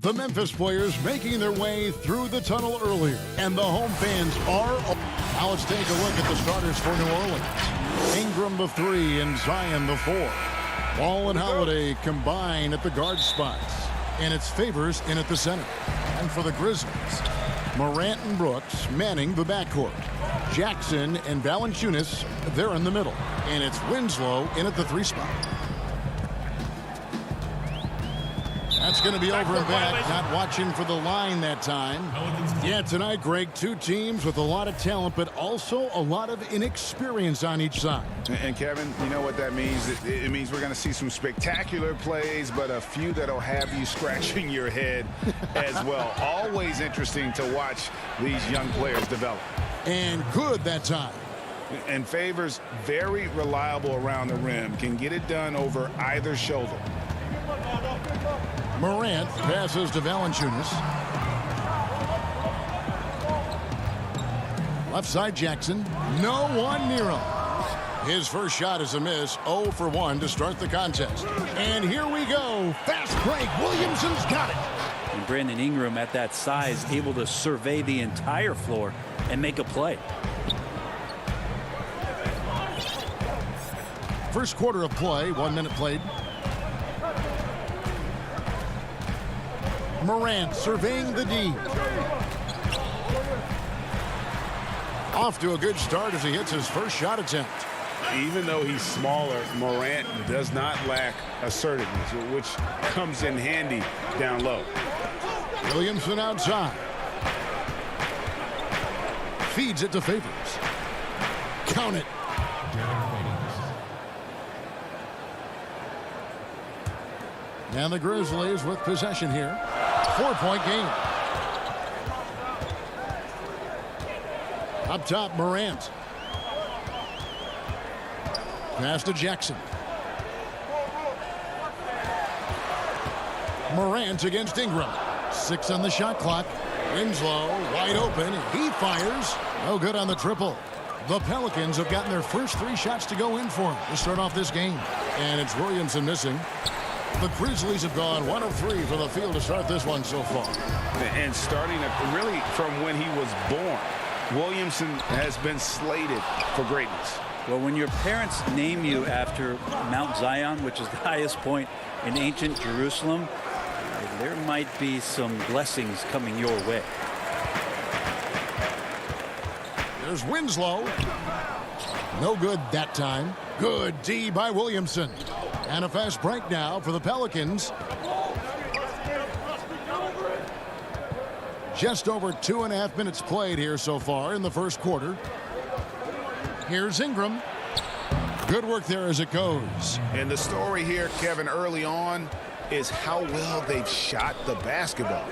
The Memphis players making their way through the tunnel earlier, and the home fans are. Now let's take a look at the starters for New Orleans. Ingram the 3 and Zion the 4. Ball and Holiday combine at the guard spots, and it's Favors in at the center. And for the Grizzlies, Morant and Brooks manning the backcourt. Jackson and Valanciunas, they're in the middle, and it's Winslow in at the 3 spot. That's going to be over and back. Not watching for the line that time. Yeah, tonight, Greg, 2 teams with a lot of talent, but also a lot of inexperience on each side. And Kevin, you know what that means? It means we're going to see some spectacular plays, but a few that'll have you scratching your head as well. Always interesting to watch these young players develop. And good that time. And Favors, very reliable around the rim. Can get it done over either shoulder. Morant passes to Valanciunas. Left side Jackson. No one near him. His first shot is a miss. 0 for 1 to start the contest. And here we go. Fast break. Williamson's got it. And Brandon Ingram at that size able to survey the entire floor and make a play. First quarter of play. 1 minute played. Morant surveying the D. Off to a good start as he hits his first shot attempt. Even though he's smaller, Morant does not lack assertiveness, which comes in handy down low. Williamson outside. Feeds it to Favors. Count it. And the Grizzlies with possession here. 4-point game. Up top, Morant. Pass to Jackson. Morant against Ingram. 6 on the shot clock. Winslow wide open. He fires. No good on the triple. The Pelicans have gotten their first 3 shots to go in for him to start off this game. And it's Williamson missing. The Grizzlies have gone 1 of 3 from the field to start this one so far. And starting really from when he was born, Williamson has been slated for greatness. Well, when your parents name you after Mount Zion, which is the highest point in ancient Jerusalem, there might be some blessings coming your way. There's Winslow. No good that time. Good D by Williamson. And a fast break now for the Pelicans. Just over 2.5 minutes played here so far in the first quarter. Here's Ingram. Good work there as it goes. And the story here, Kevin, early on is how well they've shot the basketball.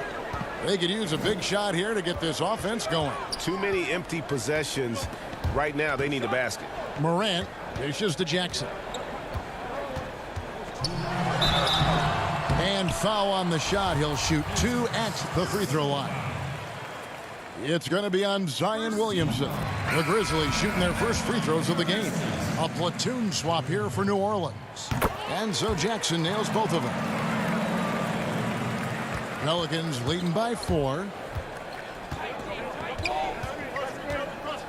They could use a big shot here to get this offense going. Too many empty possessions. Right now, they need a basket. Morant dishes to Jackson. And foul on the shot. He'll shoot 2 at the free throw line. It's going to be on Zion Williamson. The Grizzlies shooting their first free throws of the game. A platoon swap here for New Orleans. And so Jackson nails both of them. Pelicans leading by 4.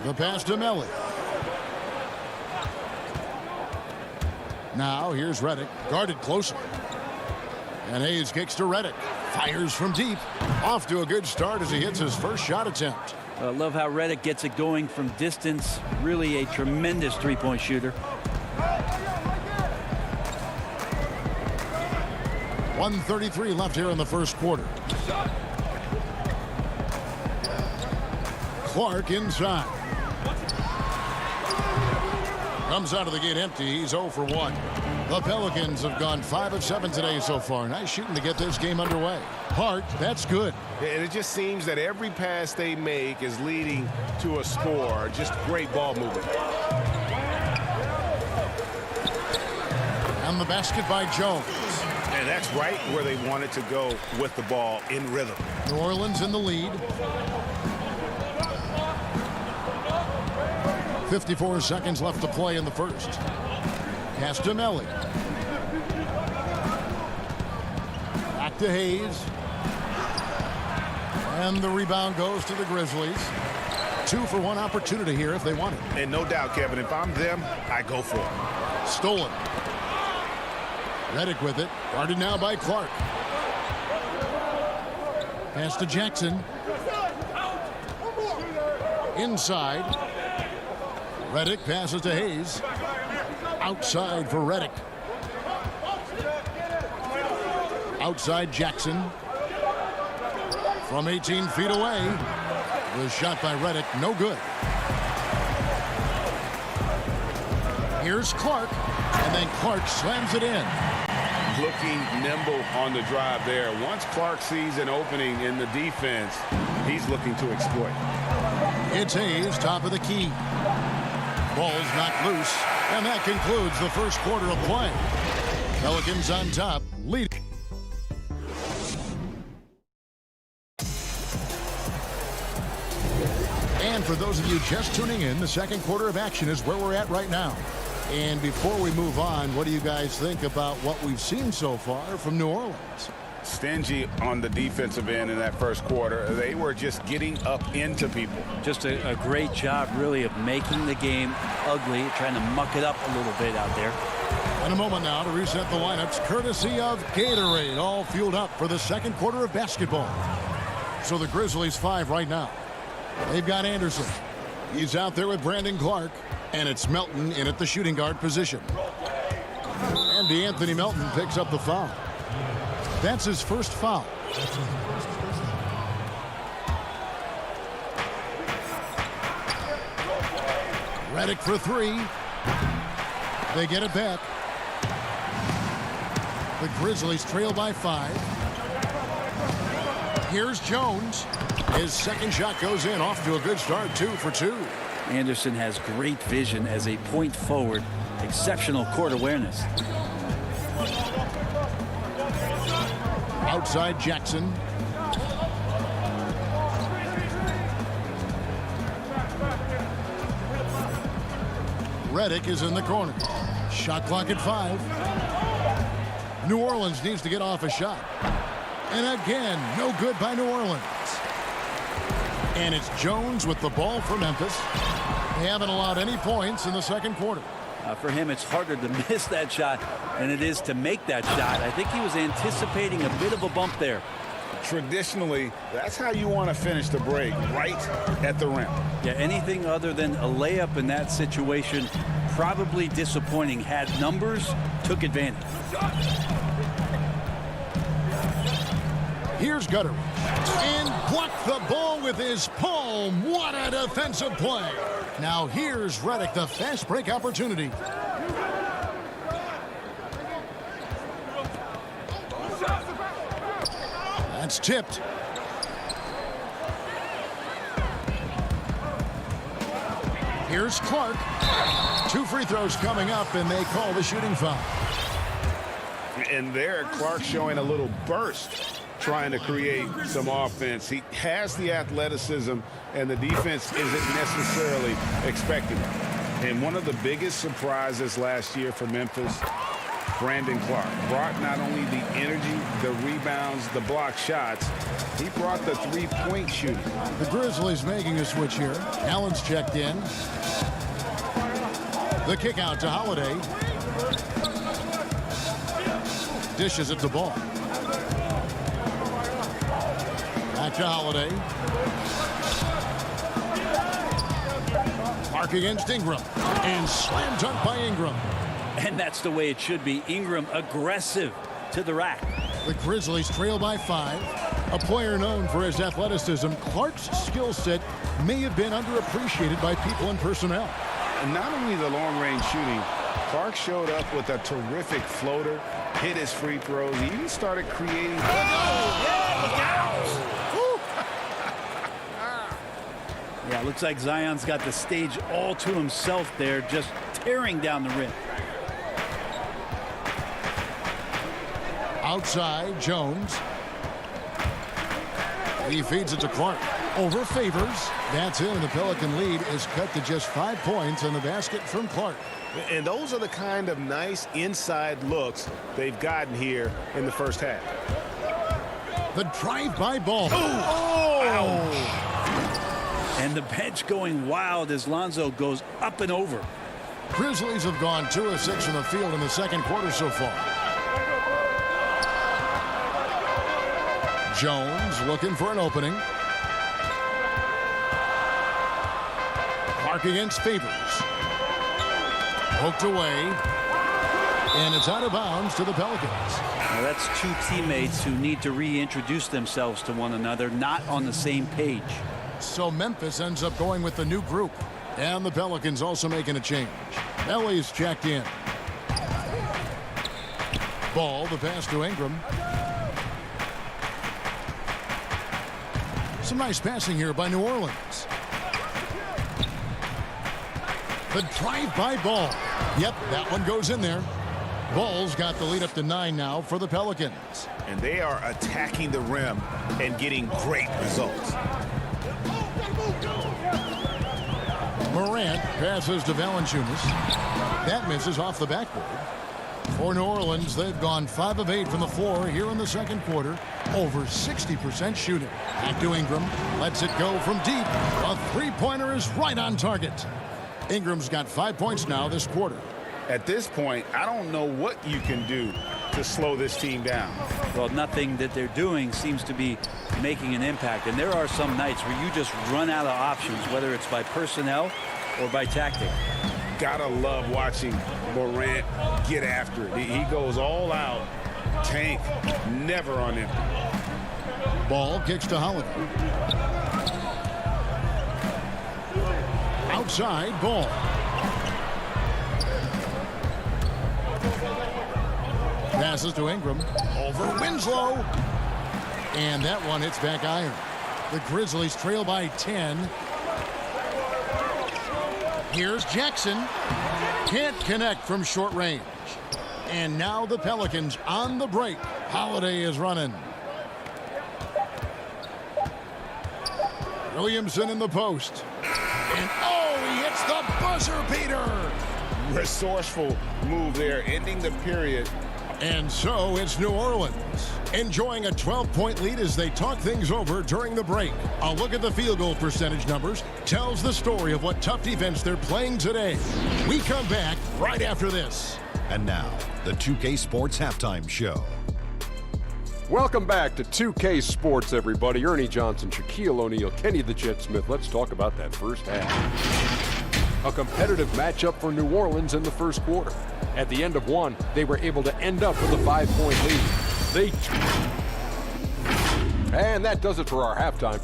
The pass to Melly. Now here's Redick, guarded closely. And Hayes kicks to Redick. Fires from deep. Off to a good start as he hits his first shot attempt. I love how Redick gets it going from distance. Really a tremendous three-point shooter. 1:33 left here in the first quarter. Clark inside. Comes out of the gate empty. He's 0 for 1. The Pelicans have gone 5 of 7 today so far. Nice shooting to get this game underway. Hart, that's good. And it just seems that every pass they make is leading to a score. Just great ball movement. And the basket by Jones. And that's right where they wanted to go with the ball in rhythm. New Orleans in the lead. 54 seconds left to play in the first. Pass to Melly. Back to Hayes. And the rebound goes to the Grizzlies. 2-for-1 opportunity here if they want it. And no doubt, Kevin, if I'm them, I go for it. Stolen. Redick with it. Guarded now by Clark. Pass to Jackson. Inside. Redick passes to Hayes. Outside for Redick. Outside Jackson. From 18 feet away. The shot by Redick, no good. Here's Clark. And then Clark slams it in. Looking nimble on the drive there. Once Clark sees an opening in the defense, he's looking to exploit. It's Hayes, top of the key. Ball's knocked loose, and that concludes the first quarter of play. Pelicans on top, leading. And for those of you just tuning in, the second quarter of action is where we're at right now. And before we move on, what do you guys think about what we've seen so far from New Orleans? Stingy on the defensive end in that first quarter. They were just getting up into people. Just a great job, really, of making the game ugly, trying to muck it up a little bit out there. In a moment now to reset the lineups, courtesy of Gatorade, all fueled up for the second quarter of basketball. So the Grizzlies 5 right now. They've got Anderson. He's out there with Brandon Clark. And it's Melton in at the shooting guard position. And DeAnthony Melton picks up the foul. That's his first foul. Redick for three. They get it back. The Grizzlies trail by 5. Here's Jones. His second shot goes in, off to a good start, 2 for 2. Anderson has great vision as a point forward, exceptional court awareness. Outside Jackson. Redick is in the corner. Shot clock at 5. New Orleans needs to get off a shot. And again, no good by New Orleans. And it's Jones with the ball for Memphis. They haven't allowed any points in the second quarter. For him, it's harder to miss that shot than it is to make that shot. I think he was anticipating a bit of a bump there. Traditionally, that's how you want to finish the break, right at the rim. Yeah, anything other than a layup in that situation, probably disappointing. Had numbers, took advantage. Here's Gutter. And blocked the ball with his palm. What a defensive play. Now here's Redick, the fast break opportunity. That's tipped. Here's Clark. 2 free throws coming up, and they call the shooting foul. And there, Clark showing a little burst, trying to create some offense. He has the athleticism, and the defense isn't necessarily expecting it. And one of the biggest surprises last year for Memphis, Brandon Clark brought not only the energy, the rebounds, the block shots, he brought the three-point shooting. The Grizzlies making a switch here. Allen's checked in. The kick out to Holiday. Dishes it to Ball. Back to Holiday. Mark against Ingram. And slam dunk by Ingram. And that's the way it should be. Ingram aggressive to the rack. The Grizzlies trail by 5. A player known for his athleticism, Clark's skill set may have been underappreciated by people and personnel. And not only the long-range shooting, Clark showed up with a terrific floater, hit his free throws. He even started creating. Yeah, it looks like Zion's got the stage all to himself there, just tearing down the rim. Outside, Jones. He feeds it to Clark. Over Favors. That's in. The Pelican lead is cut to just 5 points on the basket from Clark. And those are the kind of nice inside looks they've gotten here in the first half. The drive by Ball. Oh! And the bench going wild as Lonzo goes up and over. Grizzlies have gone 2 of 6 from the field in the second quarter so far. Jones looking for an opening. Clark against Favors. Poked away. And it's out of bounds to the Pelicans. Now that's two teammates who need to reintroduce themselves to one another, not on the same page. So Memphis ends up going with the new group. And the Pelicans also making a change. Ellie's checked in. Ball, the pass to Ingram. Some nice passing here by New Orleans. The drive by Ball. Yep, that one goes in there. Ball's got the lead up to 9 now for the Pelicans. And they are attacking the rim and getting great results. Morant passes to Valanciunas. That misses off the backboard. For New Orleans, they've gone 5 of 8 from the floor here in the second quarter. Over 60% shooting. Back to Ingram. Lets it go from deep. A three-pointer is right on target. Ingram's got 5 points now this quarter. At this point, I don't know what you can do to slow this team down. Well, nothing that they're doing seems to be making an impact. And there are some nights where you just run out of options, whether it's by personnel or by tactic. Gotta love watching Morant get after it. He goes all out. Tank, never on empty. Ball kicks to Holiday. Outside, Ball. Passes to Ingram. Over Winslow. And that one hits back iron. The Grizzlies trail by 10. Here's Jackson. Can't connect from short range. And now the Pelicans on the break. Holiday is running. Williamson in the post. And he hits the buzzer beater. Resourceful move there, ending the period. And so it's New Orleans enjoying a 12-point lead as they talk things over during the break. A look at the field goal percentage numbers tells the story of what tough defense they're playing today. We come back right after this. And now, the 2K Sports Halftime Show. Welcome back to 2K Sports, everybody. Ernie Johnson, Shaquille O'Neal, Kenny the Jet Smith. Let's talk about that first half. A competitive matchup for New Orleans in the first quarter. At the end of one, they were able to end up with a 5-point lead. And that does it for our halftime.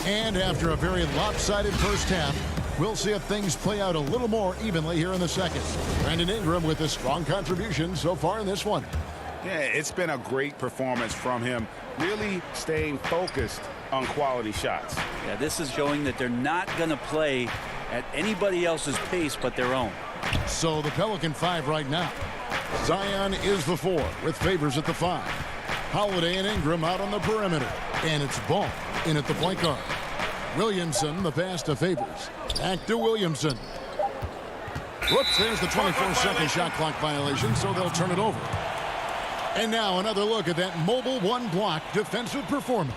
And after a very lopsided first half, we'll see if things play out a little more evenly here in the second. Brandon Ingram with a strong contribution so far in this one. Yeah, it's been a great performance from him, really staying focused on quality shots. Yeah, this is showing that they're not going to play at anybody else's pace but their own. So the Pelican 5 right now. Zion is the 4 with Favors at the 5. Holiday and Ingram out on the perimeter. And it's Ball in at the point guard. Williamson, the pass to Favors. Back to Williamson. Whoops, there's the 24-second shot clock violation, so they'll turn it over. And now another look at that mobile one-block defensive performance.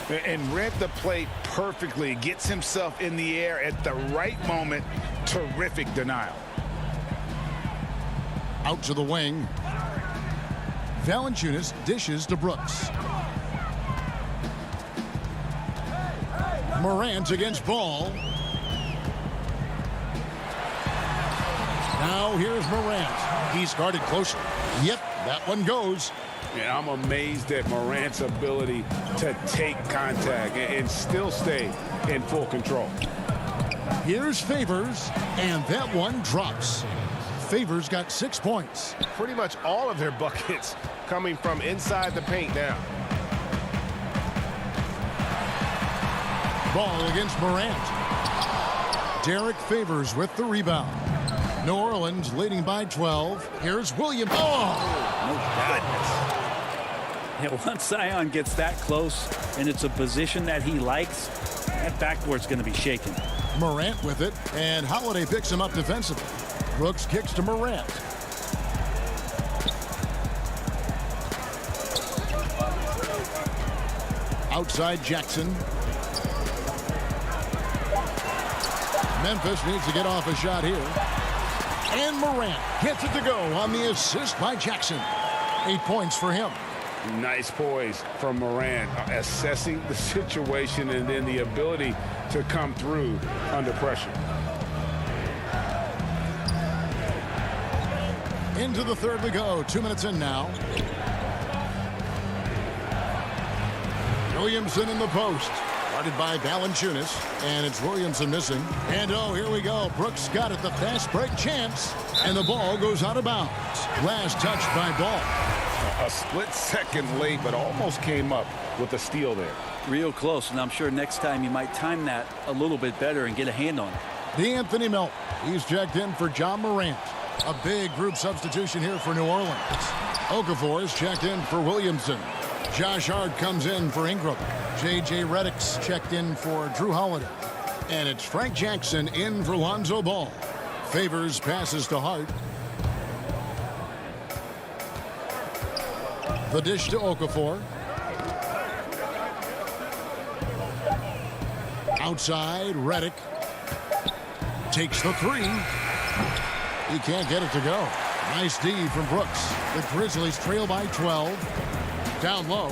And read the plate perfectly. Gets himself in the air at the right moment. Terrific denial. Out to the wing. Valanciunas dishes to Brooks. Morant against Ball. Now here's Morant. He's guarded closely. Yep, that one goes. And I'm amazed at Morant's ability to take contact and still stay in full control. Here's Favors, and that one drops. Favors got 6 points. Pretty much all of their buckets coming from inside the paint now. Ball against Morant. Derek Favors with the rebound. New Orleans leading by 12. Here's Williams. Yeah, once Zion gets that close and it's a position that he likes, that backboard's going to be shaken. Morant with it, and Holiday picks him up defensively. Brooks kicks to Morant. Outside Jackson. Memphis needs to get off a shot here. And Morant gets it to go on the assist by Jackson. 8 points for him. Nice poise from Morant, assessing the situation and then the ability to come through under pressure. Into the third we go. 2 minutes in now. Williamson in the post. Guarded by Valanciunas. And it's Williamson missing. And oh, here we go. Brooks got it. The fast break chance. And the ball goes out of bounds. Last touch by Ball. A split second late, but almost came up with a steal there. Real close, and I'm sure next time you might time that a little bit better and get a hand on it. D'Anthony Melton. He's checked in for John Morant. A big group substitution here for New Orleans. Okafor is checked in for Williamson. Josh Hart comes in for Ingram. J.J. Redick's checked in for Drew Holiday. And it's Frank Jackson in for Lonzo Ball. Favors passes to Hart. The dish to Okafor. Outside, Redick takes the three. He can't get it to go. Nice D from Brooks. The Grizzlies trail by 12. Down low,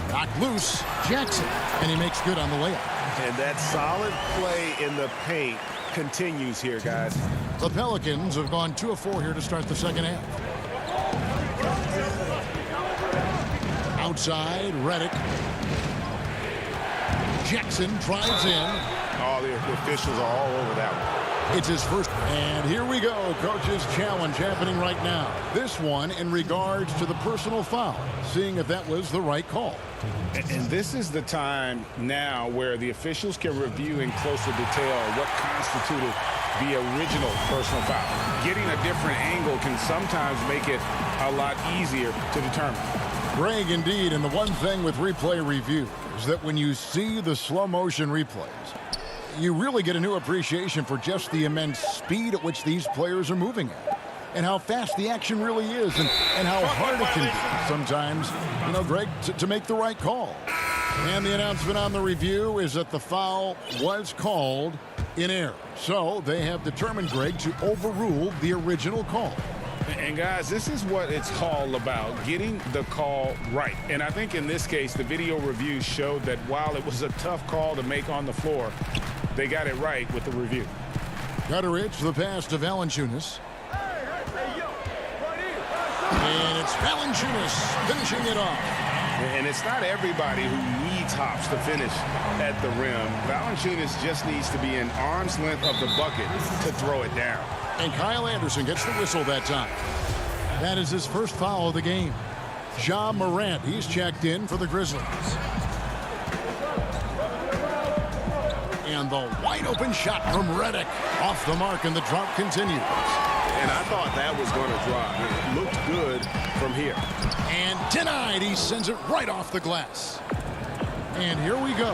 knocked loose, Jackson, and he makes good on the layup. And that solid play in the paint continues here, guys. The Pelicans have gone 2 of 4 here to start the second half. Outside, Redick. Jackson drives in. Oh, the officials are all over that one. It's his first. And here we go. Coach's challenge happening right now. This one in regards to the personal foul. Seeing if that was the right call. And this is the time now where the officials can review in closer detail what constituted the original personal foul. Getting a different angle can sometimes make it a lot easier to determine. Greg, indeed, and the one thing with replay review is that when you see the slow motion replays, you really get a new appreciation for just the immense speed at which these players are moving at and how fast the action really is and how hard it can be sometimes, you know, Greg, to make the right call. And the announcement on the review is that the foul was called in error. So they have determined, Greg, to overrule the original call. And guys, this is what it's all about, getting the call right. And I think in this case, the video review showed that while it was a tough call to make on the floor, they got it right with the review. Gutteridge, the pass to Valanciunas. And it's Valanciunas finishing it off. And it's not everybody who needs hops to finish at the rim. Valanciunas just needs to be an arm's length of the bucket to throw it down. And Kyle Anderson gets the whistle that time. That is his first foul of the game. John Morant, he's checked in for the Grizzlies. And the wide open shot from Redick. Off the mark, and the drought continues. And I thought that was going to drop. It looked good from here. And denied. He sends it right off the glass. And here we go.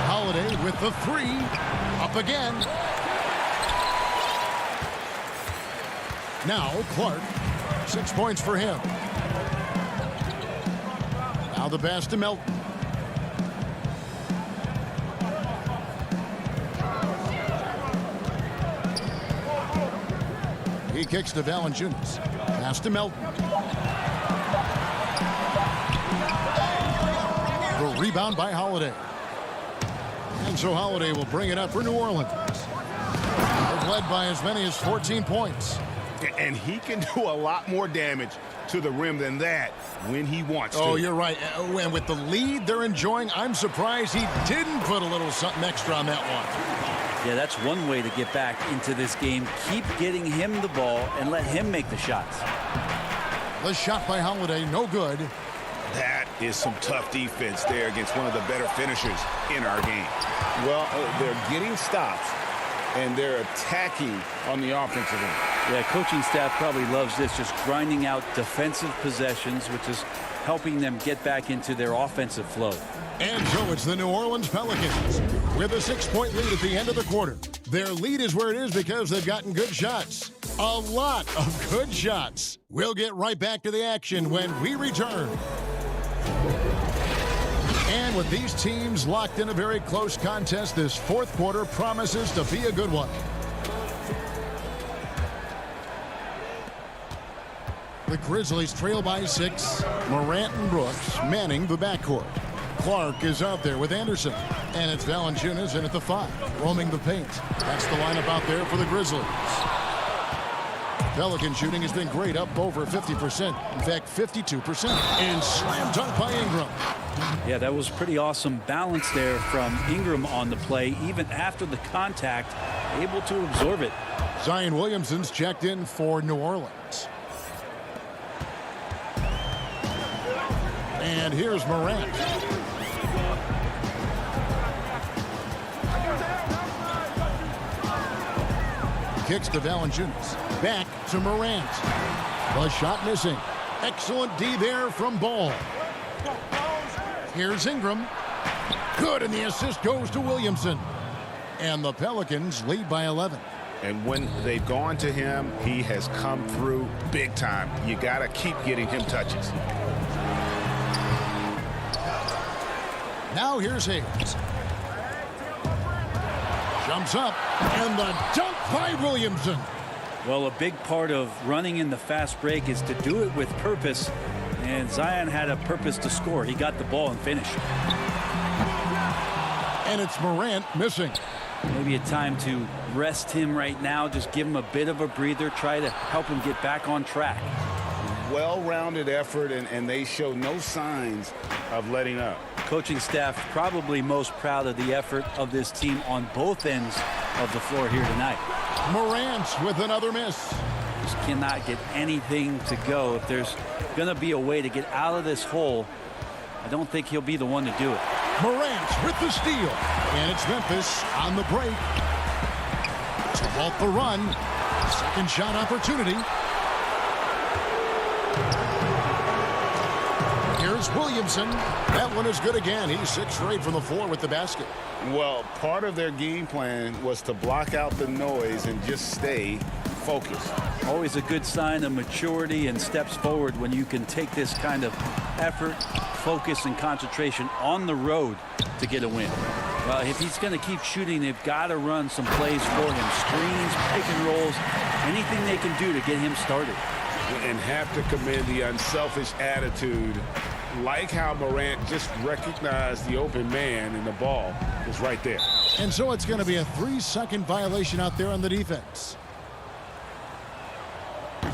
Holiday with the three. Up again. Now Clark. 6 points for him. Now the pass to Melton. He kicks to Valanciunas. Pass to Melton. The rebound by Holiday. And so Holiday will bring it up for New Orleans. They've led by as many as 14 points. And he can do a lot more damage to the rim than that when he wants to. Oh, you're right. And with the lead they're enjoying, I'm surprised he didn't put a little something extra on that one. Yeah, that's one way to get back into this game. Keep getting him the ball and let him make the shots. The shot by Holiday, no good. That is some tough defense there against one of the better finishers in our game. Well, they're getting stops, and they're attacking on the offensive end. Yeah, coaching staff probably loves this, just grinding out defensive possessions, which is helping them get back into their offensive flow. And so it's the New Orleans Pelicans with a 6-point lead at the end of the quarter. Their lead is where it is because they've gotten good shots. A lot of good shots. We'll get right back to the action when we return. And with these teams locked in a very close contest, this fourth quarter promises to be a good one. The Grizzlies trail by 6. Morant and Brooks manning the backcourt. Clark is out there with Anderson. And it's Valanciunas in at the 5, roaming the paint. That's the lineup out there for the Grizzlies. Pelican shooting has been great, up over 50%. In fact, 52%. And slam dunk by Ingram. Yeah, that was pretty awesome balance there from Ingram on the play. Even after the contact, able to absorb it. Zion Williamson's checked in for New Orleans. And here's Morant. Kicks to Valanciunas. Back to Morant. The shot missing. Excellent D there from Ball. Here's Ingram. Good, and the assist goes to Williamson. And the Pelicans lead by 11. And when they've gone to him, he has come through big time. You got to keep getting him touches. Now here's Hayes. Jumps up, and the dunk by Williamson. Well, a big part of running in the fast break is to do it with purpose. And Zion had a purpose to score. He got the ball and finished. And it's Morant missing. Maybe a time to rest him right now. Just give him a bit of a breather. Try to help him get back on track. Well-rounded effort, and they show no signs of letting up. Coaching staff probably most proud of the effort of this team on both ends of the floor here tonight. Morant with another miss. Just cannot get anything to go. If there's going to be a way to get out of this hole, I don't think he'll be the one to do it. Morant with the steal. And it's Memphis on the break to halt the run. Second shot opportunity. Here's Williamson. That one is good again. He's 6 for 8 from the floor with the basket. Well, part of their game plan was to block out the noise and just stay focused. Always a good sign of maturity and steps forward when you can take this kind of effort, focus, and concentration on the road to get a win. Well, if he's going to keep shooting, they've got to run some plays for him. Screens, pick and rolls, anything they can do to get him started. And have to commend the unselfish attitude, like how Morant just recognized the open man and the ball was right there. And so it's going to be a 3-second violation out there on the defense.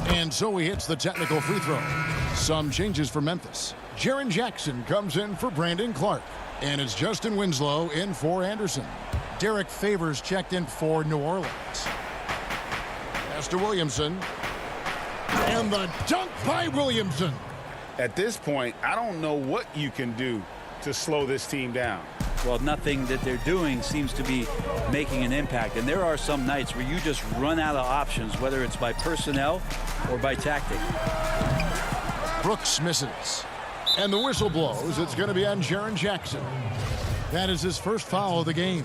And so he hits the technical free throw. Some changes for Memphis. Jaren Jackson comes in for Brandon Clark. And it's Justin Winslow in for Anderson. Derek Favors checked in for New Orleans. Pass to Williamson. And the dunk by Williamson. At this point, I don't know what you can do to slow this team down. Well, nothing that they're doing seems to be making an impact. And there are some nights where you just run out of options, whether it's by personnel or by tactic. Brooks misses. And the whistle blows. It's going to be on Jaren Jackson. That is his first foul of the game.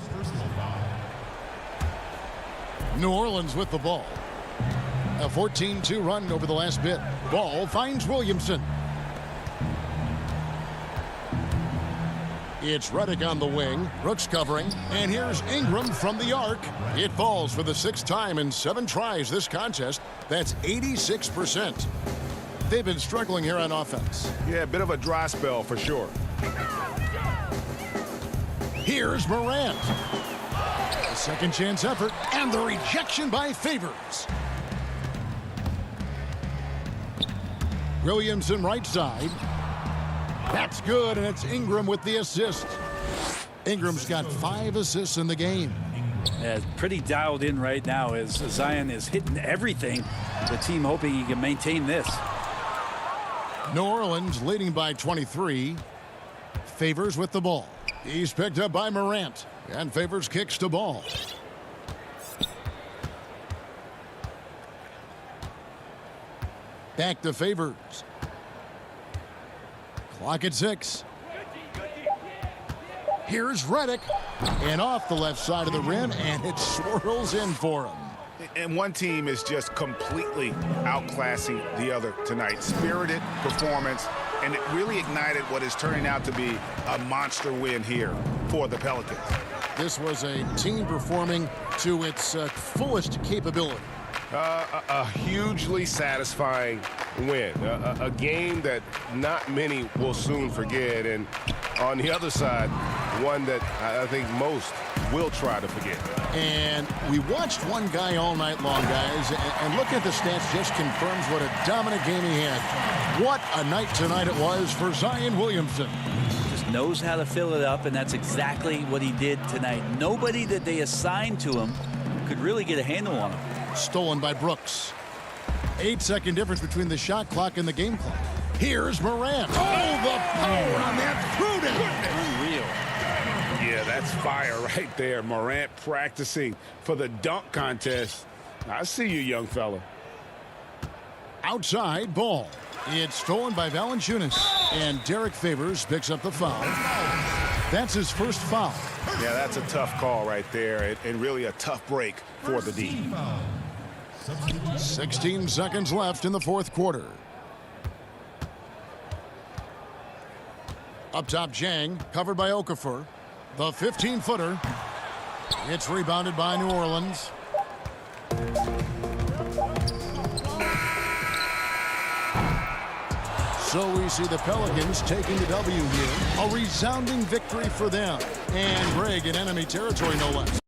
New Orleans with the ball. A 14-2 run over the last bit. Ball finds Williamson. It's Redick on the wing. Brooks covering. And here's Ingram from the arc. It falls for the 6th time in 7 tries this contest. That's 86%. They've been struggling here on offense. Yeah, a bit of a dry spell for sure. Here's Morant. A second chance effort. And the rejection by Favors. Williamson right side. That's good, and it's Ingram with the assist. Ingram's got 5 assists in the game. Yeah, pretty dialed in right now as Zion is hitting everything. The team hoping he can maintain this. New Orleans leading by 23. Favors with the ball. He's picked up by Morant, and Favors kicks to Ball. Back to Favors. Clock at 6. Here's Redick, and off the left side of the rim, and it swirls in for him. And one team is just completely outclassing the other tonight. Spirited performance, and it really ignited what is turning out to be a monster win here for the Pelicans. This was a team performing to its fullest capability. A hugely satisfying win. A game that not many will soon forget. And on the other side, one that I think most will try to forget. And we watched one guy all night long, guys, and looking at the stats just confirms what a dominant game he had. What a night tonight it was for Zion Williamson. Just knows how to fill it up, and that's exactly what he did tonight. Nobody that they assigned to him could really get a handle on him. Stolen by Brooks. 8-second difference between the shot clock and the game clock. Here's Morant. Oh, the power on that fruit. Unreal. Yeah, that's fire right there. Morant practicing for the dunk contest. I see you, young fella. Outside ball. It's stolen by Valanciunas. And Derek Favors picks up the foul. That's his first foul. Yeah, that's a tough call right there, and really a tough break for the D. 16 seconds left in the fourth quarter. Up top, Jang, covered by Okafor. The 15-footer. It's rebounded by New Orleans. So we see the Pelicans taking the W here. A resounding victory for them. And Greg in enemy territory, no less.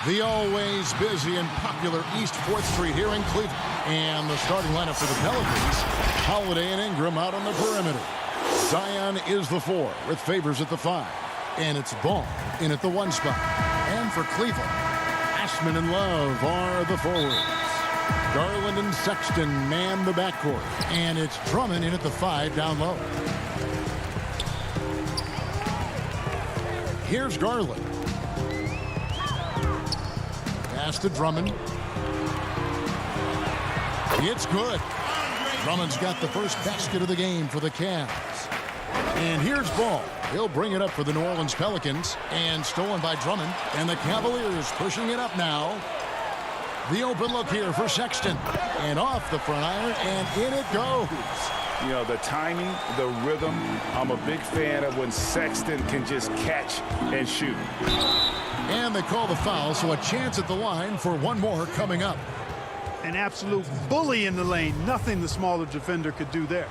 The always busy and popular East 4th Street here in Cleveland. And the starting lineup for the Pelicans, Holiday and Ingram out on the perimeter. Zion is the 4 with Favors at the 5. And it's Ball in at the 1 spot. And for Cleveland, Ashman and Love are the forwards. Garland and Sexton man the backcourt. And it's Drummond in at the 5 down low. Here's Garland. Pass to Drummond. It's good. Drummond's got the first basket of the game for the Cavs. And here's Ball. He'll bring it up for the New Orleans Pelicans. And stolen by Drummond. And the Cavaliers pushing it up now. The open look here for Sexton. And off the front iron, and in it goes. You know, the timing, the rhythm, I'm a big fan of when Sexton can just catch and shoot. And they call the foul, so a chance at the line for one more coming up. An absolute bully in the lane. Nothing the smaller defender could do there.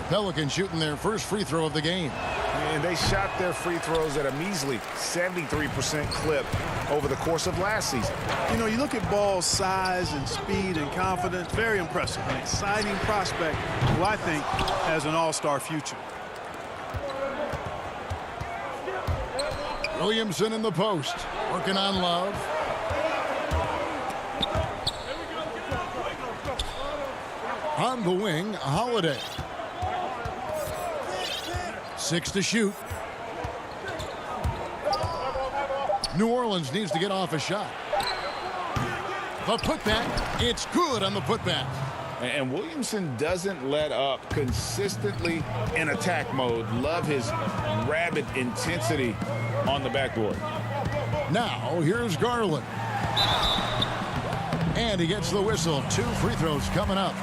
Pelicans shooting their first free throw of the game. And they shot their free throws at a measly 73% clip over the course of last season. You know, you look at Ball's size and speed and confidence, very impressive. An exciting prospect who I think has an all-star future. Williamson in the post, working on Love. On the wing, Holiday. 6 to shoot. New Orleans needs to get off a shot. The putback, it's good on the putback. And Williamson doesn't let up, consistently in attack mode. Love his rabid intensity on the backboard. Now, here's Garland. And he gets the whistle. 2 free throws coming up.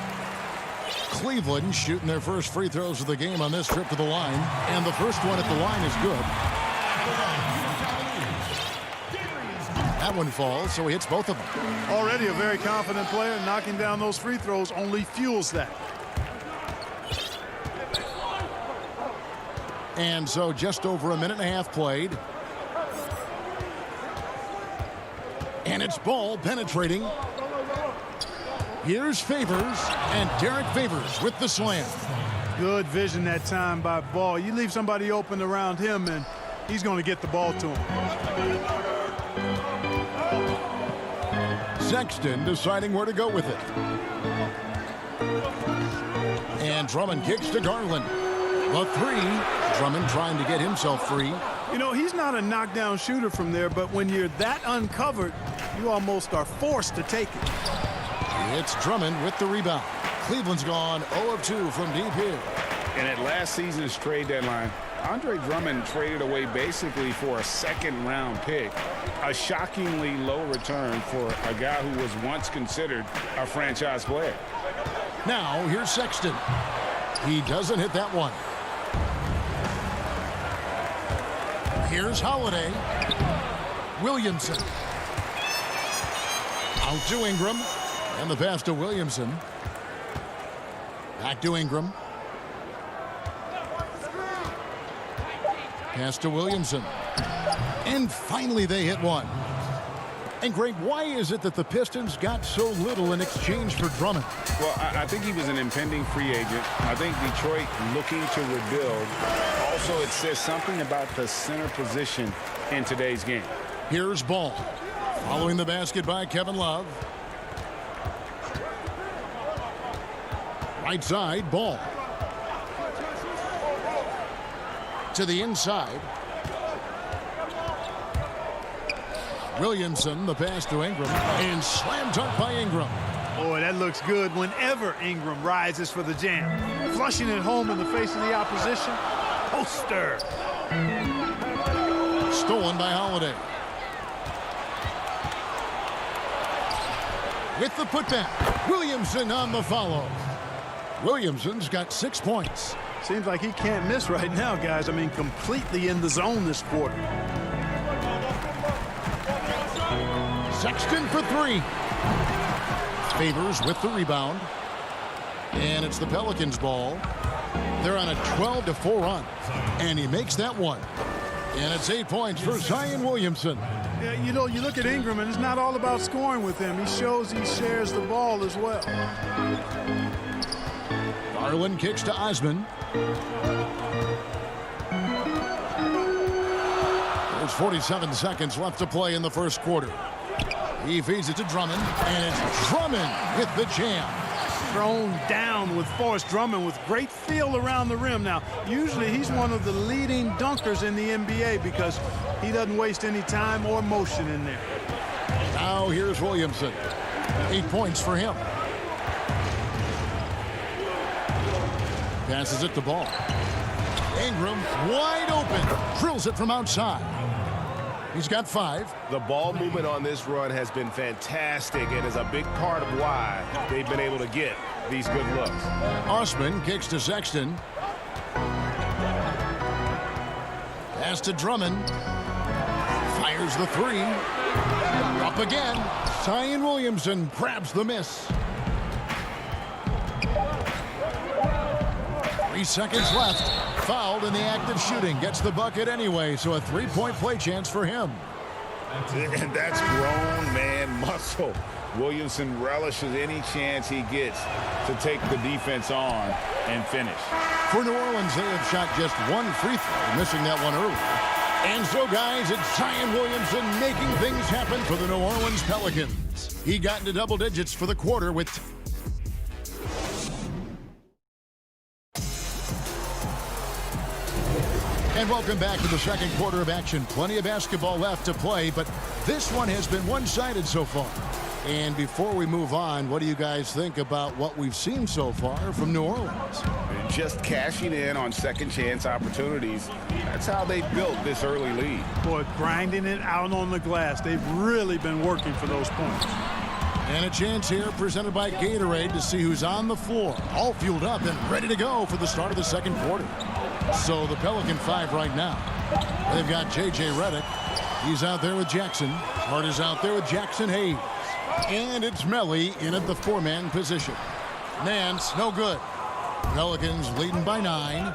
Cleveland shooting their first free throws of the game on this trip to the line. And the first one at the line is good. That one falls, so he hits both of them. Already a very confident player. Knocking down those free throws only fuels that. And so just over a minute and a half played. And it's Ball penetrating. Here's Favors, and Derek Favors with the slam. Good vision that time by Ball. You leave somebody open around him, and he's going to get the ball to him. Sexton deciding where to go with it. And Drummond kicks to Garland. The 3. Drummond trying to get himself free. You know, he's not a knockdown shooter from there, but when you're that uncovered, you almost are forced to take it. It's Drummond with the rebound. Cleveland's gone 0 of 2 from deep here. And at last season's trade deadline, Andre Drummond traded away basically for a second-round pick. A shockingly low return for a guy who was once considered a franchise player. Now, here's Sexton. He doesn't hit that one. Here's Holiday. Williamson. Out to Ingram. And the pass to Williamson. Back to Ingram. Pass to Williamson. And finally they hit one. And Greg, why is it that the Pistons got so little in exchange for Drummond? Well, I think he was an impending free agent. I think Detroit looking to rebuild. Also, it says something about the center position in today's game. Here's Ball. Following the basket by Kevin Love. Right side, Ball. To the inside. Williamson, the pass to Ingram. And slam dunk by Ingram. Boy, that looks good whenever Ingram rises for the jam. Flushing it home in the face of the opposition. Poster. Stolen by Holiday. With the putback. Williamson on the follow. Williamson's got 6 points. Seems like he can't miss right now, guys. I mean, completely in the zone this quarter. Sexton for 3. Favors with the rebound. And it's the Pelicans ball. They're on a 12-4 run. And he makes that one. And it's 8 points for Zion Williamson. Yeah, you know, you look at Ingram, and it's not all about scoring with him. He shows he shares the ball as well. Garland kicks to Osman. There's 47 seconds left to play in the first quarter. He feeds it to Drummond, and it's Drummond with the jam. Thrown down with force. Drummond with great feel around the rim. Now, usually he's one of the leading dunkers in the NBA because he doesn't waste any time or motion in there. Now here's Williamson. 8 points for him. Passes it to Ball. Ingram wide open. Drills it from outside. He's got 5. The ball movement on this run has been fantastic and is a big part of why they've been able to get these good looks. Osman kicks to Sexton. Pass to Drummond. Fires the 3. Up again. Zion Williamson grabs the miss. 3 seconds left. Fouled in the act of shooting. Gets the bucket anyway, so a 3-point play chance for him. And that's grown man muscle. Williamson relishes any chance he gets to take the defense on and finish. For New Orleans, they have shot just 1 free throw, missing that one early. And so, guys, it's Zion Williamson making things happen for the New Orleans Pelicans. He got into double digits for the quarter with... And welcome back to the second quarter of action. Plenty of basketball left to play, but this one has been one-sided so far. And before we move on, what do you guys think about what we've seen so far from New Orleans? Just cashing in on second chance opportunities. That's how they built this early lead. Boy, grinding it out on the glass. They've really been working for those points. And a chance here presented by Gatorade to see who's on the floor. All fueled up and ready to go for the start of the second quarter. So the Pelican 5 right now. They've got J.J. Redick. He's out there with Jackson. Hart is out there with Jackson Hayes. And it's Melly in at the 4-man position. Nance, no good. Pelicans leading by 9.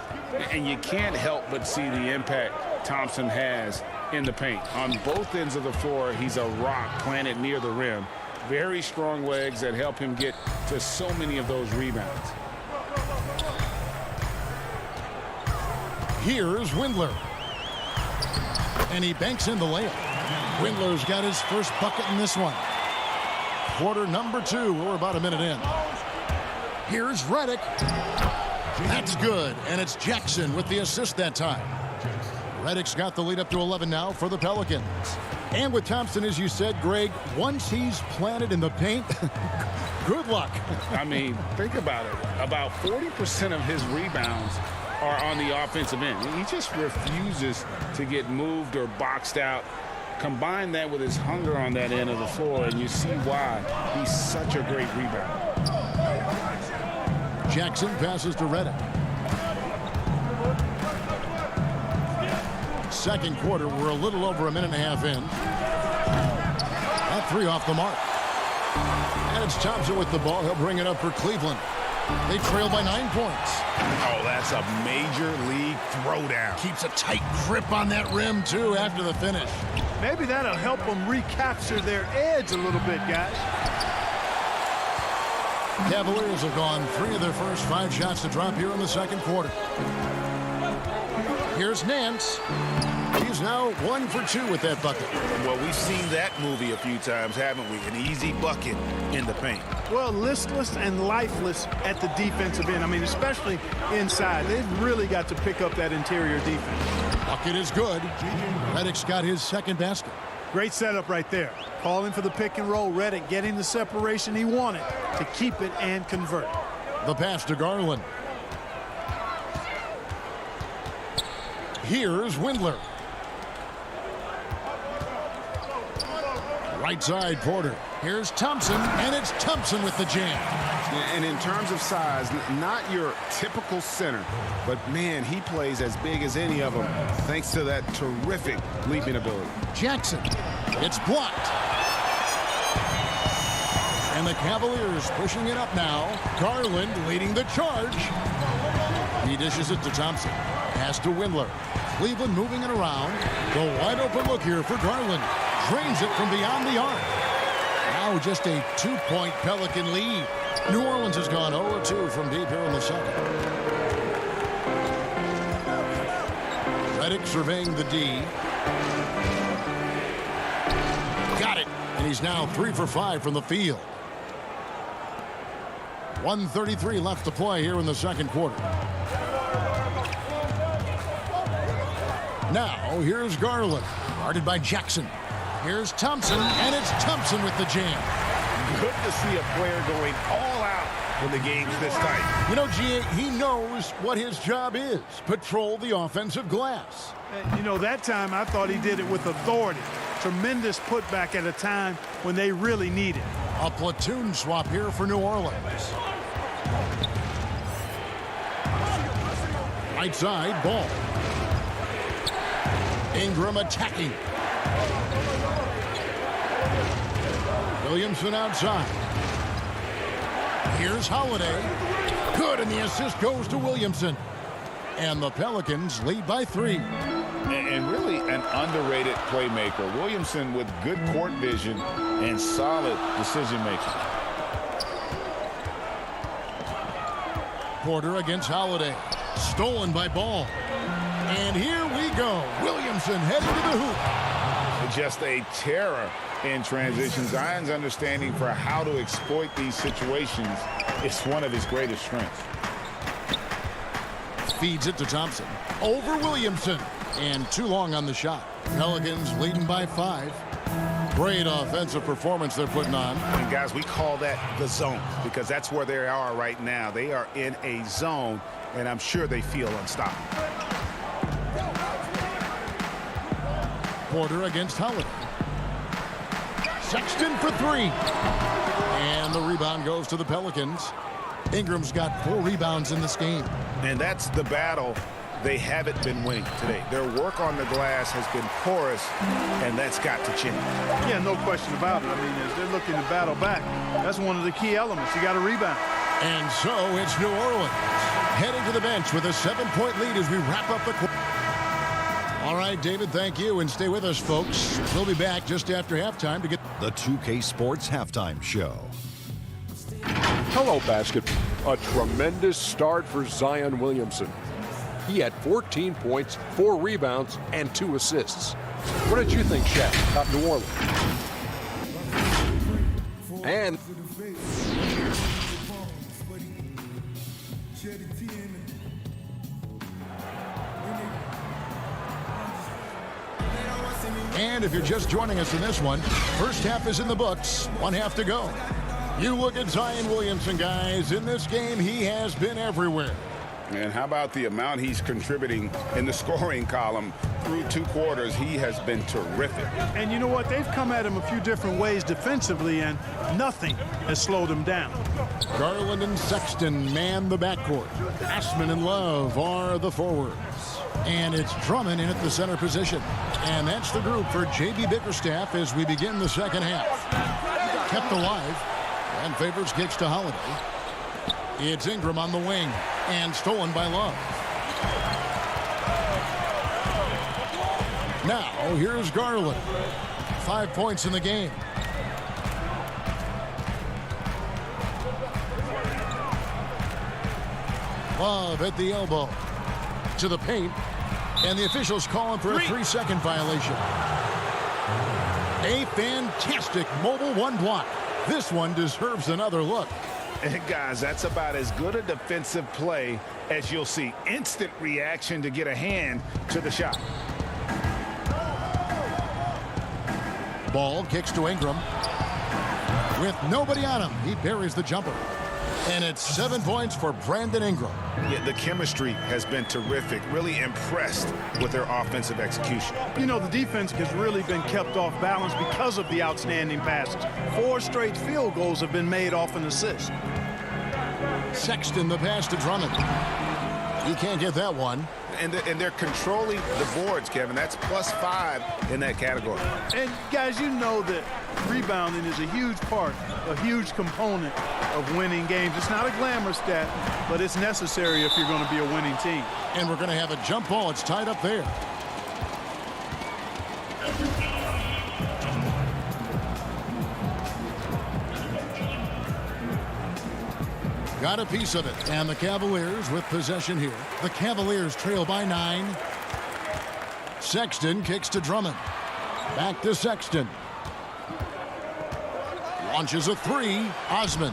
And you can't help but see the impact Thompson has in the paint. On both ends of the floor, he's a rock planted near the rim. Very strong legs that help him get to so many of those rebounds. Here's Windler. And he banks in the layup. Windler's got his first bucket in this one. Quarter number 2. We're about a minute in. Here's Redick. That's good. And it's Jackson with the assist that time. Redick's got the lead up to 11 now for the Pelicans. And with Thompson, as you said, Greg, once he's planted in the paint, good luck. I mean, think about it. About 40% of his rebounds are on the offensive end. He just refuses to get moved or boxed out. Combine that with his hunger on that end of the floor, and you see why he's such a great rebounder. Jackson passes to Redick. Second quarter, we're a little over a minute and a half in. That 3 off the mark. And it's Thompson with the ball. He'll bring it up for Cleveland. They trail by 9 points. Oh, that's a major league throwdown. Keeps a tight grip on that rim, too, after the finish. Maybe that'll help them recapture their edge a little bit, guys. Cavaliers have gone 3 of their first 5 shots to drop here in the second quarter. Here's Nance. He's now 1 for 2 with that bucket. Well, we've seen that movie a few times, haven't we? An easy bucket in the paint. Well, listless and lifeless at the defensive end. I mean, especially inside. They've really got to pick up that interior defense. Bucket is good. Redick's got his second basket. Great setup right there. Calling for the pick and roll. Redick getting the separation he wanted to keep it and convert. The pass to Garland. Here's Windler. Right side, Porter. Here's Thompson, and it's Thompson with the jam. And in terms of size, not your typical center, but man, he plays as big as any of them thanks to that terrific leaping ability. Jackson. It's blocked. And the Cavaliers pushing it up now. Garland leading the charge. He dishes it to Thompson. Pass to Windler. Cleveland moving it around. The wide open look here for Garland. drains it from beyond the arc. Now just a 2-point Pelican lead. New Orleans has gone 0-2 from deep here in the second. Redick surveying the D. Got it. And he's now 3 for 5 from the field. 1:33 left to play here in the second quarter. Now, here's Garland, guarded by Jackson. Here's Thompson, and it's Thompson with the jam. Good to see a player going all out when the game's this tight. You know, G.A., he knows what his job is. Patrol the offensive glass. You know, that time I thought he did it with authority. Tremendous putback at a time when they really need it. A platoon swap here for New Orleans. Right side, Ball. Ingram attacking. Williamson outside. Here's Holiday. Good, and the assist goes to Williamson. And the Pelicans lead by 3. And really an underrated playmaker. Williamson with good court vision and solid decision-making. Porter against Holiday. Stolen by Ball. And here we go. Williamson heading to the hoop. Just a terror in transition. Zion's understanding for how to exploit these situations is one of his greatest strengths. Feeds it to Thompson. Over Williamson. And too long on the shot. Pelicans leading by 5. Great offensive performance they're putting on. And guys, we call that the zone because that's where they are right now. They are in a zone, and I'm sure they feel unstoppable. Porter against Holiday. Sexton for 3. And the rebound goes to the Pelicans. Ingram's got 4 rebounds in this game. And that's the battle they haven't been winning today. Their work on the glass has been porous, and that's got to change. Yeah, no question about it. I mean, as they're looking to battle back, that's one of the key elements. You got to rebound. And so it's New Orleans heading to the bench with a 7-point lead as we wrap up the quarter. All right, David, thank you, and stay with us, folks. We'll be back just after halftime to get The 2K Sports Halftime Show. Hello, basketball. A tremendous start for Zion Williamson. He had 14 points, 4 rebounds, and 2 assists. What did you think, Shaq, about New Orleans? And And if you're just joining us in this one, first half is in the books. 1 half to go. You look at Zion Williamson, guys. In this game, he has been everywhere. And how about the amount he's contributing in the scoring column through 2 quarters? He has been terrific. And you know what? They've come at him a few different ways defensively, and nothing has slowed him down. Garland and Sexton man the backcourt. Ashman and Love are the forwards. And it's Drummond in at the center position. And that's the group for J.B. Bickerstaff as we begin the second half. Kept alive. And favors kicks to Holiday. It's Ingram on the wing. And stolen by Love. Now, here's Garland. 5 points in the game. Love at the elbow. To the paint. And the officials calling for a 3-second violation. A fantastic mobile 1 block. This one deserves another look. And guys, that's about as good a defensive play as you'll see. Instant reaction to get a hand to the shot. Ball kicks to Ingram. With nobody on him, he buries the jumper. And it's 7 points for Brandon Ingram. Yeah, the chemistry has been terrific. Really impressed with their offensive execution. You know, the defense has really been kept off balance because of the outstanding passes. 4 straight field goals have been made off an assist. Sexton the pass to Drummond. He can't get that one. And they're controlling the boards, Kevin. That's +5 in that category. And guys, you know that rebounding is a huge part, a huge component of winning games. It's not a glamour stat, but it's necessary if you're going to be a winning team. And we're going to have a jump ball. It's tied up there. got a piece of it. And the Cavaliers with possession here. The Cavaliers trail by 9. Sexton kicks to Drummond. Back to Sexton. Launches a 3. Osman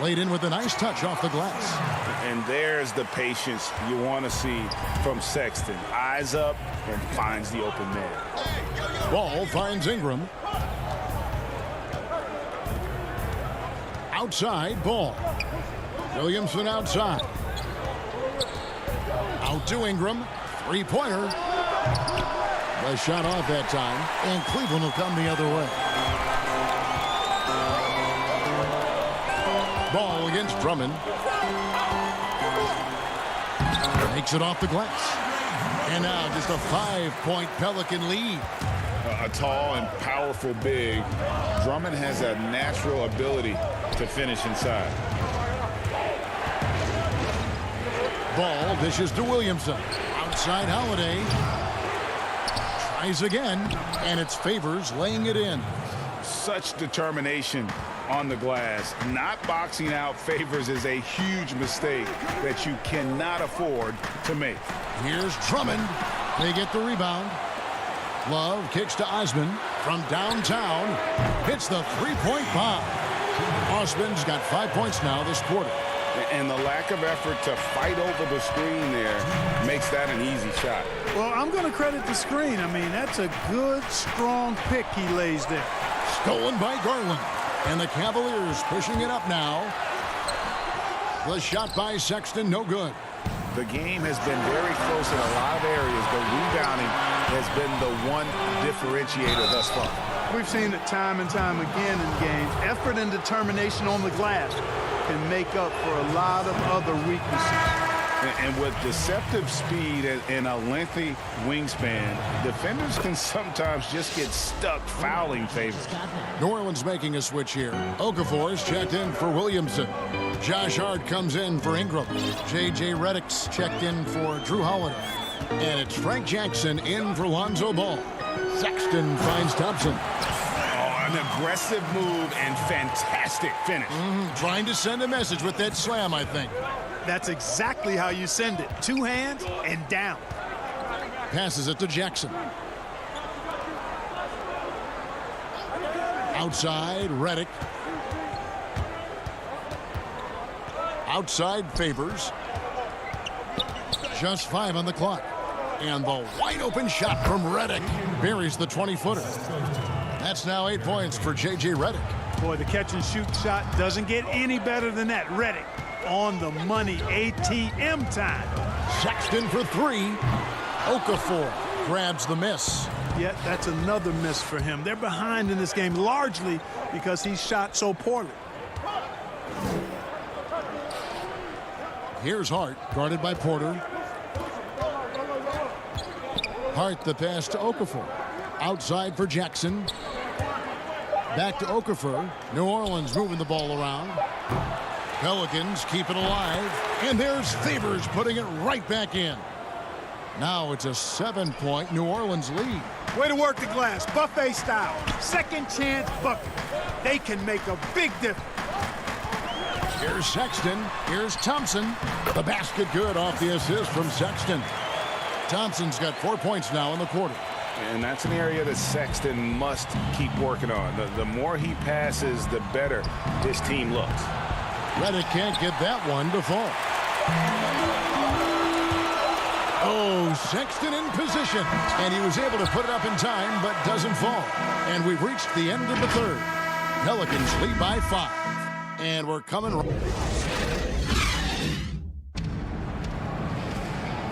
laid in with a nice touch off the glass. And there's the patience you want to see from Sexton. Eyes up and finds the open man. Ball finds Ingram. Outside, Ball. Williamson outside. Out to Ingram. Three-pointer. The shot off that time, and Cleveland will come the other way. Ball against Drummond. Makes it off the glass. And now just a 5-point Pelican lead. A tall and powerful big. Drummond has a natural ability to finish inside. Ball dishes to Williamson. Outside Holiday. Tries again, and it's Favors laying it in. Such determination on the glass. Not boxing out Favors is a huge mistake that you cannot afford to make. Here's Drummond. They get the rebound. Love kicks to Osman from downtown. Hits the three-point bomb. Osman's got 5 points now this quarter. And the lack of effort to fight over the screen there makes that an easy shot. Well, I'm going to credit the screen. I mean, that's a good, strong pick he lays there. Stolen by Garland. And the Cavaliers pushing it up now. The shot by Sexton, no good. The game has been very close in a lot of areas, but rebounding has been the one differentiator thus far. We've seen it time and time again in games. Effort and determination on the glass can make up for a lot of other weaknesses. And with deceptive speed and a lengthy wingspan, defenders can sometimes just get stuck fouling Favors. New Orleans making a switch here. Okafor is checked in for Williamson. Josh Hart comes in for Ingram. J.J. Redick's checked in for Drew Holiday. And it's Frank Jackson in for Lonzo Ball. Sexton finds Thompson. Oh, an aggressive move and fantastic finish. Trying to send a message with that slam, I think. That's exactly how you send it. Two hands and down. Passes it to Jackson. Outside, Redick. Outside, Favors. Just 5 on the clock. And the wide open shot from Redick buries the 20-footer. That's now 8 points for J.J. Redick. Boy, the catch and shoot shot doesn't get any better than that. Redick on the money, ATM time. Sexton for 3. Okafor grabs the miss. Yet that's another miss for him. They're behind in this game largely because he shot so poorly. Here's Hart, guarded by Porter. Hart the pass to Okafor. Outside for Jackson. Back to Okafor. New Orleans moving the ball around. Pelicans keep it alive. And there's Favors putting it right back in. Now it's a 7-point New Orleans lead. Way to work the glass, buffet style. Second chance bucket. They can make a big difference. Here's Sexton. Here's Thompson. The basket good off the assist from Sexton. Thompson's got 4 points now in the quarter. And that's an area that Sexton must keep working on. The more he passes, the better his team looks. Redick can't get that one to fall. Oh, Sexton in position. And he was able to put it up in time, but doesn't fall. And we've reached the end of the third. Pelicans lead by 5. And we're coming.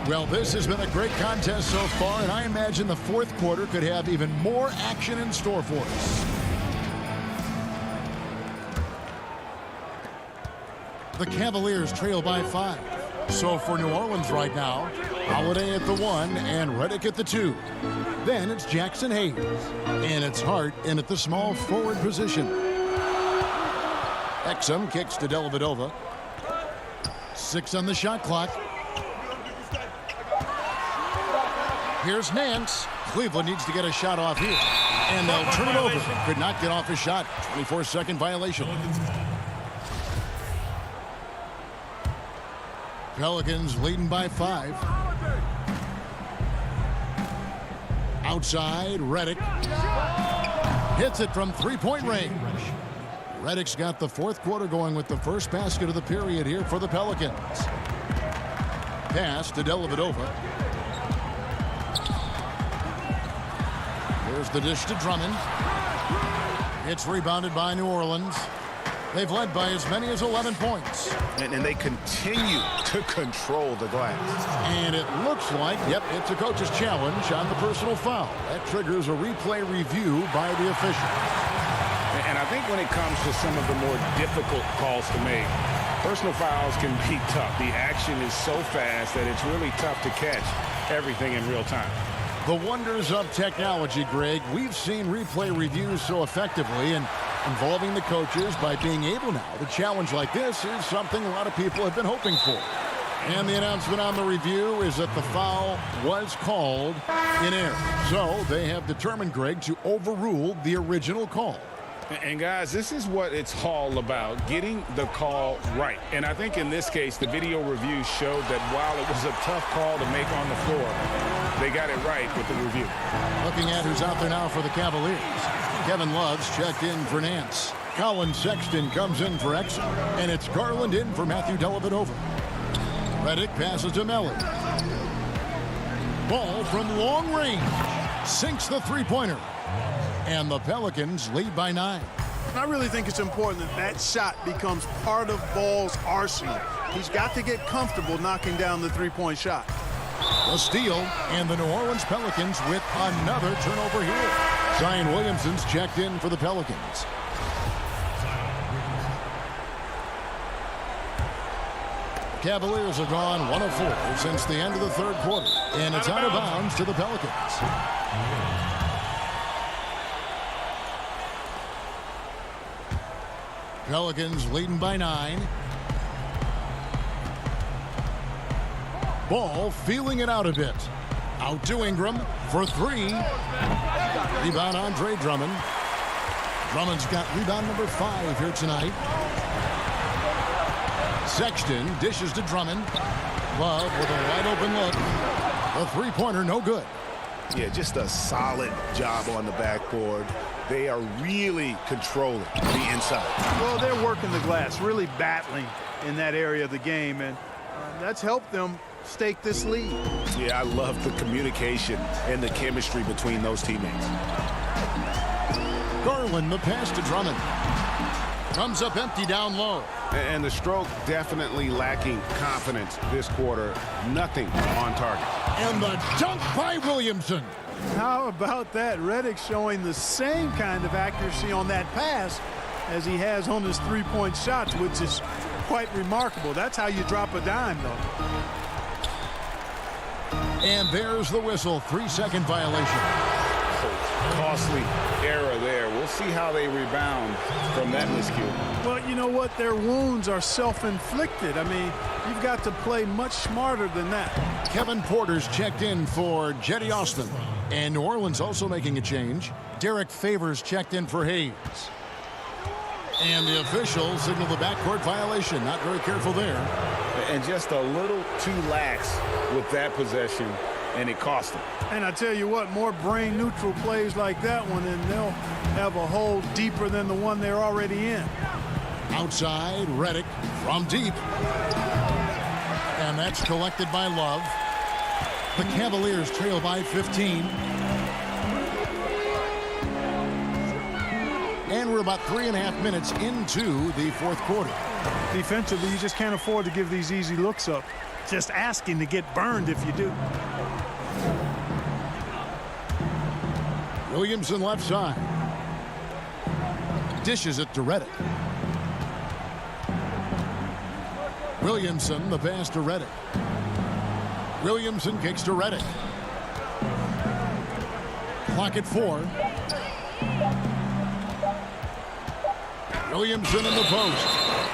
Well, this has been a great contest so far, and I imagine the fourth quarter could have even more action in store for us. The Cavaliers trail by 5. So for New Orleans right now, Holiday at the 1 and Redick at the 2. Then it's Jackson Hayes. And it's Hart in at the small forward position. Exum kicks to Dellavedova. 6 on the shot clock. Here's Nance. Cleveland needs to get a shot off here. And they'll turn it over. Could not get off his shot. 24-second violation. Pelicans leading by 5. Outside, Redick hits it from three-point range. Redick's got the fourth quarter going with the first basket of the period here for the Pelicans. Pass to Dellavedova. Here's the dish to Drummond. It's rebounded by New Orleans. They've led by as many as 11 points. And they continue to control the glass. And it looks like, yep, it's a coach's challenge on the personal foul. That triggers a replay review by the official. And I think when it comes to some of the more difficult calls to make, personal fouls can be tough. The action is so fast that it's really tough to catch everything in real time. The wonders of technology, Greg. We've seen replay reviews so effectively, and involving the coaches by being able now to challenge like this is something a lot of people have been hoping for. And the announcement on the review is that the foul was called in error. So they have determined, Greg, to overrule the original call. And guys, this is what it's all about, getting the call right. And I think in this case, the video review showed that while it was a tough call to make on the floor, they got it right with the review. Looking at who's out there now for the Cavaliers. Kevin Love's checked in for Nance. Colin Sexton comes in for Exum. And it's Garland in for Matthew Dellavedova. Redick passes to Melly. Ball from long range. Sinks the three-pointer. And the Pelicans lead by 9. I really think it's important that that shot becomes part of Ball's arsenal. He's got to get comfortable knocking down the three-point shot. A steal, and the New Orleans Pelicans with another turnover here. Zion Williamson's checked in for the Pelicans. Cavaliers have gone 1 of 4 since the end of the third quarter, and it's out of bounds to the Pelicans. Pelicans leading by 9. Ball feeling it out a bit. Out to Ingram for 3. Rebound Andre Drummond. Drummond's got rebound number 5 here tonight. Sexton dishes to Drummond. Love with a wide open look. The three-pointer no good. Yeah, just a solid job on the backboard. They are really controlling the inside. Well, they're working the glass, really battling in that area of the game, and that's helped them stake this lead. Yeah, I love the communication and the chemistry between those teammates. Garland, the pass to Drummond. Comes up empty down low. And the stroke definitely lacking confidence this quarter. Nothing on target. And the dunk by Williamson. How about that? Redick showing the same kind of accuracy on that pass as he has on his three-point shots, which is quite remarkable. That's how you drop a dime, though. And there's the whistle. 3-second violation. Costly error there. We'll see how they rebound from that miscue. Well, you know what? Their wounds are self-inflicted. I mean, you've got to play much smarter than that. Kevin Porter's checked in for Jetty Austin. And New Orleans also making a change. Derek Favors checked in for Hayes. And the official signaled the backcourt violation. Not very careful there. And just a little too lax with that possession, and it cost them. And I tell you what, more brain-neutral plays like that one, and they'll have a hole deeper than the one they're already in. Outside, Redick from deep. And that's collected by Love. The Cavaliers trail by 15. And we're about 3.5 minutes into the fourth quarter. Defensively, you just can't afford to give these easy looks up. Just asking to get burned if you do. Williamson left side. Dishes it to Redick. Williamson, the pass to Redick. Williamson kicks to Redick. Clock at 4. Williamson in the post.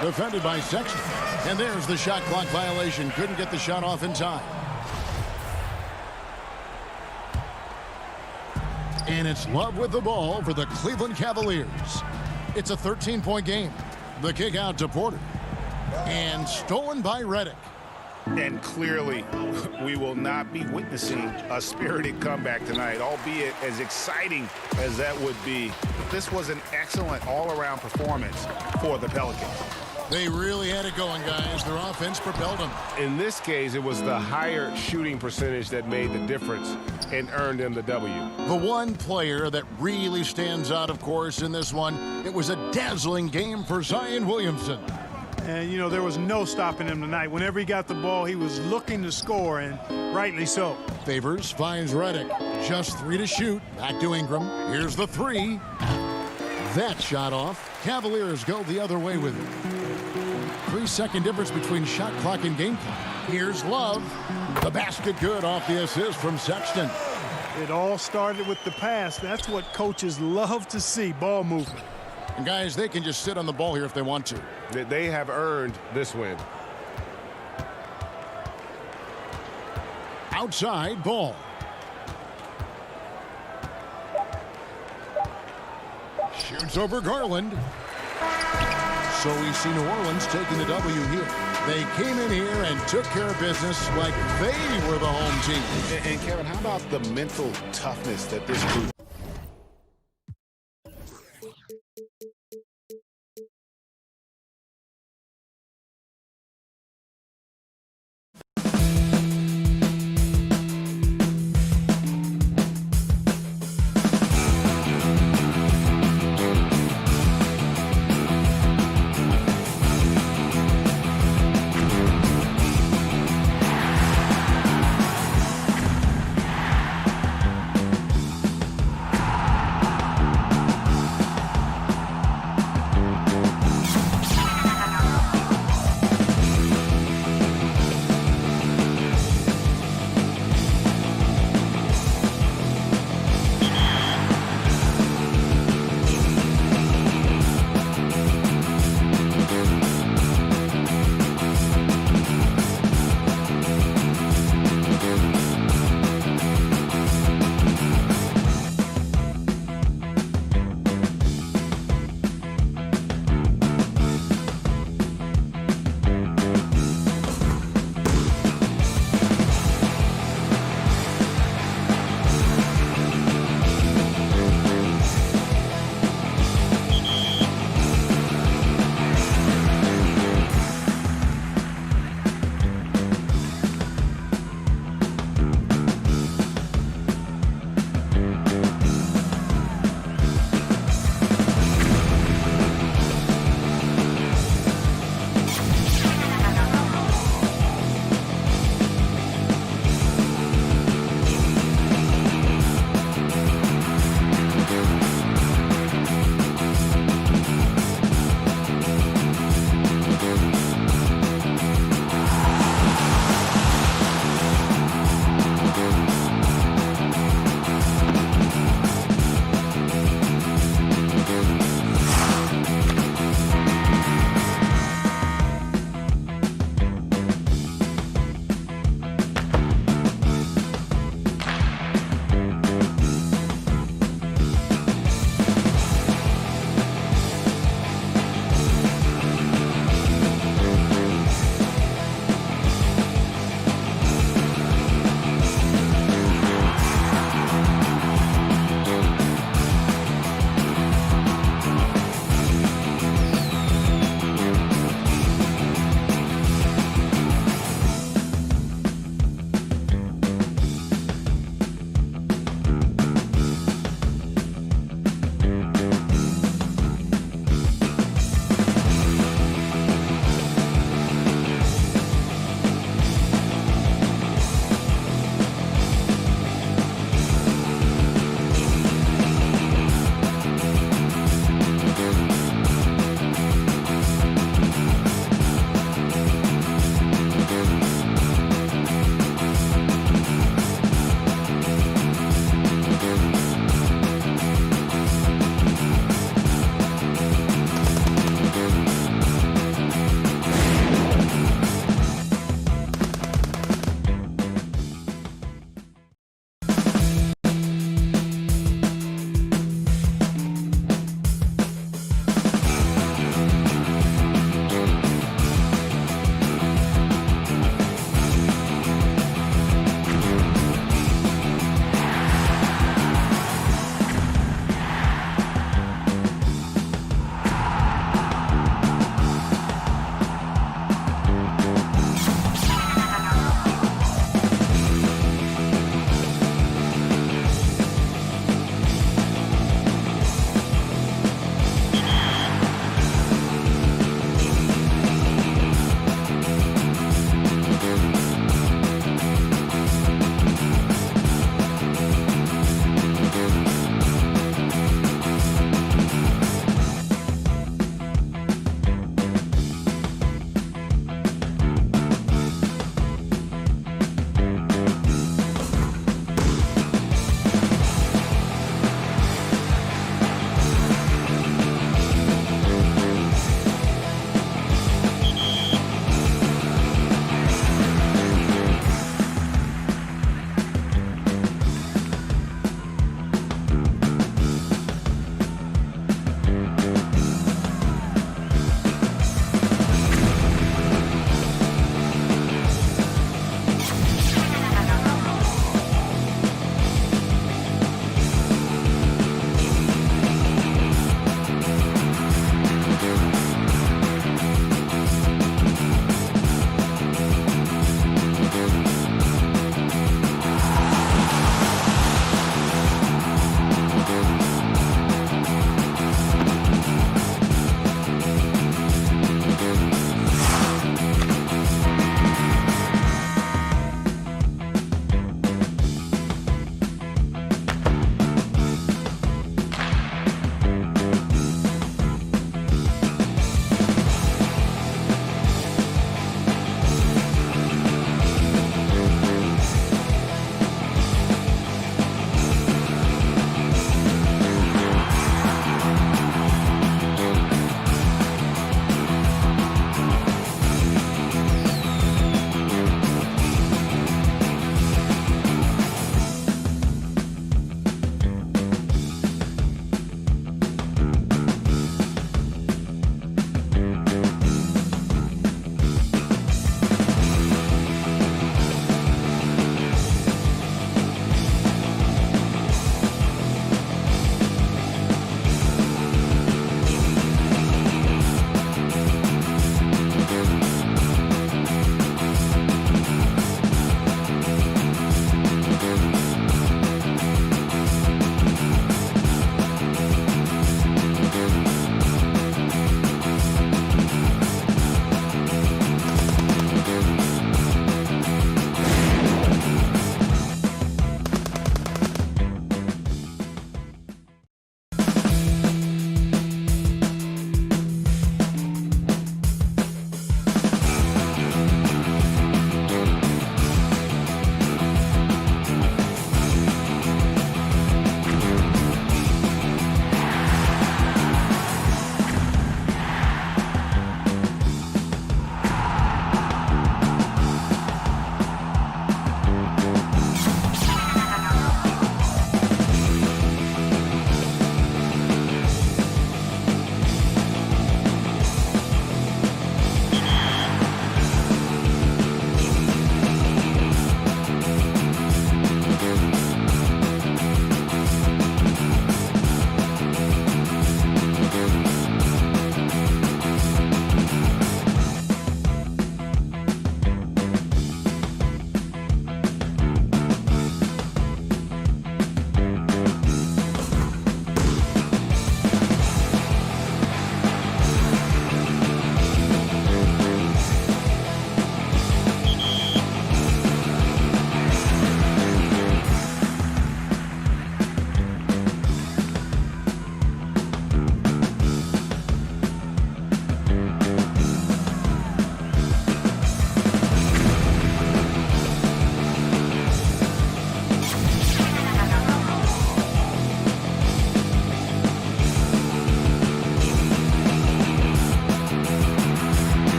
Defended by Sexton. And there's the shot clock violation. Couldn't get the shot off in time. And it's Love with the ball for the Cleveland Cavaliers. It's a 13-point game. The kick out to Porter. And stolen by Redick. And clearly, we will not be witnessing a spirited comeback tonight, albeit as exciting as that would be. This was an excellent all-around performance for the Pelicans. They really had it going, guys. Their offense propelled them. In this case, it was the higher shooting percentage that made the difference and earned them the W. The one player that really stands out, of course, in this one, it was a dazzling game for Zion Williamson. And, you know, there was no stopping him tonight. Whenever he got the ball, he was looking to score, and rightly so. Favors finds Redick. Just 3 to shoot. Back to Ingram. Here's the 3. That shot off. Cavaliers go the other way with it. 3-second difference between shot clock and game clock. Here's Love. The basket good off the assist from Sexton. It all started with the pass. That's what coaches love to see, ball movement. And guys, they can just sit on the ball here if they want to. They have earned this win. Outside ball. Shoots over Garland. So we see New Orleans taking the W here. They came in here and took care of business like they were the home team. And Kevin, how about the mental toughness that this group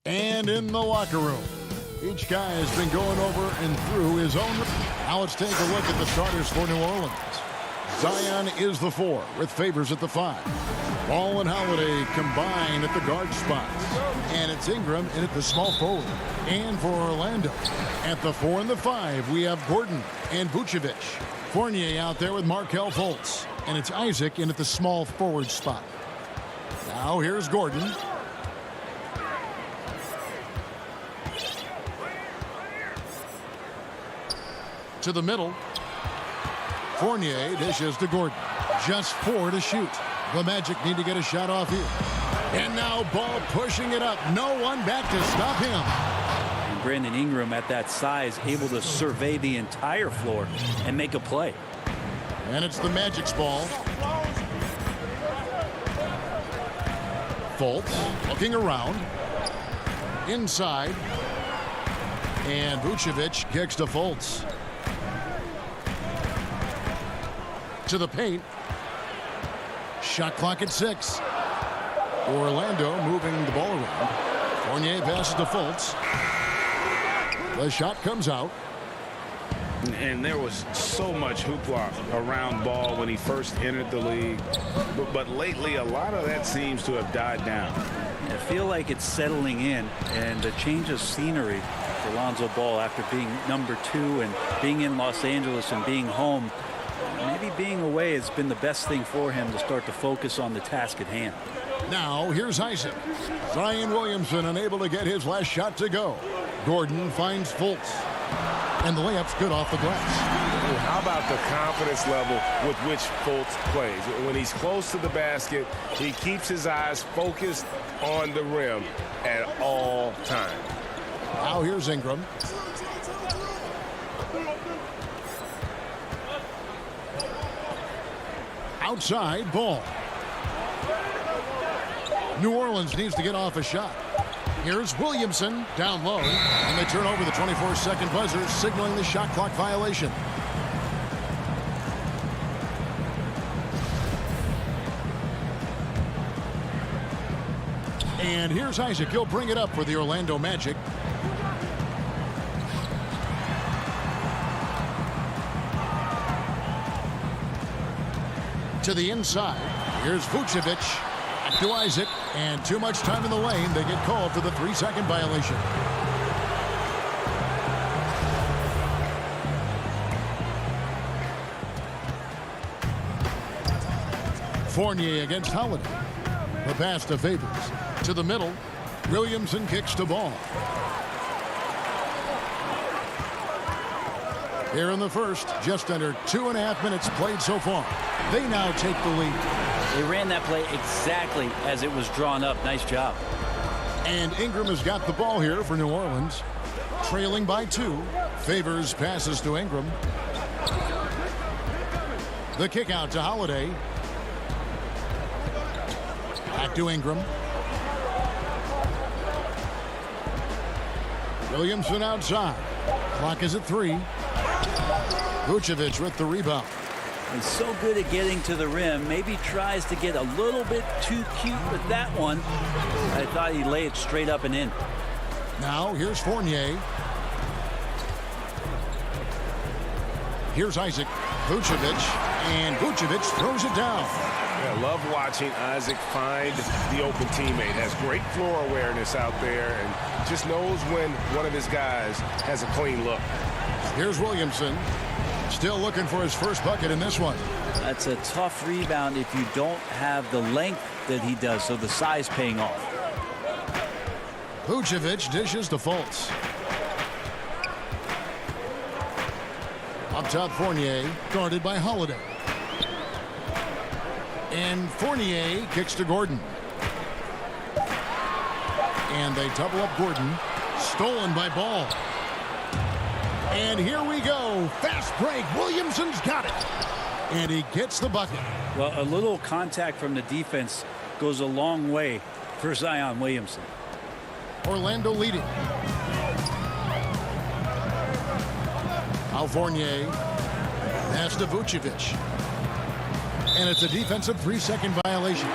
And in the locker room, each guy has been going over and through his own. Now let's take a look at the starters for New Orleans. Zion is the 4 with Favors at the 5. Ball and Holiday combine at the guard spots. And it's Ingram in at the small forward. And for Orlando, at the 4 and the 5, we have Gordon and Vucevic. Fournier out there with Markelle Fultz. And it's Isaac in at the small forward spot. Now here's Gordon. To the middle. Fournier dishes to Gordon. Just 4 to shoot. The Magic need to get a shot off here. And now Ball pushing it up. No one back to stop him. And Brandon Ingram at that size able to survey the entire floor and make a play. And it's the Magic's ball. Fultz looking around. Inside. And Vucevic kicks to Fultz. To the paint. Shot clock at 6. Orlando moving the ball around. Fournier passes to Fultz. The shot comes out. And there was so much hoopla around Ball when he first entered the league. But lately, a lot of that seems to have died down. I feel like it's settling in, and the change of scenery for Lonzo Ball after being number 2 and being in Los Angeles and being home. Maybe being away has been the best thing for him to start to focus on the task at hand. Now here's Isaac. Zion Williamson unable to get his last shot to go. Gordon finds Fultz. And the layup's good off the glass. How about the confidence level with which Fultz plays? When he's close to the basket, he keeps his eyes focused on the rim at all times. Now here's Ingram. Outside Ball. New Orleans needs to get off a shot. Here's Williamson down low. And they turn over the 24-second buzzer, signaling the shot clock violation. And here's Isaac. He'll bring it up for the Orlando Magic. To the inside. Here's Vucevic. Back to Isaac. And too much time in the lane. They get called for the 3-second violation. Fournier against Holiday. The pass to Favors. To the middle. Williamson kicks to Ball. Here in the first, just under 2.5 minutes played so far. They now take the lead. They ran that play exactly as it was drawn up. Nice job. And Ingram has got the ball here for New Orleans. Trailing by 2. Favors passes to Ingram. The kick out to Holiday. Back to Ingram. Williamson outside. Clock is at 3. Vucevic with the rebound. And so good at getting to the rim. Maybe tries to get a little bit too cute with that one. I thought he'd lay it straight up and in. Now here's Fournier. Here's Isaac. Vucevic. And Vucevic throws it down. I love watching Isaac find the open teammate. Has great floor awareness out there and just knows when one of his guys has a clean look. Here's Williamson. Still looking for his first bucket in this one. That's a tough rebound if you don't have the length that he does, so the size paying off. Vucevic dishes to Fultz. Up top Fournier, guarded by Holiday. And Fournier kicks to Gordon. And they double up Gordon. Stolen by Ball. And here we go. Fast break. Williamson's got it. And he gets the bucket. Well, a little contact from the defense goes a long way for Zion Williamson. Orlando leading. Al Fournier. Pass to Vucevic. And it's a defensive 3-second violation.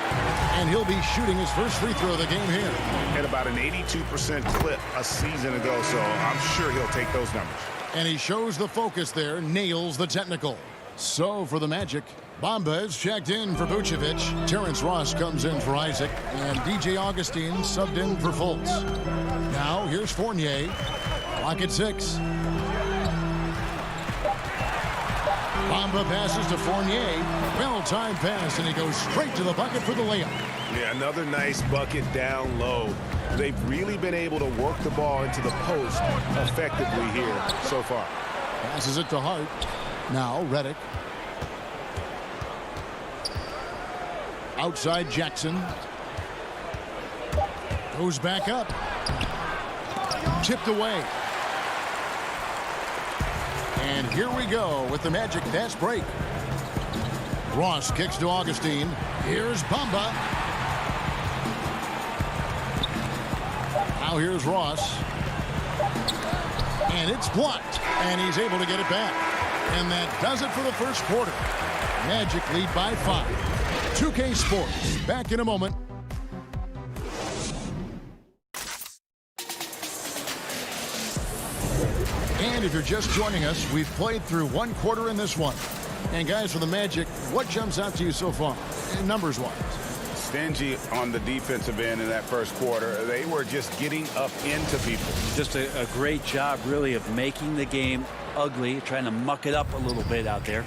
And he'll be shooting his first free throw of the game here. At about an 82% clip a season ago, so I'm sure he'll take those numbers. And he shows the focus there, nails the technical. So for the Magic, Bamba is checked in for Vucevic. Terrence Ross comes in for Isaac. And DJ Augustine subbed in for Fultz. Now here's Fournier. Clock at 6. Bamba passes to Fournier. Well-timed pass, and he goes straight to the bucket for the layup. Yeah, another nice bucket down low. They've really been able to work the ball into the post effectively here so far. Passes it to Hart. Now Redick. Outside Jackson. Goes back up. Tipped away. And here we go with the Magic fast break. Ross kicks to Augustine. Here's Bamba. Now here's Ross. And it's blocked. And he's able to get it back. And that does it for the first quarter. Magic lead by 5. 2K Sports. Back in a moment. And if you're just joining us, we've played through one quarter in this one. And guys, for the Magic, what jumps out to you so far, numbers-wise? Stingy on the defensive end in that first quarter. They were just getting up into people. Just a great job, really, of making the game ugly, trying to muck it up a little bit out there.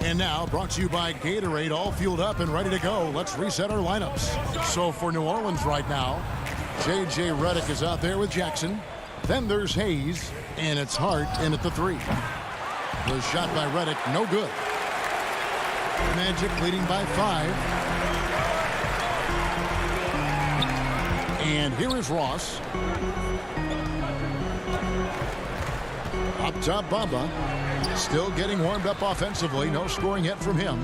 And now, brought to you by Gatorade, all fueled up and ready to go. Let's reset our lineups. So for New Orleans right now, J.J. Redick is out there with Jackson. Then there's Hayes, and it's Hart in at the 3. The shot by Redick, no good. Magic leading by 5. And here is Ross. Up top, Bamba. Still getting warmed up offensively. No scoring yet from him.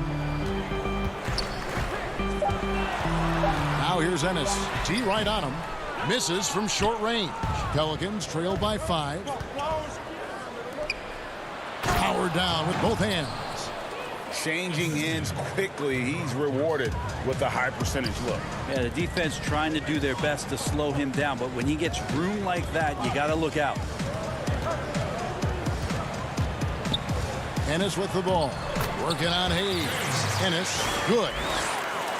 Now here's Ennis. T right on him. Misses from short range. Pelicans trail by 5. Power down with both hands. Changing ends quickly. He's rewarded with a high percentage look. Yeah, the defense trying to do their best to slow him down, but when he gets room like that, you got to look out. Ennis with the ball. Working on Hayes. Ennis, good.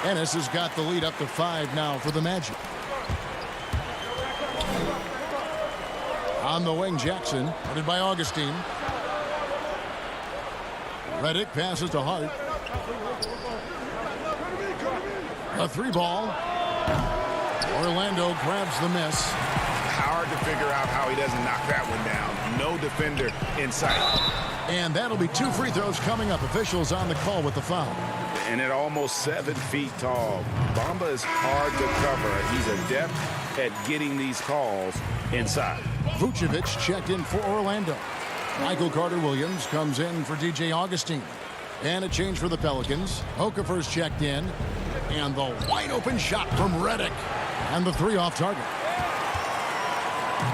Ennis has got the lead up to 5 now for the Magic. On the wing, Jackson, headed by Augustine. Redick passes to Hart. A 3-ball. Orlando grabs the miss. Hard to figure out how he doesn't knock that one down. No defender in sight. And that'll be 2 free throws coming up. Officials on the call with the foul. And at almost 7 feet tall, Bamba is hard to cover. He's adept at getting these calls inside. Vucevic checked in for Orlando. Michael Carter-Williams comes in for DJ Augustine. And a change for the Pelicans. Okafor's checked in. And the wide open shot from Redick. And the 3 off target.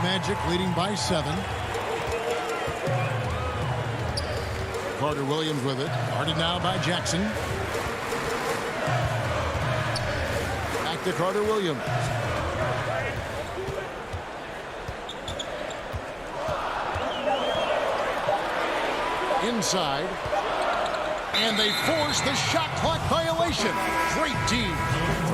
Magic leading by 7. Carter-Williams with it. Guarded now by Jackson. Back to Carter-Williams. Inside. And they force the shot clock violation. Great team.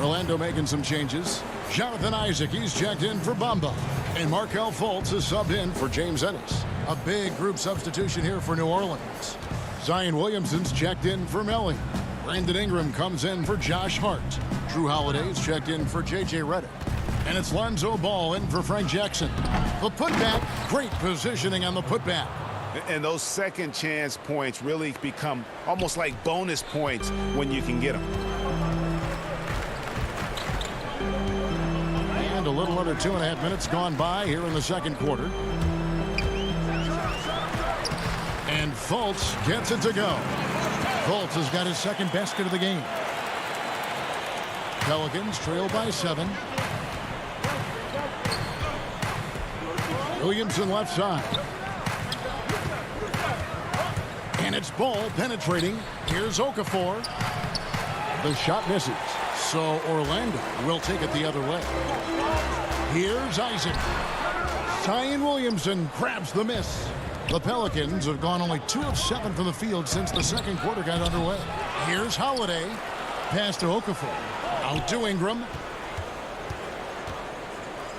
Orlando making some changes. Jonathan Isaac, he's checked in for Bamba. And Markelle Fultz is subbed in for James Ennis. A big group substitution here for New Orleans. Zion Williamson's checked in for Melly. Brandon Ingram comes in for Josh Hart. Drew Holiday's checked in for J.J. Redick. And it's Lonzo Ball in for Frank Jackson. The putback, great positioning on the putback. And those second chance points really become almost like bonus points when you can get them. And a little under 2.5 minutes gone by here in the second quarter. And Fultz gets it to go. Fultz has got his second basket of the game. Pelicans trail by 7. Williamson left side. And it's Ball penetrating. Here's Okafor. The shot misses. So Orlando will take it the other way. Here's Isaac. Zion Williamson grabs the miss. The Pelicans have gone only 2 of 7 from the field since the second quarter got underway. Here's Holiday. Pass to Okafor. Out to Ingram.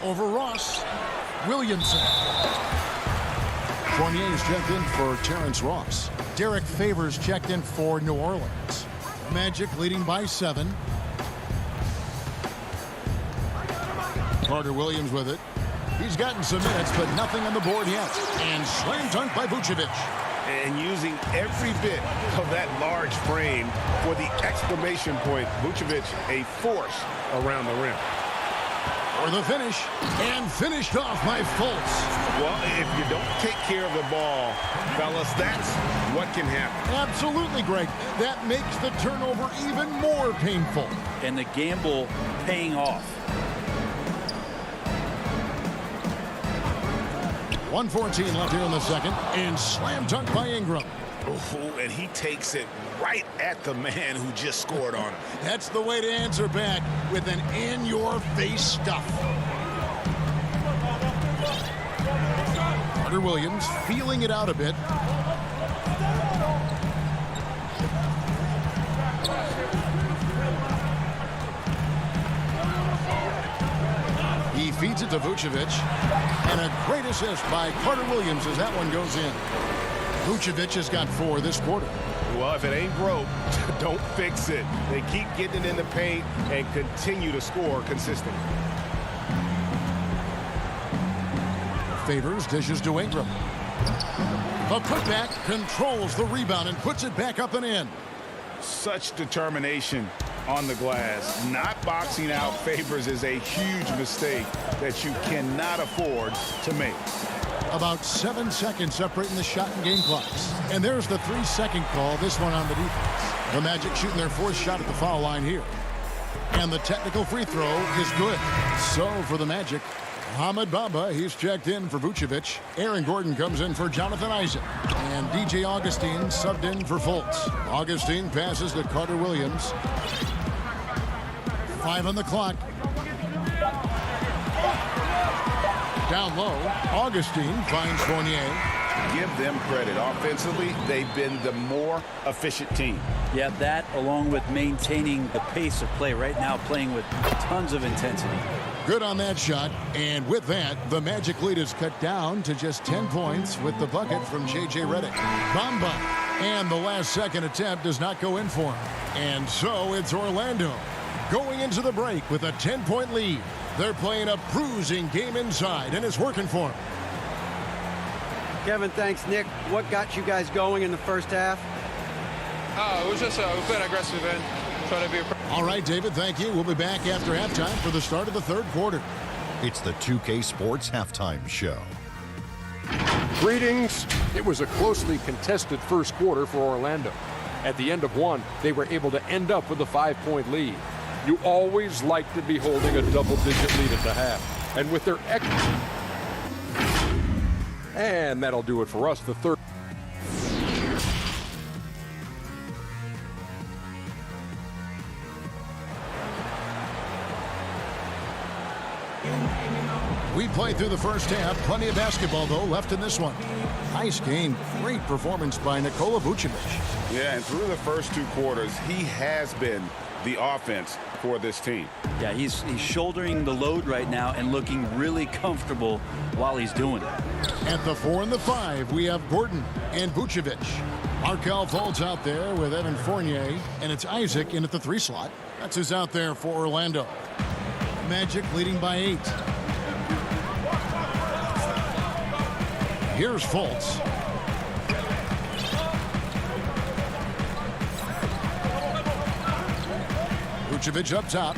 Over Ross. Williamson. Fournier is checked in for Terrence Ross. Derek Favors checked in for New Orleans. Magic leading by 7. Carter Williams with it. He's gotten some minutes, but nothing on the board yet. And slam dunk by Vucevic. And using every bit of that large frame for the exclamation point, Vucevic a force around the rim. For the finish, and finished off by Fultz. Well, if you don't take care of the ball, fellas, that's what can happen. Absolutely, Greg. That makes the turnover even more painful. And the gamble paying off. 1:14 left here in the second, and slam dunk by Ingram. Oh, and he takes it right at the man who just scored on him. That's the way to answer back, with an in-your-face stuff. Carter Williams feeling it out a bit. He feeds it to Vucevic. And a great assist by Carter Williams as that one goes in. Vucevic has got 4 this quarter. Well, if it ain't broke, don't fix it. They keep getting it in the paint and continue to score consistently. Favors dishes to Ingram. A putback controls the rebound and puts it back up and in. Such determination on the glass. Not boxing out Favors is a huge mistake that you cannot afford to make. About 7 seconds separating the shot and game clocks. And there's the 3-second call, this one on the defense. The Magic shooting their 4th shot at the foul line here. And the technical free throw is good. So for the Magic, Ahmed Bamba, he's checked in for Vucevic. Aaron Gordon comes in for Jonathan Isaac. And DJ Augustine subbed in for Fultz. Augustine passes to Carter Williams. 5 on the clock. Down low, Augustine finds Fournier. Give them credit. Offensively, they've been the more efficient team. Yeah, that along with maintaining the pace of play right now, playing with tons of intensity. Good on that shot. And with that, the Magic lead is cut down to just 10 points with the bucket from J.J. Redick. Bamba. And the last second attempt does not go in for him. And so it's Orlando going into the break with a 10-point lead. They're playing a bruising game inside, and it's working for them. Kevin, thanks, Nick. What got you guys going in the first half? It was just a bit aggressive and trying to be a... All right, David, thank you. We'll be back after halftime for the start of the 3rd quarter. It's the 2K Sports Halftime Show. Greetings. It was a closely contested first quarter for Orlando. At the end of one, they were able to end up with a 5-point lead. You always like to be holding a double-digit lead at the half. And with their and that'll do it for us. The third. We played through the first half. Plenty of basketball, though, left in this one. Nice game. Great performance by Nikola Vucevic. Yeah, and through the first 2 quarters, he has been the offense for this team. Yeah, he's shouldering the load right now and looking really comfortable while he's doing it. At the 4 and the 5, we have Gordon and Vucevic. Markelle Fultz out there with Evan Fournier, and it's Isaac in at the 3 slot. That's who's out there for Orlando. Magic leading by 8. Here's Fultz. Vucevic up top.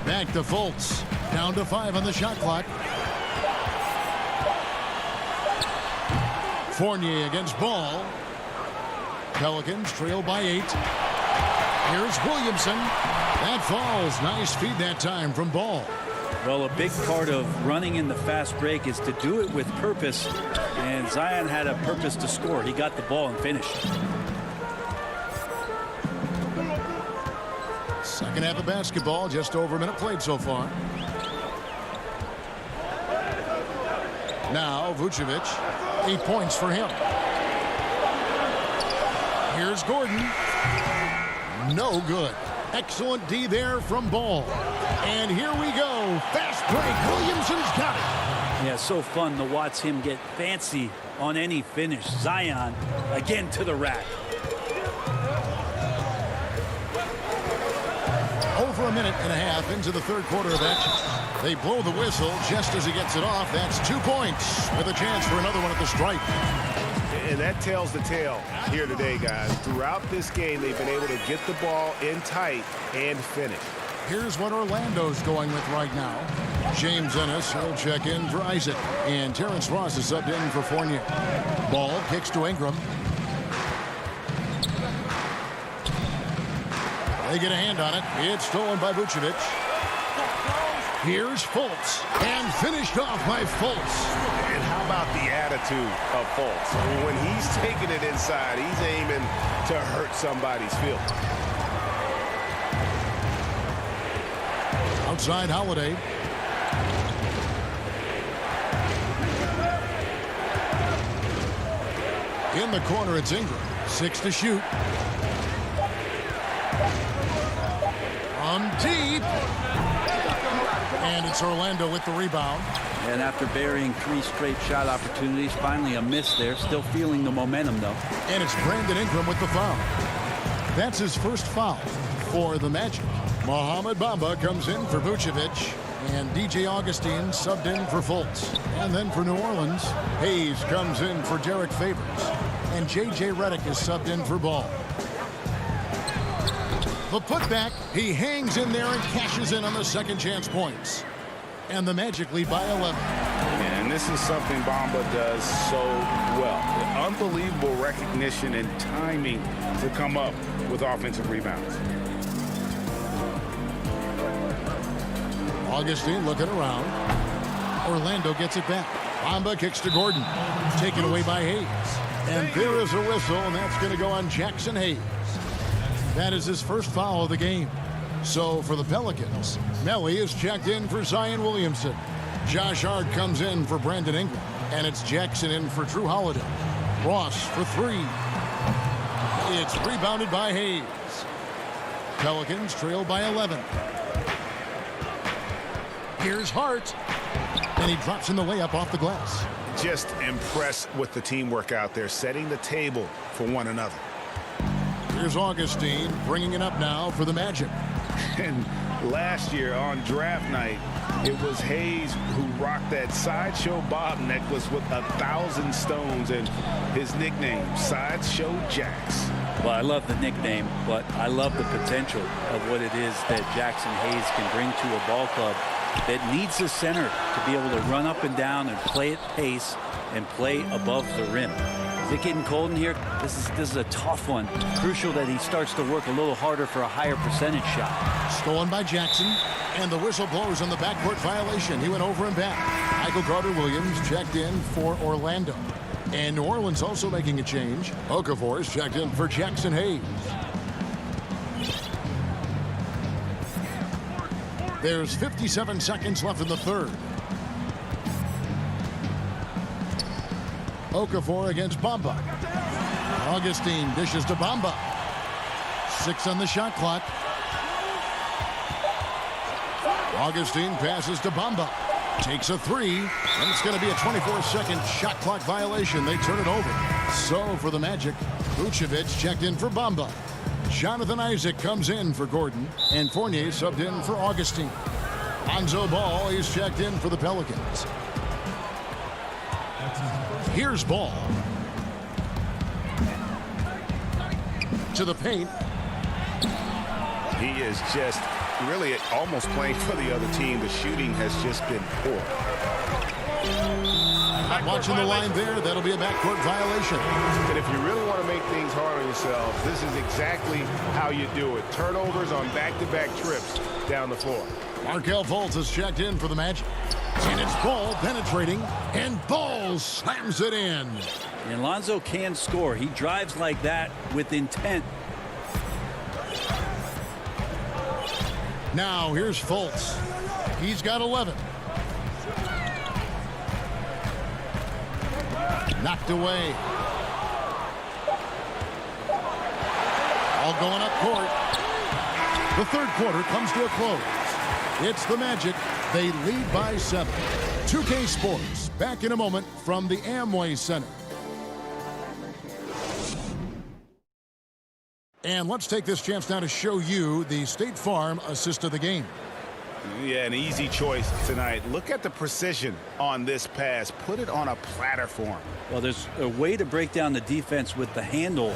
Back to Fultz. Down to 5 on the shot clock. Fournier against Ball. Pelicans trail by 8. Here's Williamson. That falls. Nice feed that time from Ball. Well, a big part of running in the fast break is to do it with purpose. And Zion had a purpose to score. He got the ball and finished. Second half of basketball, just over a minute played so far. Now Vucevic, 8 points for him. Here's Gordon. No good. Excellent D there from Ball. And here we go. Fast break. Williamson's got it. Yeah, so fun to watch him get fancy on any finish. Zion again to the rack. Over a minute and a half into the third quarter of action. They blow the whistle just as he gets it off. That's 2 points with a chance for another one at the stripe. And that tells the tale here today, guys. Throughout this game, they've been able to get the ball in tight and finish. Here's what Orlando's going with right now. James Ennis will check in for Isaac. And Terrence Ross is subbed in for Fournier. Ball kicks to Ingram. They get a hand on it. It's stolen by Vucevic. Here's Fultz. And finished off by Fultz. And how about the attitude of Fultz? I mean, when he's taking it inside, he's aiming to hurt somebody's feelings. Outside Holiday. In the corner, it's Ingram. 6 to shoot. From deep. And it's Orlando with the rebound. And after burying 3 straight shot opportunities, finally a miss there. Still feeling the momentum, though. And it's Brandon Ingram with the foul. That's his first foul for the Magic. Mohamed Bamba comes in for Vucevic. And DJ Augustine subbed in for Fultz. And then for New Orleans, Hayes comes in for Derek Favors. And J.J. Redick is subbed in for Ball. The putback, he hangs in there and cashes in on the second chance points. And the Magic lead by 11. And this is something Bamba does so well. Unbelievable recognition and timing to come up with offensive rebounds. Augustine looking around. Orlando gets it back. Bamba kicks to Gordon. Taken away by Hayes. And there is a whistle, and that's going to go on Jackson Hayes. That is his first foul of the game. So for the Pelicans, Melly is checked in for Zion Williamson. Josh Hart comes in for Brandon Ingram. And it's Jackson in for Drew Holiday. Ross for 3. It's rebounded by Hayes. Pelicans trail by 11. Here's Hart. And he drops in the layup off the glass. Just impressed with the teamwork out there, setting the table for one another. Here's Augustine bringing it up now for the Magic. And last year on draft night, it was Hayes who rocked that Sideshow Bob necklace with 1,000 stones and his nickname, Sideshow Jax. Well, I love the nickname, but I love the potential of what it is that Jackson Hayes can bring to a ball club that needs a center to be able to run up and down and play at pace and play above the rim. Is it getting cold in here? This is a tough one. Crucial that he starts to work a little harder for a higher percentage shot. Stolen by Jackson, and the whistle blows on the backcourt violation. He went over and back. Michael Carter-Williams checked in for Orlando. And New Orleans also making a change. Okafor is checked in for Jackson Hayes. There's 57 seconds left in the third. Okafor against Bamba. Augustine dishes to Bamba. 6 on the shot clock. Augustine passes to Bamba. Takes a 3, and it's going to be a 24-second shot clock violation. They turn it over. So for the Magic, Vucevic checked in for Bamba. Jonathan Isaac comes in for Gordon, and Fournier subbed in for Augustine. Lonzo Ball is checked in for the Pelicans. Here's Ball. To the paint. He is just really almost playing for the other team. The shooting has just been poor. Not watching the line there. That'll be a backcourt violation. And if you really want to make things hard on yourselves, this is exactly how you do it. Turnovers on back-to-back trips down the floor. Markelle Fultz is checked in for the Magic. And it's Ball penetrating, and Ball slams it in. And Lonzo can score. He drives like that with intent. Now here's Fultz. He's got 11. Knocked away. All going up court. The third quarter comes to a close. It's the Magic. They lead by 7. 2K Sports back in a moment from the Amway Center. And let's take this chance now to show you the State Farm assist of the game. Yeah, an easy choice tonight. Look at the precision on this pass. Put it on a platter form. Well, there's a way to break down the defense with the handle.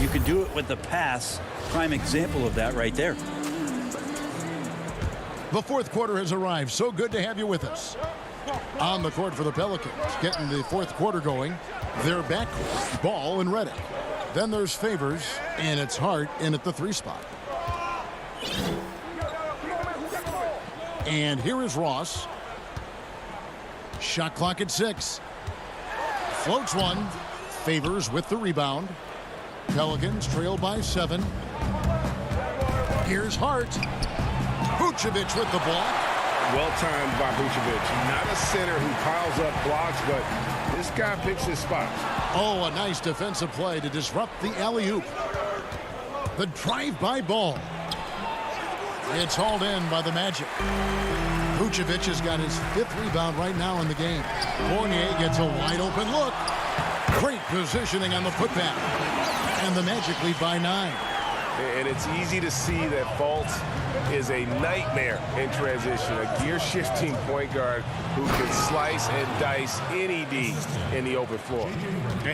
You can do it with the pass. Prime example of that right there. The fourth quarter has arrived. So good to have you with us. On the court for the Pelicans, getting the fourth quarter going. Their backcourt, Ball and Redick. Then there's Favors, and it's Hart in at the 3 spot. And here is Ross. Shot clock at 6. Floats one. Favors with the rebound. Pelicans trail by 7. Here's Hart. Vucevic with the block. Well timed by Vucevic. Not a center who piles up blocks, but this guy picks his spots. Oh, a nice defensive play to disrupt the alley-oop. The drive-by Ball. It's hauled in by the Magic. Vucevic has got his 5th rebound right now in the game. Fournier gets a wide-open look. Great positioning on the putback. And the Magic lead by 9. And it's easy to see that Fultz is a nightmare in transition. A gear-shifting point guard who can slice and dice any D in the open floor.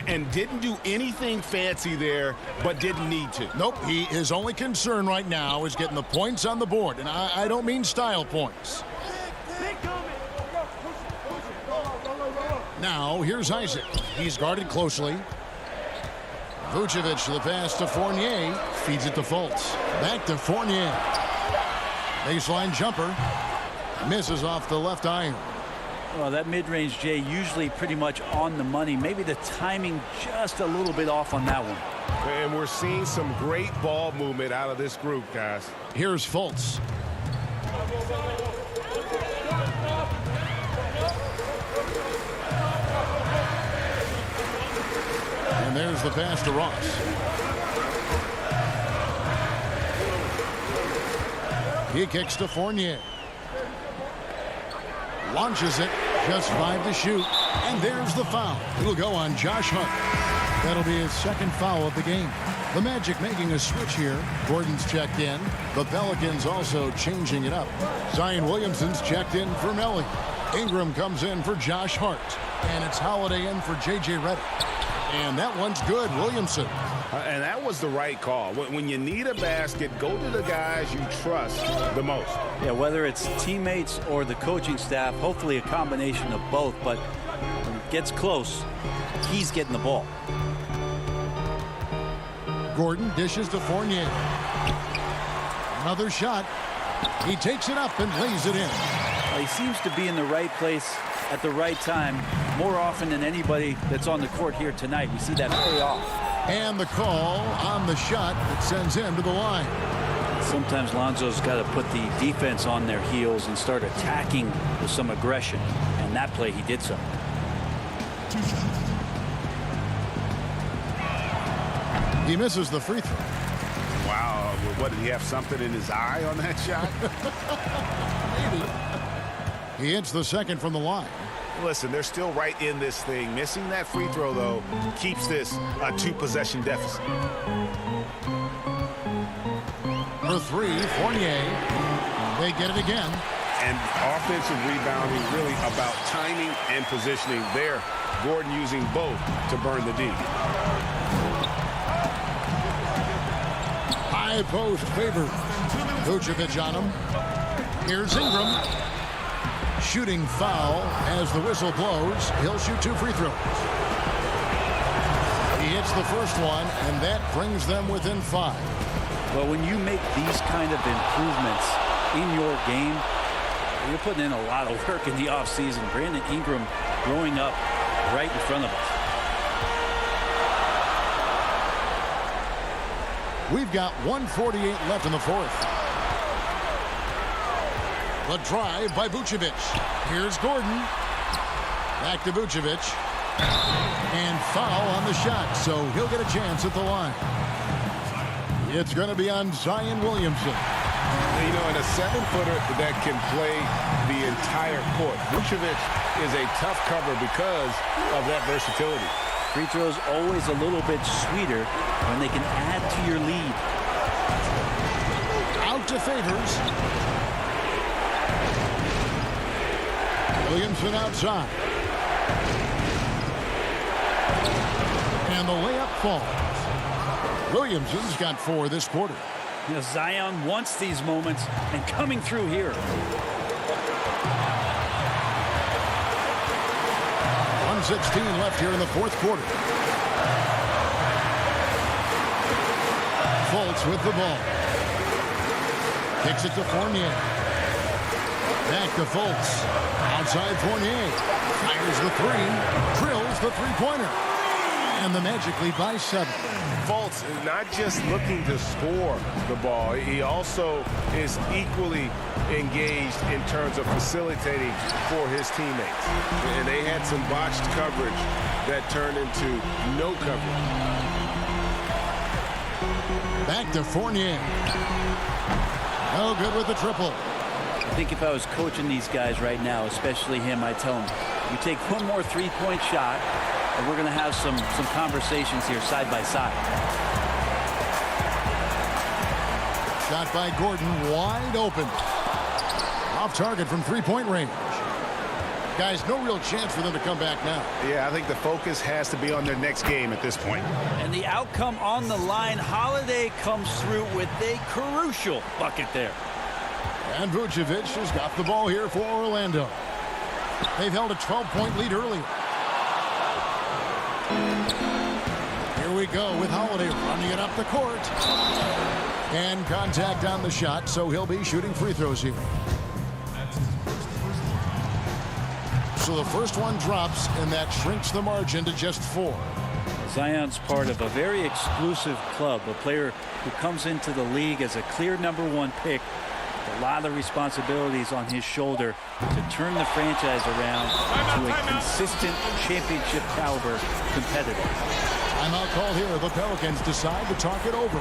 And didn't do anything fancy there, but didn't need to. Nope, his only concern right now is getting the points on the board. And I don't mean style points. Now, here's Isaac. He's guarded closely. Vucevic, the pass to Fournier. Feeds it to Fultz. Back to Fournier. Baseline jumper. Misses off the left iron. Well, that mid-range, Jay, usually pretty much on the money. Maybe the timing just a little bit off on that one. And we're seeing some great ball movement out of this group, guys. Here's Fultz. And there's the pass to Ross. He kicks to Fournier. Launches it. Just 5 to shoot. And there's the foul. It'll go on Josh Hart. That'll be his 2nd foul of the game. The Magic making a switch here. Gordon's checked in. The Pelicans also changing it up. Zion Williamson's checked in for Melly. Ingram comes in for Josh Hart. And it's Holiday in for J.J. Redick. And that one's good, Williamson. And that was the right call. When you need a basket, go to the guys you trust the most. Yeah, whether it's teammates or the coaching staff, hopefully a combination of both. But when it gets close, he's getting the ball. Gordon dishes to Fournier. Another shot. He takes it up and lays it in. He seems to be in the right place at the right time more often than anybody that's on the court here tonight. We see that pay off. And the call on the shot that sends him to the line. Sometimes Lonzo's got to put the defense on their heels and start attacking with some aggression. And that play, he did so. He misses the free throw. Wow, what, did he have something in his eye on that shot? Maybe. He hits the 2nd from the line. Listen, they're still right in this thing. Missing that free throw, though, keeps this a 2-possession deficit. For 3, Fournier. They get it again. And offensive rebounding really about timing and positioning there. Gordon using both to burn the D. High post favor. Vucevic on him. Here's Ingram. Shooting foul as the whistle blows. He'll shoot 2 free throws. He hits the first one, and that brings them within 5. Well, when you make these kind of improvements in your game, you're putting in a lot of work in the offseason. Brandon Ingram growing up right in front of us. We've got 1:48 left in the 4th. The drive by Vucevic. Here's Gordon. Back to Vucevic. And foul on the shot, so he'll get a chance at the line. It's going to be on Zion Williamson. You know, in a 7-footer that can play the entire court, Vucevic is a tough cover because of that versatility. Free throws always a little bit sweeter when they can add to your lead. Out to Favors. Williamson outside. And the layup falls. Williamson's got 4 this quarter. You know, Zion wants these moments, and coming through here. 1:16 left here in the fourth quarter. Fultz with the ball. Kicks it to Fournier. Back to Fultz. Outside Fournier. Fires the 3. Drills the three-pointer. And the Magic lead by 7. Fultz is not just looking to score the ball. He also is equally engaged in terms of facilitating for his teammates. And they had some botched coverage that turned into no coverage. Back to Fournier. No good with the triple. I think if I was coaching these guys right now, especially him, I'd tell him, you take one more three-point shot, and we're going to have some conversations here side by side. Shot by Gordon, wide open. Off target from three-point range. Guys, no real chance for them to come back now. Yeah, I think the focus has to be on their next game at this point. And the outcome on the line, Holiday comes through with a crucial bucket there. And Vucevic has got the ball here for Orlando. They've held a 12-point lead early. Here we go with Holiday running it up the court. And contact on the shot, so he'll be shooting free throws here. So the first one drops, and that shrinks the margin to just 4. Zion's part of a very exclusive club, a player who comes into the league as a clear #1 pick. A lot of responsibilities on his shoulder to turn the franchise around to a consistent championship caliber competitor. Timeout call here. The Pelicans decide to talk it over.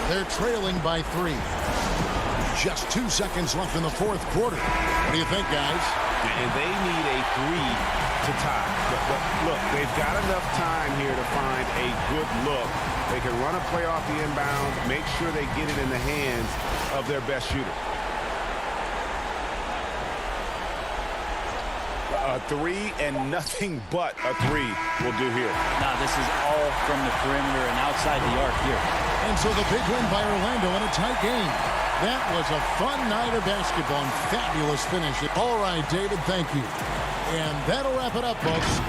They're trailing by 3. Just 2 seconds left in the fourth quarter. What do you think, guys? And they need a 3 to tie. But look, they've got enough time here to find a good look. They can run a play off the inbound, make sure they get it in the hands of their best shooter. A 3 and nothing but a 3 will do here. Now this is all from the perimeter and outside the arc here. And so the big win by Orlando in a tight game. That was a fun night of basketball and fabulous finish. All right, David, thank you. And that'll wrap it up, folks.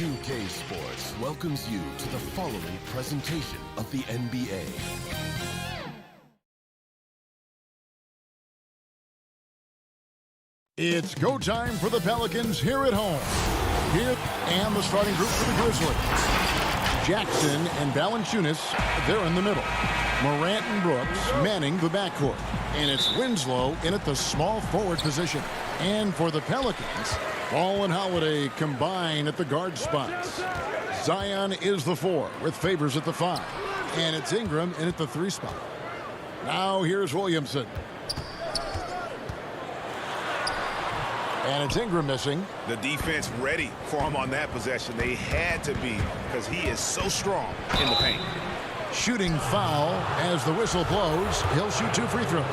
2K Sports welcomes you to the following presentation of the NBA. It's go time for the Pelicans here at home. Here and the starting group for the Grizzlies. Jackson and Valanciunas, they're in the middle. Morant and Brooks manning the backcourt. And it's Winslow in at the small forward position. And for the Pelicans, Ball and Holiday combine at the guard spots. Zion is the 4 with Favors at the 5. And it's Ingram in at the 3 spot. Now here's Williamson. And it's Ingram missing. The defense ready for him on that possession. They had to be, because he is so strong in the paint. Shooting foul as the whistle blows. He'll shoot 2 free throws.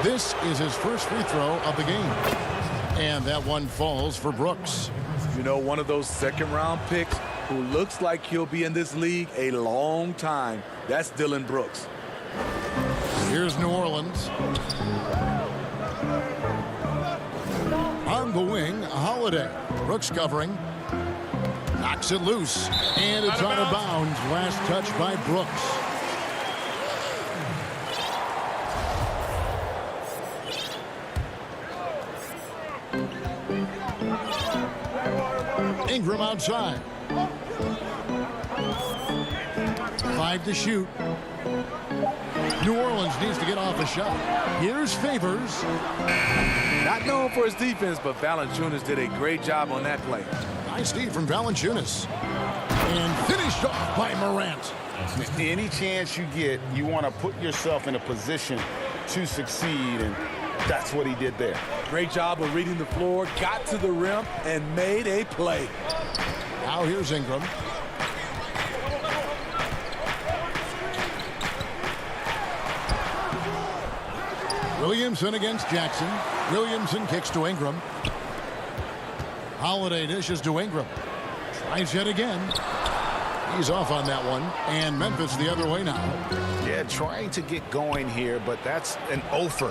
This is his first free throw of the game. And that one falls for Brooks. You know, one of those second-round picks who looks like he'll be in this league a long time. That's Dillon Brooks. Here's New Orleans. On the wing, Holiday. Brooks covering. Knocks it loose. And it's out of bounds. Last touch by Brooks. Ingram outside. 5 to shoot. New Orleans needs to get off a shot. Here's Favors. Not known for his defense, but Valanciunas did a great job on that play. Nice deed from Valanciunas. And finished off by Morant. Any chance you get, you want to put yourself in a position to succeed, and that's what he did there. Great job of reading the floor, got to the rim, and made a play. Now here's Ingram. Williamson against Jackson. Williamson kicks to Ingram. Holiday dishes to Ingram. Tries yet again. He's off on that one. And Memphis the other way now. Yeah, trying to get going here, but that's an offer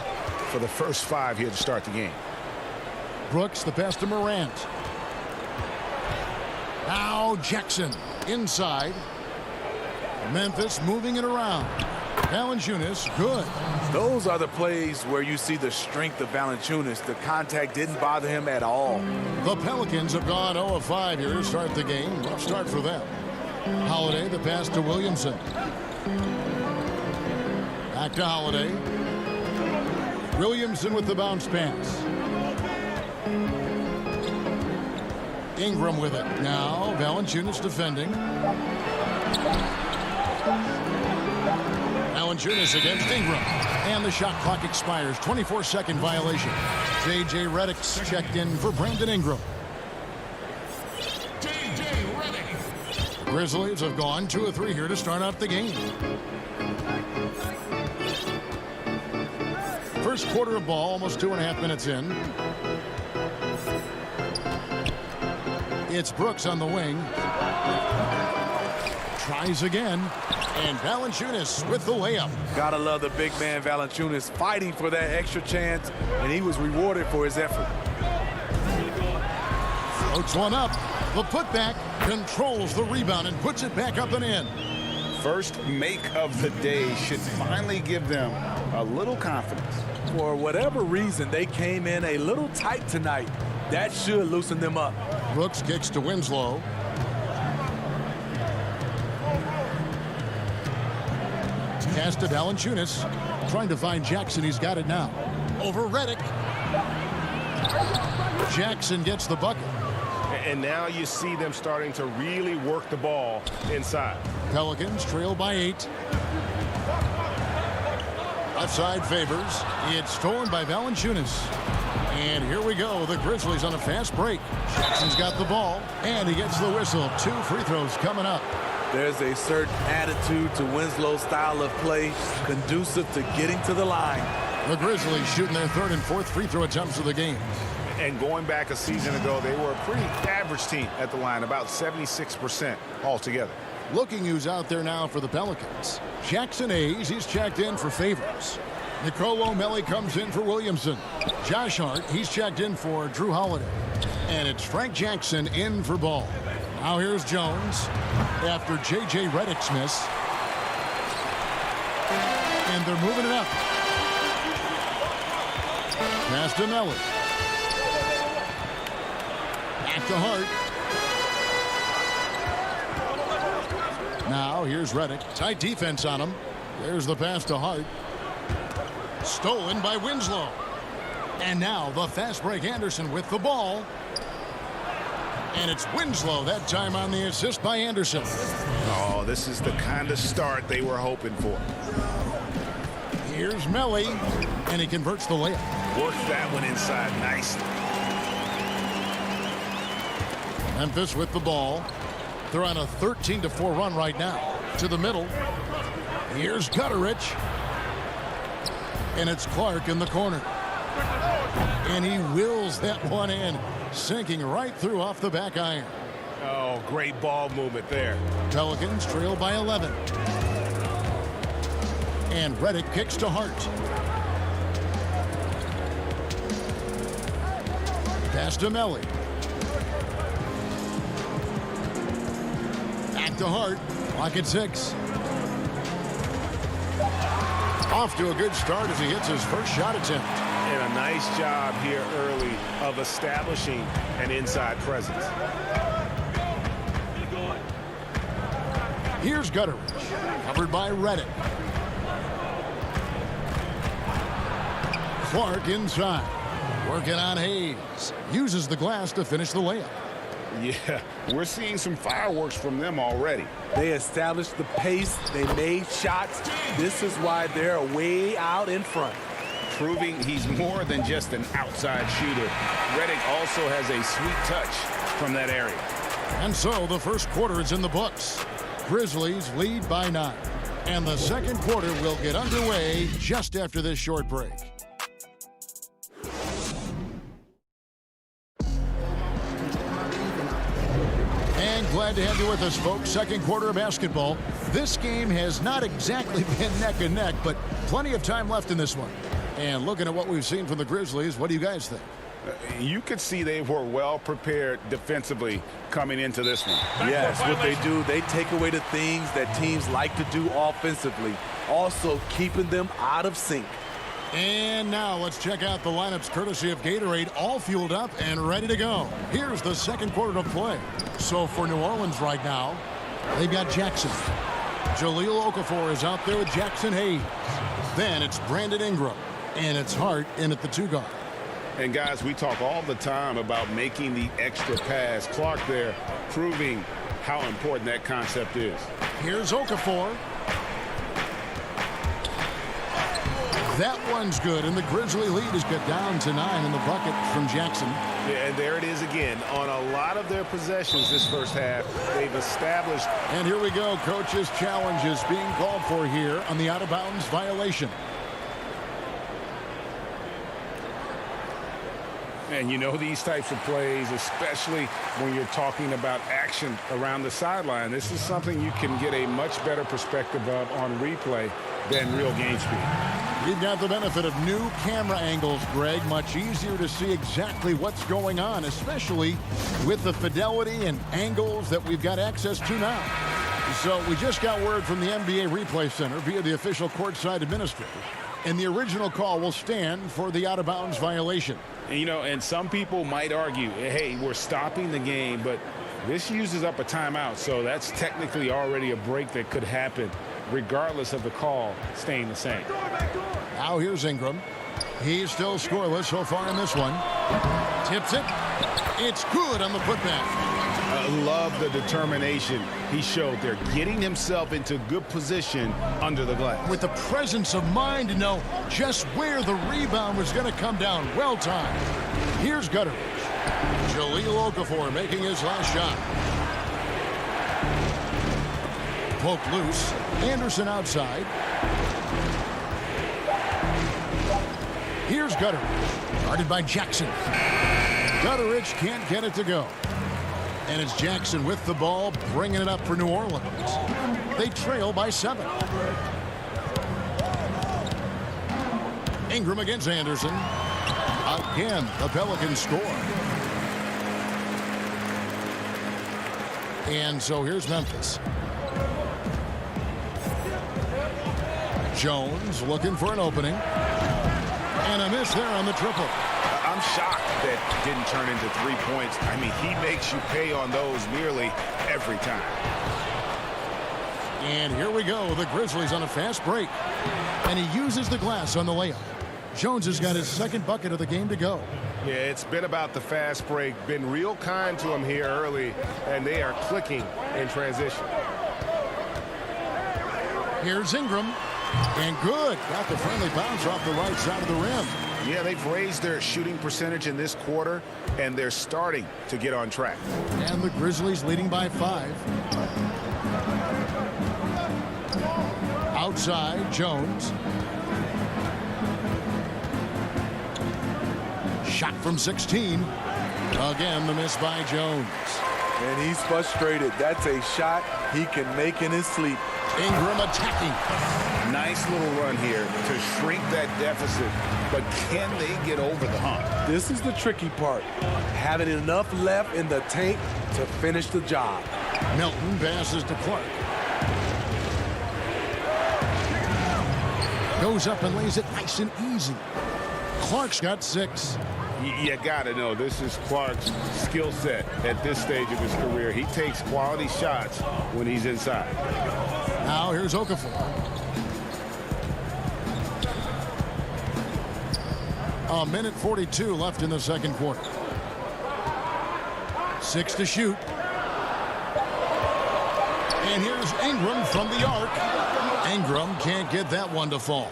for the first 5 here to start the game. Brooks, the pass to Morant. Now Jackson inside. Memphis moving it around. Valanciunas, good. Those are the plays where you see the strength of Valanciunas. The contact didn't bother him at all. The Pelicans have gone 0 of 5 here to start the game. Rough start for them. Holiday, the pass to Williamson. Back to Holiday. Williamson with the bounce pass. Ingram with it. Now Valanciunas defending. Valanciunas against Ingram. And the shot clock expires. 24-second violation. J.J. Redick's checked in for Brandon Ingram. The Grizzlies have gone 2 of 3 here to start out the game. First quarter of ball, almost 2.5 minutes in. It's Brooks on the wing. Tries again. And Valanciunas with the layup. Gotta love the big man Valanciunas fighting for that extra chance, and he was rewarded for his effort. Floats one up. The putback controls the rebound and puts it back up and in. First make of the day should finally give them a little confidence. For whatever reason, they came in a little tight tonight. That should loosen them up. Brooks kicks to Winslow. Pass to Valanciunas. Trying to find Jackson. He's got it now. Over Redick. Jackson gets the bucket. And now you see them starting to really work the ball inside. Pelicans trail by 8. Outside Favors. It's stolen by Valanciunas. And here we go. The Grizzlies on a fast break. Jackson's got the ball. And he gets the whistle. 2 free throws coming up. There's a certain attitude to Winslow's style of play, conducive to getting to the line. The Grizzlies shooting their 3rd and 4th free throw attempts of the game. And going back a season ago, they were a pretty average team at the line, about 76% altogether. Looking who's out there now for the Pelicans. Jackson Hayes, he's checked in for Favors. Nicolo Melli comes in for Williamson. Josh Hart, he's checked in for Drew Holiday. And it's Frank Jackson in for Ball. Now here's Jones after J.J. Redick's miss. And they're moving it up. Pass to Melly. Back to Hart. Now here's Redick. Tight defense on him. There's the pass to Hart. Stolen by Winslow. And now the fast break Anderson with the ball. And it's Winslow that time on the assist by Anderson. Oh, this is the kind of start they were hoping for. Here's Melly, and he converts the layup. Works that one inside nicely. Memphis with the ball. They're on a 13-4 run right now. To the middle. Here's Gutterich. And it's Clark in the corner. And he wills that one in, sinking right through off the back iron. Oh, great ball movement there. Pelicans trail by 11. And Redick kicks to Hart. Pass to Melly. Back to Hart. Clock at 6. Off to a good start as he hits his first shot attempt. And a nice job here early of establishing an inside presence. Here's Gutterich, covered by Redick. Clark inside, working on Hayes. Uses the glass to finish the layup. Yeah, we're seeing some fireworks from them already. They established the pace. They made shots. This is why they're way out in front. Proving he's more than just an outside shooter. Redick also has a sweet touch from that area. And so the first quarter is in the books. Grizzlies lead by 9. And the second quarter will get underway just after this short break. And glad to have you with us, folks. Second quarter of basketball. This game has not exactly been neck and neck, but plenty of time left in this one. And looking at what we've seen from the Grizzlies, what do you guys think? You could see they were well prepared defensively coming into this one. Yes, what they do, they take away the things that teams like to do offensively, also keeping them out of sync. And now let's check out the lineups courtesy of Gatorade, all fueled up and ready to go. Here's the second quarter of play. So for New Orleans right now, they've got Jackson. Jahlil Okafor is out there with Jackson Hayes. Then it's Brandon Ingram. And it's Hart in at the 2 guard. And guys, we talk all the time about making the extra pass. Clark there proving how important that concept is. Here's Okafor. That one's good, and the Grizzly lead is cut down to 9 in the bucket from Jackson. Yeah, and there it is again. On a lot of their possessions this first half, they've established. And here we go. Coach's challenge is being called for here on the out-of-bounds violation. And you know these types of plays, especially when you're talking about action around the sideline, this is something you can get a much better perspective of on replay than real game speed. We've got the benefit of new camera angles, Greg. Much easier to see exactly what's going on, especially with the fidelity and angles that we've got access to now. So we just got word from the NBA Replay Center via the official courtside administrator. And the original call will stand for the out-of-bounds violation. And, you know, and some people might argue, hey, we're stopping the game, but this uses up a timeout, so that's technically already a break that could happen regardless of the call staying the same. Now here's Ingram. He's still scoreless so far in this one. Tips it. It's good on the putback. I love the determination he showed there, getting himself into good position under the glass. With the presence of mind to know just where the rebound was going to come down. Well timed. Here's Gutterich. Jahlil Okafor making his last shot. Poke loose. Anderson outside. Here's Gutterich. Guarded by Jackson. Gutterich can't get it to go. And it's Jackson with the ball, bringing it up for New Orleans. They trail by 7. Ingram against Anderson. Again, the Pelicans score. And so here's Memphis. Jones looking for an opening. And a miss there on the triple. I'm shocked that didn't turn into 3 points. I mean, he makes you pay on those nearly every time. And here we go. The Grizzlies on a fast break. And he uses the glass on the layup. Jones has got his second bucket of the game to go. Yeah, it's been about the fast break. Been real kind to him here early, and they are clicking in transition. Here's Ingram. And good. Got the friendly bounce off the right side of the rim. Yeah, they've raised their shooting percentage in this quarter, and they're starting to get on track. And the Grizzlies leading by 5. Outside, Jones. Shot from 16. Again, the miss by Jones. And he's frustrated. That's a shot he can make in his sleep. Ingram attacking. Nice little run here to shrink that deficit, but can they get over the hump? This is the tricky part. Having enough left in the tank to finish the job. Melton passes to Clark. Goes up and lays it nice and easy. Clark's got 6. You got to know this is Clark's skill set at this stage of his career. He takes quality shots when he's inside. Now here's Okafor. A minute 42 left in the second quarter. 6 to shoot. And here's Ingram from the arc. Ingram can't get that one to fall.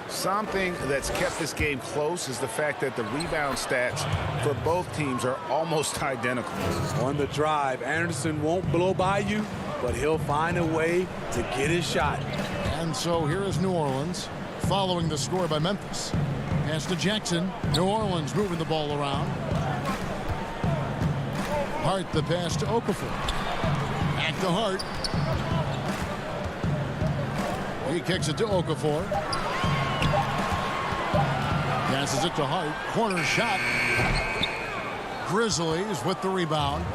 Something that's kept this game close is the fact that the rebound stats for both teams are almost identical. On the drive, Anderson won't blow by you, but he'll find a way to get his shot. And so here is New Orleans following the score by Memphis. Pass to Jackson. New Orleans moving the ball around. Hart the pass to Okafor. Back to Hart. He kicks it to Okafor. Passes it to Hart. Corner shot. Grizzlies with the rebound.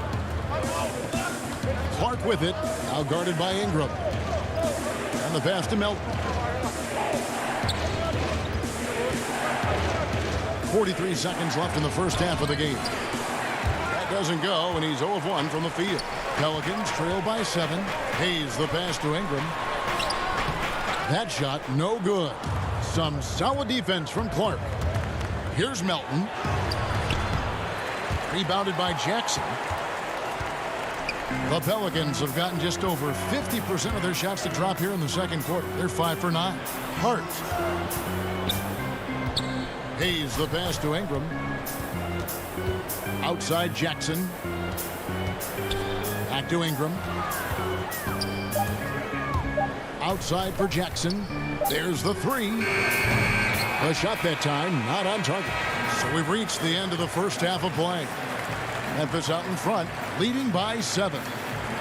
Clark with it. Now guarded by Ingram. And the pass to Melton. 43 seconds left in the first half of the game. That doesn't go, and he's 0 of 1 from the field. Pelicans trail by 7. Hayes the pass to Ingram. That shot no good. Some solid defense from Clark. Here's Melton. Rebounded by Jackson. The Pelicans have gotten just over 50% of their shots to drop here in the second quarter. They're 5 for 9. Hart. Hayes the pass to Ingram. Outside Jackson. Back to Ingram. Outside for Jackson. There's the 3. A shot that time, not on target. So we've reached the end of the first half of play. Memphis out in front, leading by 7.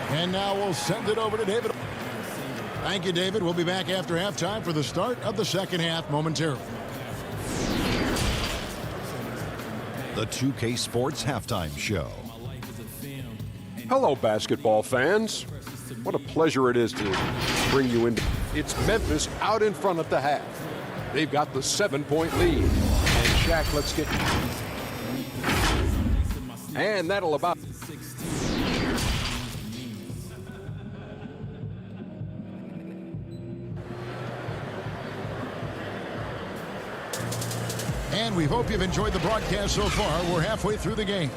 And now we'll send it over to David. Thank you, David. We'll be back after halftime for the start of the second half momentarily. The 2K Sports Halftime Show. Hello, basketball fans. What a pleasure it is to bring you in. It's Memphis out in front at the half. They've got the 7-point lead. And Shaq, let's get... And that'll about... And we hope you've enjoyed the broadcast so far. We're halfway through the game.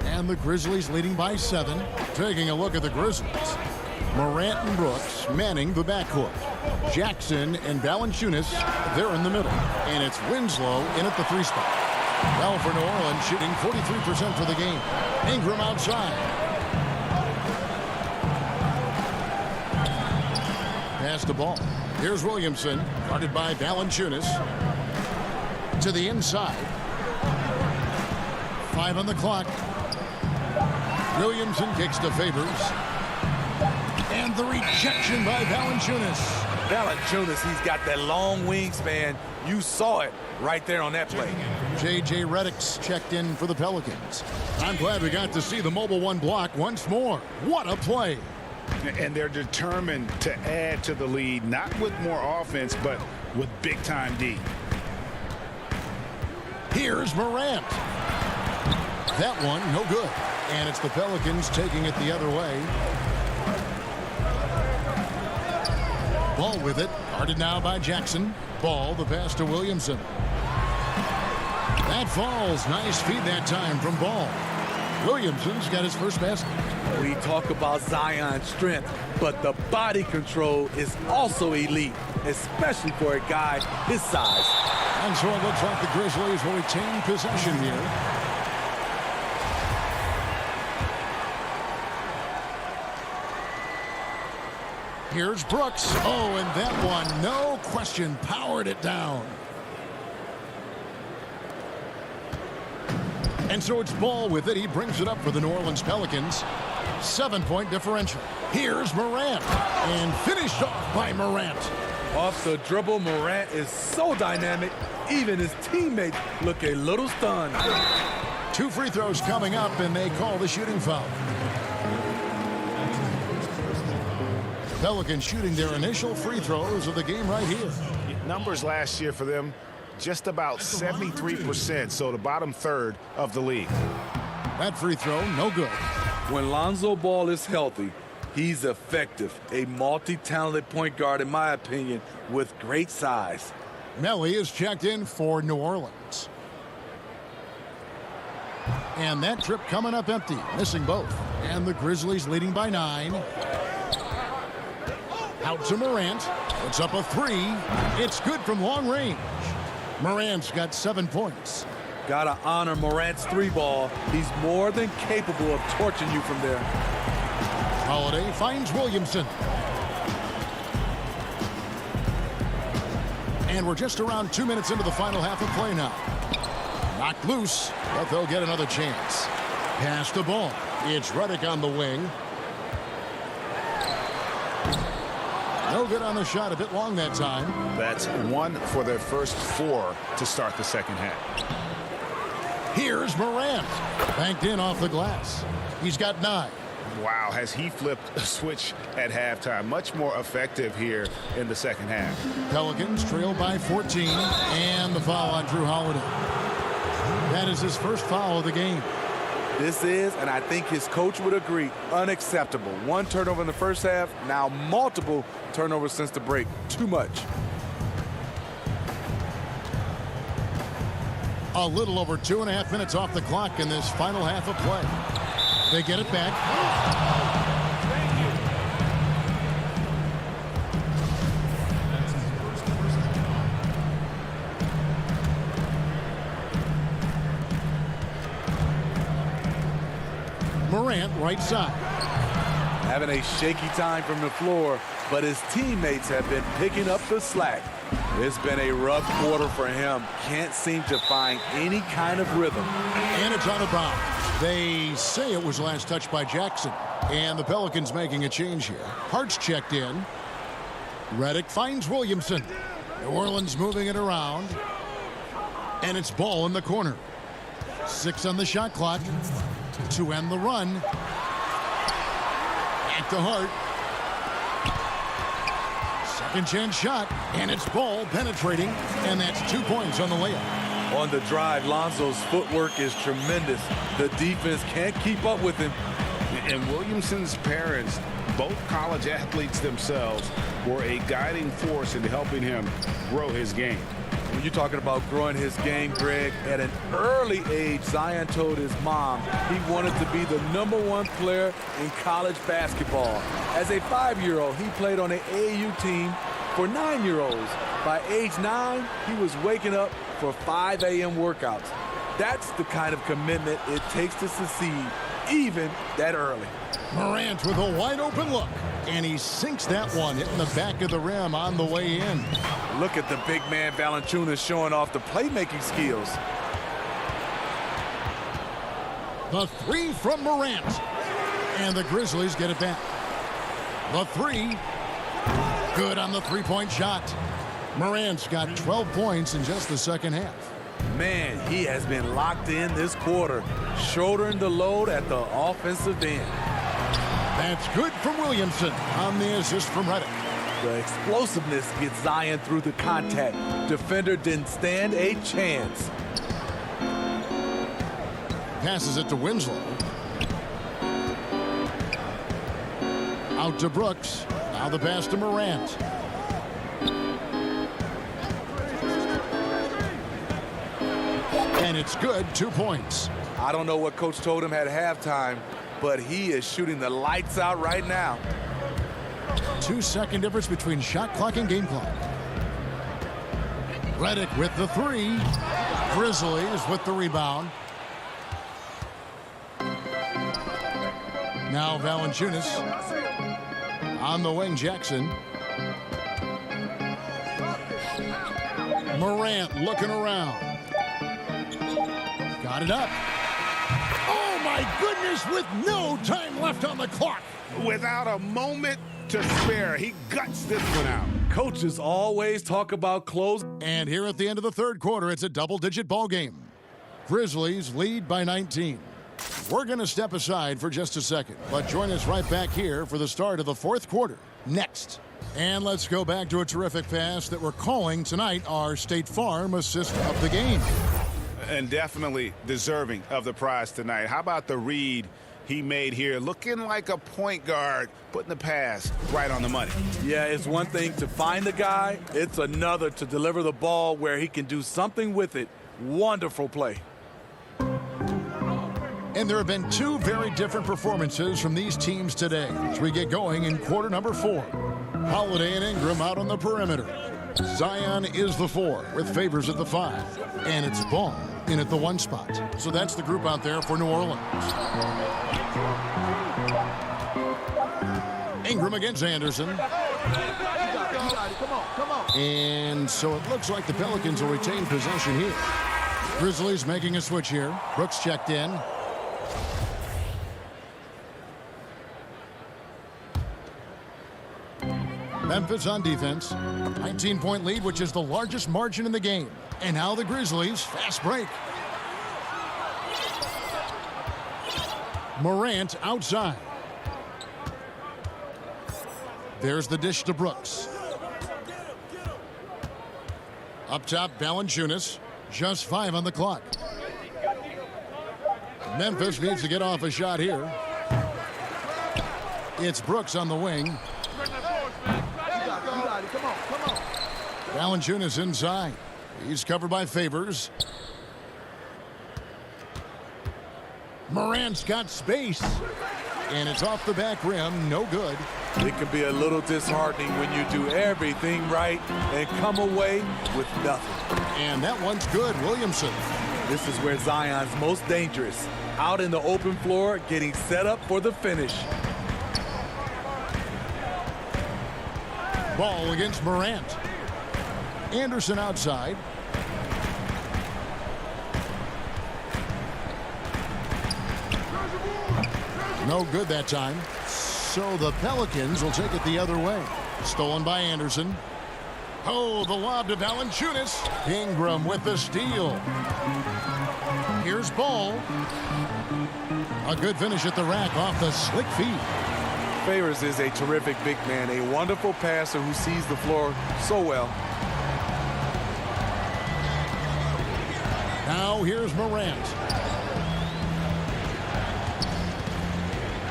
And the Grizzlies leading by 7. Taking a look at the Grizzlies. Morant and Brooks manning the backcourt. Jackson and Valanciunas, they're in the middle. And it's Winslow in at the 3 spot. Well, for New Orleans, shooting 43% for the game. Ingram outside. Pass the ball. Here's Williamson, guarded by Valanciunas. To the inside. 5 on the clock. Williamson kicks to Favors. And And the rejection by Valanciunas. Valanciunas, he's got that long wingspan. You saw it right there on that play. J.J. Redick's checked in for the Pelicans. I'm glad we got to see the mobile one block once more. What a play. And they're determined to add to the lead, not with more offense, but with big-time D. Here's Morant. That one, no good. And it's the Pelicans taking it the other way. Ball with it. Guarded now by Jackson. Ball, the pass to Williamson. That falls. Nice feed that time from Ball. Williamson's got his first basket. We talk about Zion's strength, but the body control is also elite, especially for a guy his size. And so it looks like the Grizzlies will retain possession here. Here's Brooks. Oh, and that one, no question, powered it down. And so it's Ball with it. He brings it up for the New Orleans Pelicans. 7-point differential. Here's Morant. And finished off by Morant. Off the dribble, Morant is so dynamic, even his teammates look a little stunned. 2 free throws coming up, and they call the shooting foul. Pelicans shooting their initial free throws of the game right here. Numbers last year for them, just about 73%, so the bottom third of the league. That free throw, no good. When Lonzo Ball is healthy, he's effective. A multi-talented point guard, in my opinion, with great size. Melly is checked in for New Orleans. And that trip coming up empty, missing both. And the Grizzlies leading by 9. Out to Morant. Puts up a 3. It's good from long range. Morant's got 7 points. Gotta honor Morant's 3-ball. He's more than capable of torching you from there. Holiday finds Williamson. And we're just around 2 minutes into the final half of play now. Knocked loose, but they'll get another chance. Pass the ball. It's Redick on the wing. No good on the shot, a bit long that time. That's 1 for their first 4 to start the second half. Here's Morant. Banked in off the glass. He's got 9. Wow, has he flipped a switch at halftime. Much more effective here in the second half. Pelicans trail by 14, and the foul on Drew Holiday. That is his first foul of the game. This is, and I think his coach would agree, unacceptable. 1 turnover in the first half, now multiple turnovers since the break. Too much. A little over 2.5 minutes off the clock in this final half of play. They get it back. Morant, right side. Having a shaky time from the floor, but his teammates have been picking up the slack. It's been a rough quarter for him. Can't seem to find any kind of rhythm. And it's out of bounds. They say it was last touched by Jackson. And the Pelicans making a change here. Hart's checked in. Redick finds Williamson. New Orleans moving it around. And it's Ball in the corner. 6 on the shot clock to end the run. Back to Hart. Second chance shot, and it's Ball penetrating, and that's 2 points on the layup. On the drive, Lonzo's footwork is tremendous. The defense can't keep up with him. And Williamson's parents, both college athletes themselves, were a guiding force in helping him grow his game. When you're talking about growing his game, Greg, at an early age, Zion told his mom he wanted to be the #1 player in college basketball. As a 5-year-old, he played on an AAU team for 9-year-olds. By age 9, he was waking up for 5 a.m. workouts. That's the kind of commitment it takes to succeed, even that early. Morant with a wide open look, and he sinks that one, hitting the back of the rim on the way in. Look at the big man Valanciunas showing off the playmaking skills. The 3 from Morant, and the Grizzlies get it back. The three. Good on the three-point shot. Morant's got 12 points in just the second half. Man, he has been locked in this quarter, shouldering the load at the offensive end. That's good from Williamson on the assist from Reddick. The explosiveness gets Zion through the contact. Defender didn't stand a chance. Passes it to Winslow. Out to Brooks. Now the pass to Morant. And it's good, 2 points. I don't know what Coach told him at halftime, but he is shooting the lights out right now. 2-second difference between shot clock and game clock. Reddick with the three. Grizzlies with the rebound. Now Valanciunas. On the wing, Jackson. Morant looking around. Got it up. Oh, my goodness, with no time left on the clock. Without a moment to spare, he guts this one out. Coaches always talk about close. And here at the end of the third quarter, it's a double-digit ball game. Grizzlies lead by 19. We're going to step aside for just a second, but join us right back here for the start of the fourth quarter next. And let's go back to a terrific pass that we're calling tonight our State Farm assist of the game. And definitely deserving of the prize tonight. How about the read he made here, looking like a point guard, putting the pass right on the money. Yeah, it's one thing to find the guy. It's another to deliver the ball where he can do something with it. Wonderful play. And there have been two very different performances from these teams today as we get going in quarter number 4. Holiday and Ingram out on the perimeter. Zion is the 4 with Favors at the 5. And it's Ball in at the 1 spot. So that's the group out there for New Orleans. Ingram against Anderson. And so it looks like the Pelicans will retain possession here. Grizzlies making a switch here. Brooks checked in. Memphis on defense. 19-point lead, which is the largest margin in the game. And now the Grizzlies, fast break. Morant outside. There's the dish to Brooks. Up top, Valanciunas. Just 5 on the clock. Memphis needs to get off a shot here. It's Brooks on the wing. Valanciunas inside. He's covered by Favors. Morant's got space. And it's off the back rim. No good. It can be a little disheartening when you do everything right and come away with nothing. And that one's good. Williamson. This is where Zion's most dangerous. Out in the open floor, getting set up for the finish. Ball against Morant. Anderson outside. No good that time. So the Pelicans will take it the other way. Stolen by Anderson. Oh, the lob to Valanciunas. Ingram with the steal. Here's Ball. A good finish at the rack off the slick feet. Favors is a terrific big man, a wonderful passer who sees the floor so well. Now here's Morant.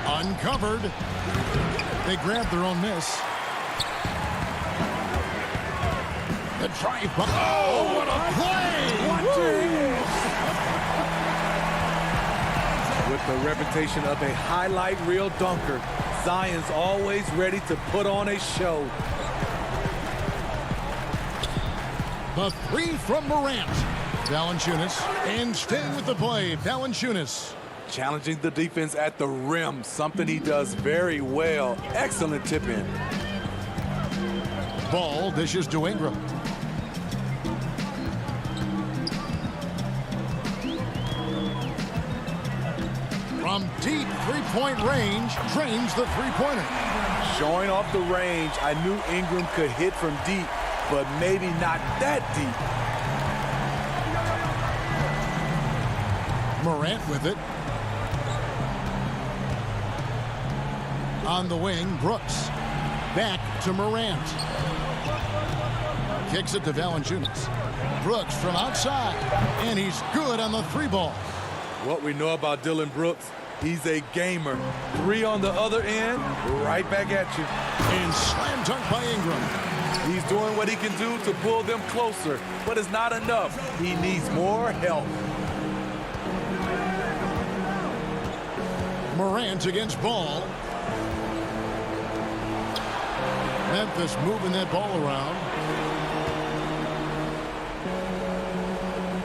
Uncovered. They grab their own miss. The drive. Oh, what a play! With the reputation of a highlight reel dunker, Zion's always ready to put on a show. The 3 from Morant. Valanciunas. And staying with the play, Valanciunas. Challenging the defense at the rim, something he does very well. Excellent tip in. Ball dishes to Ingram. from deep three-point range, drains the three-pointer. Showing off the range, I knew Ingram could hit from deep, but maybe not that deep. Morant with it. On the wing, Brooks. Back to Morant. Kicks it to Valanciunas. Brooks from outside, and he's good on the three ball. What we know about Dillon Brooks, he's a gamer. 3 on the other end, right back at you. And slam dunk by Ingram. He's doing what he can do to pull them closer, but it's not enough. He needs more help. Morant against Ball. Memphis moving that ball around.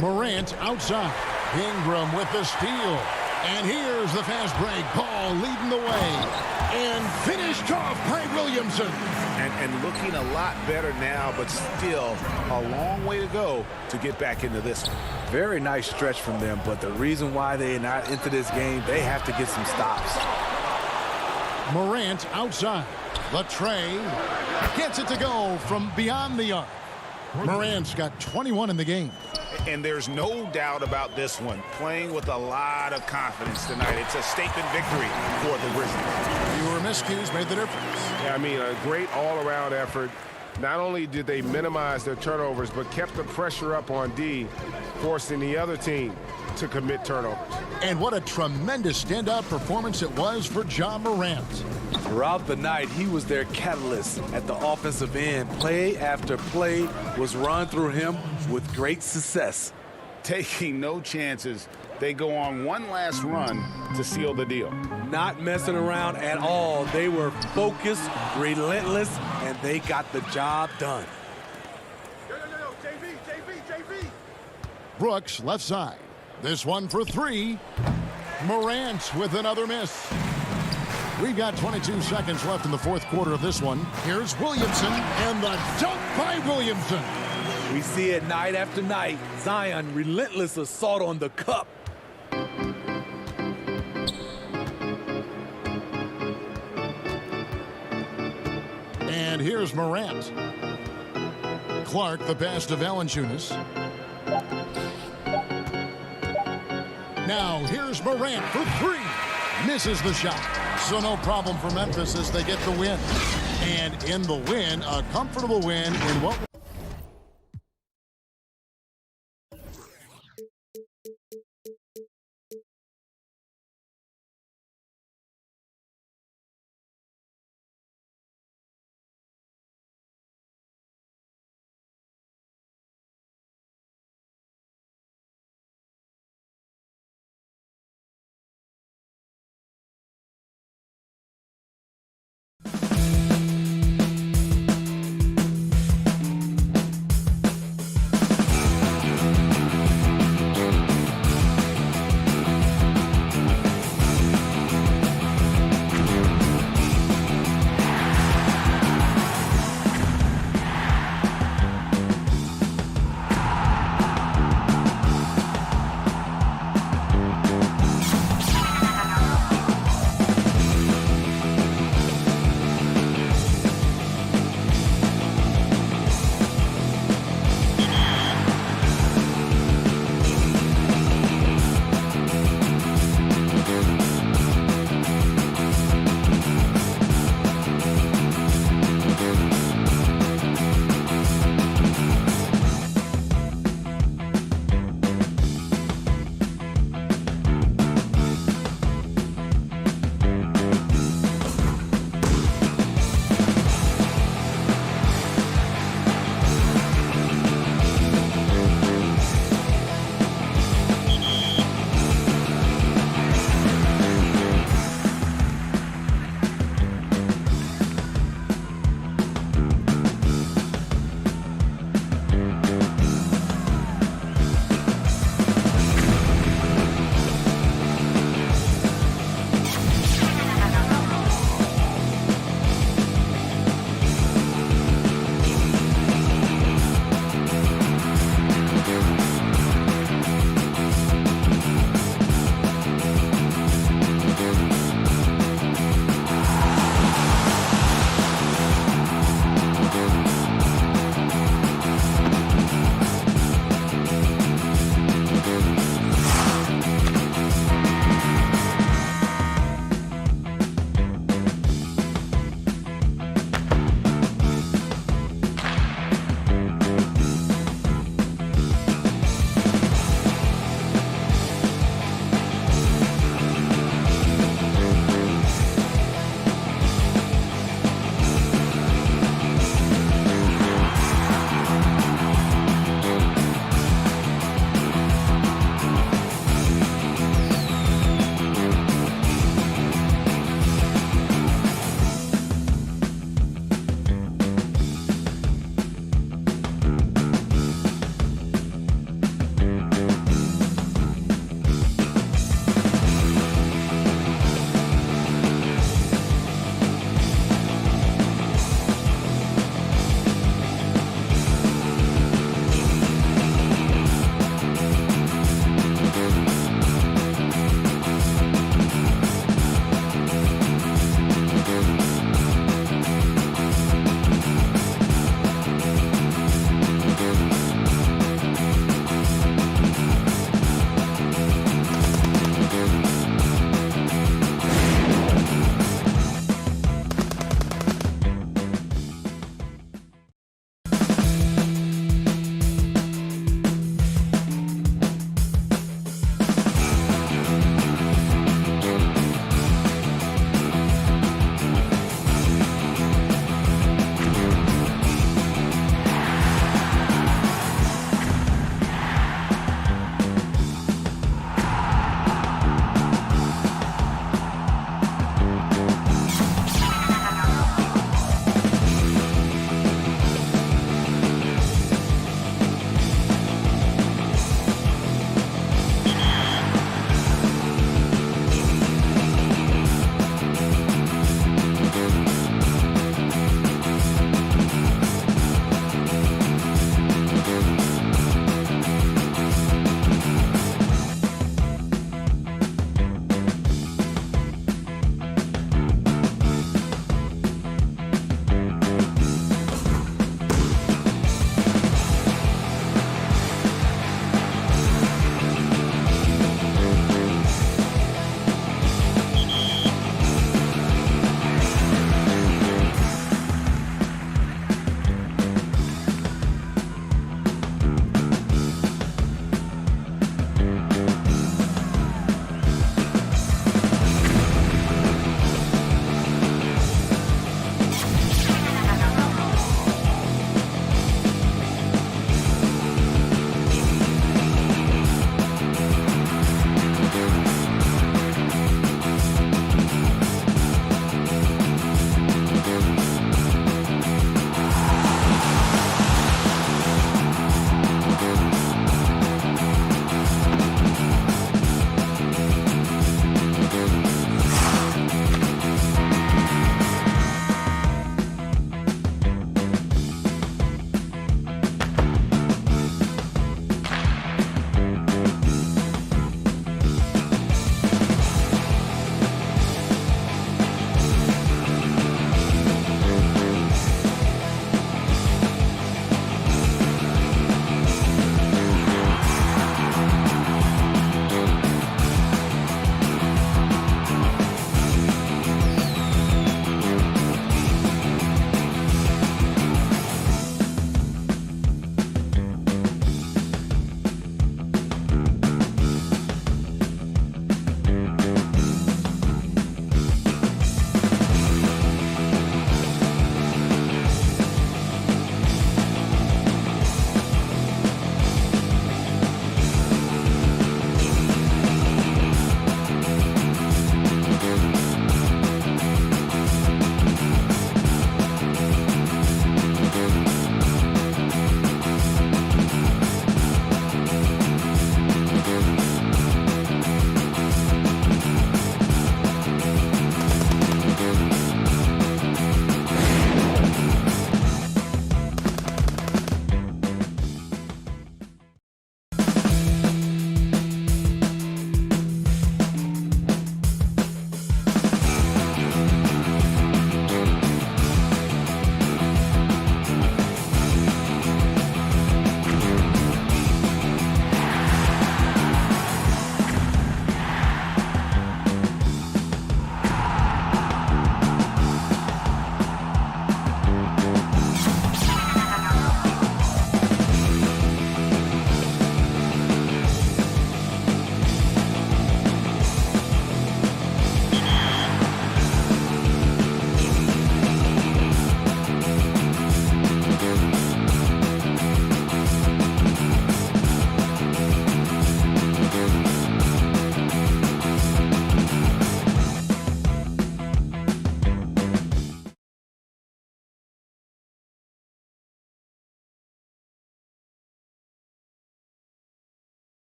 Morant outside. Ingram with the steal. And here's the fast break. Ball leading the way. And finished off by Williamson. And looking a lot better now, but still a long way to go to get back into this one. Very nice stretch from them, but the reason why they're not into this game, they have to get some stops. Morant outside. Latrey gets it to go from beyond the arc. Morant's got 21 in the game. And there's no doubt about this one. Playing with a lot of confidence tonight. It's a statement victory for the Grizzlies. Fewer miscues made the difference. Yeah, I mean, a great all-around effort. Not only did they minimize their turnovers, but kept the pressure up on D, forcing the other team to commit turnovers. And what a tremendous standout performance it was for Ja Morant. Throughout the night, he was their catalyst at the offensive end. Play after play was run through him with great success. Taking no chances, they go on one last run to seal the deal. Not messing around at all. They were focused, relentless, and they got the job done. JV. Brooks left side. This one for 3. Morant with another miss. We've got 22 seconds left in the fourth quarter of this one. Here's Williamson, and the dunk by Williamson. We see it night after night. Zion, relentless assault on the cup. And here's Morant. Clark, the pass to Valanciunas. Now here's Morant for 3. Misses the shot. So no problem for Memphis as they get the win. And in the win, a comfortable win in what...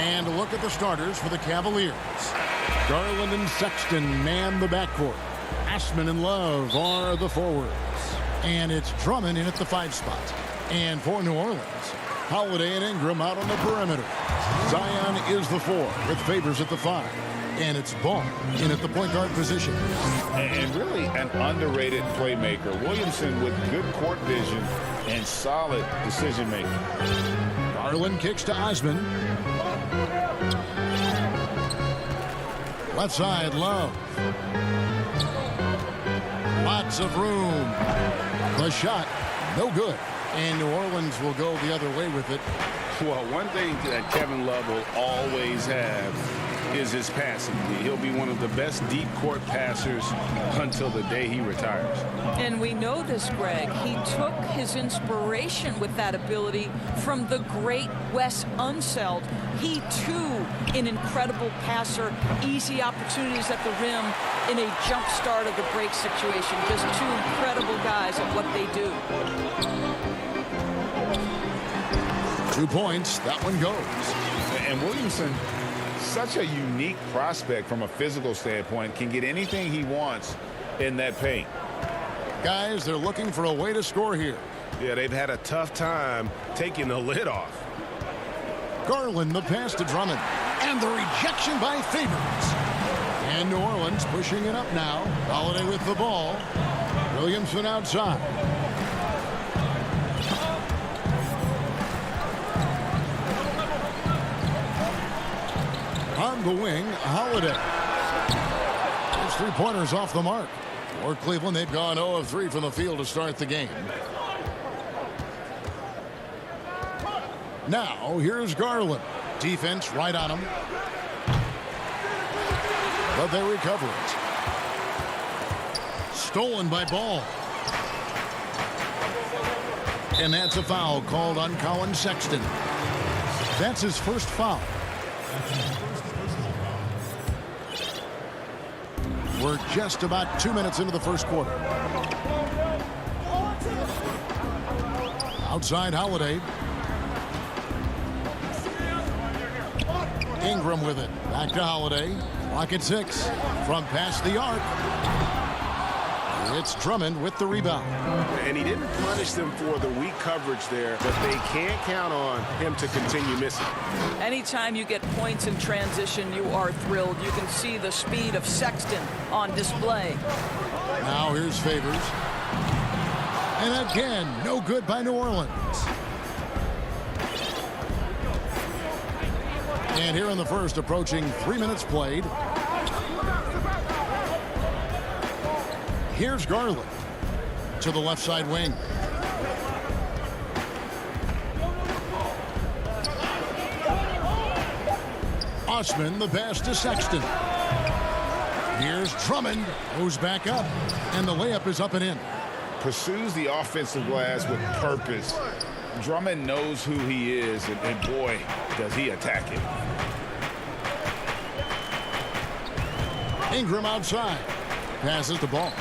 And a look at the starters for the Cavaliers. Garland and Sexton man the backcourt. Ashman and Love are the forwards. And it's Drummond in at the 5 spot. And for New Orleans, Holiday and Ingram out on the perimeter. Zion is the 4 with Favors at the 5. And it's Ball in at the point guard position. And really an underrated playmaker. Williamson with good court vision and solid decision making. Garland kicks to Osman. Left side, Love. Lots of room. The shot, no good. And New Orleans will go the other way with it. Well, one thing that Kevin Love will always have is his passing. He'll be one of the best deep court passers until the day he retires. And we know this, Greg. He took his inspiration with that ability from the great Wes Unseld. He, too, an incredible passer, easy opportunities at the rim in a jump start of the break situation. Just two incredible guys at what they do. 2 points. That one goes. And Williamson, such a unique prospect from a physical standpoint, can get anything he wants in that paint. Guys, they're looking for a way to score here. Yeah, they've had a tough time taking the lid off. Garland, the pass to Drummond. And the rejection by Favors. And New Orleans pushing it up now. Holiday with the ball. Williamson outside. On the wing, Holiday. Those 3-pointers off the mark. For Cleveland, they've gone 0 of 3 from the field to start the game. Now, here's Garland. Defense right on him. But they recover it. Stolen by Ball. And that's a foul called on Colin Sexton. That's his first foul. We're just about 2 minutes into the first quarter. Outside Holiday. Ingram with it. Back to Holiday. Clock at 6. From past the arc. It's Drummond with the rebound. And he didn't punish them for the weak coverage there, but they can't count on him to continue missing. Anytime you get points in transition, you are thrilled. You can see the speed of Sexton on display. Now here's Favors. And again, no good by New Orleans. And here in the first, approaching 3 minutes played. Here's Garland to the left side wing. Osman, the pass to Sexton. Here's Drummond, goes back up, and the layup is up and in. Pursues the offensive glass with purpose. Drummond knows who he is, and boy, does he attack it. Ingram outside. Passes the ball.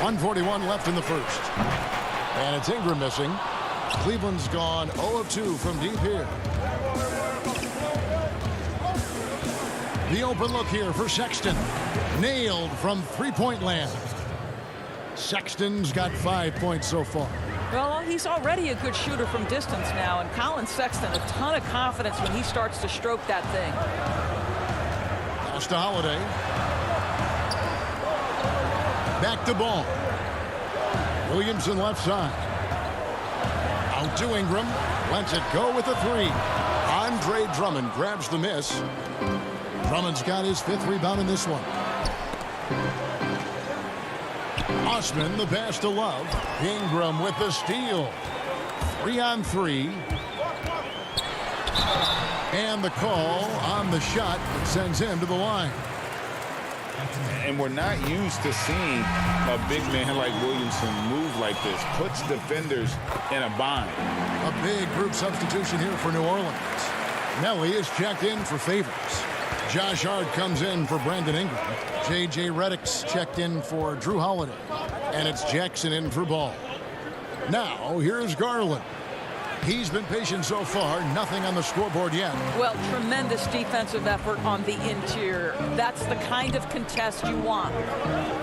1:41 left in the first. And it's Ingram missing. Cleveland's gone 0 of 2 from deep here. The open look here for Sexton. Nailed from three-point land. Sexton's got 5 points so far. Well, he's already a good shooter from distance now, and Colin Sexton, a ton of confidence when he starts to stroke that thing. Pass to Holiday. Back to Ball. Williamson left side. Out to Ingram. Lets it go with a 3. Andre Drummond grabs the miss. Drummond's got his 5th rebound in this one. Osman, the pass to Love. Ingram with the steal. 3 on 3. And the call on the shot that sends him to the line. And we're not used to seeing a big man like Williamson move like this. Puts defenders in a bind. A big group substitution here for New Orleans. Nelly is checked in for Favors. Josh Hart comes in for Brandon Ingram. J.J. Redick's checked in for Drew Holiday. And it's Jackson in for Ball. Now, here's Garland. He's been patient so far. Nothing on the scoreboard yet. Well, tremendous defensive effort on the interior. That's the kind of contest you want.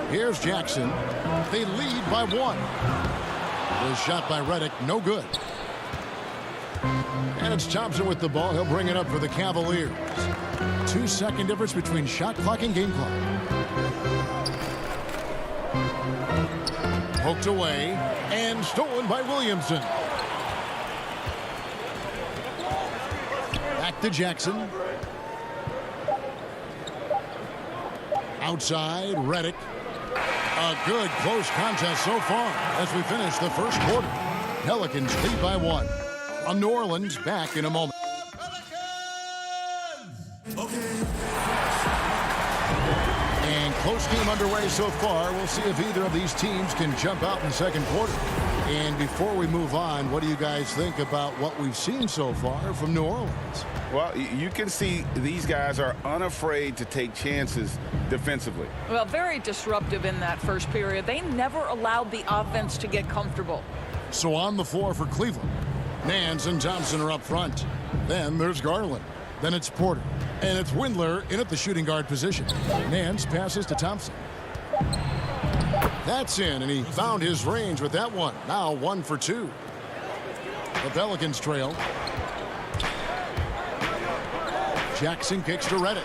Here's Jackson. They lead by 1. The shot by Redick, no good. And it's Thompson with the ball. He'll bring it up for the Cavaliers. 2-second difference between shot clock and game clock. Poked away and stolen by Williamson. Back to Jackson. Outside, Redick. A good close contest so far as we finish the first quarter. Pelicans lead by 1. From New Orleans, back in a moment. And close game underway so far. We'll see if either of these teams can jump out in the second quarter. And before we move on, what do you guys think about what we've seen so far from New Orleans? Well, you can see these guys are unafraid to take chances defensively. Well, very disruptive in that first period. They never allowed the offense to get comfortable. So on the floor for Cleveland, Nance and Thompson are up front. Then there's Garland. Then it's Porter. And it's Windler in at the shooting guard position. Nance passes to Thompson. That's in, and he found his range with that one. Now 1 for 2. The Pelicans trail. Jackson kicks to Redick.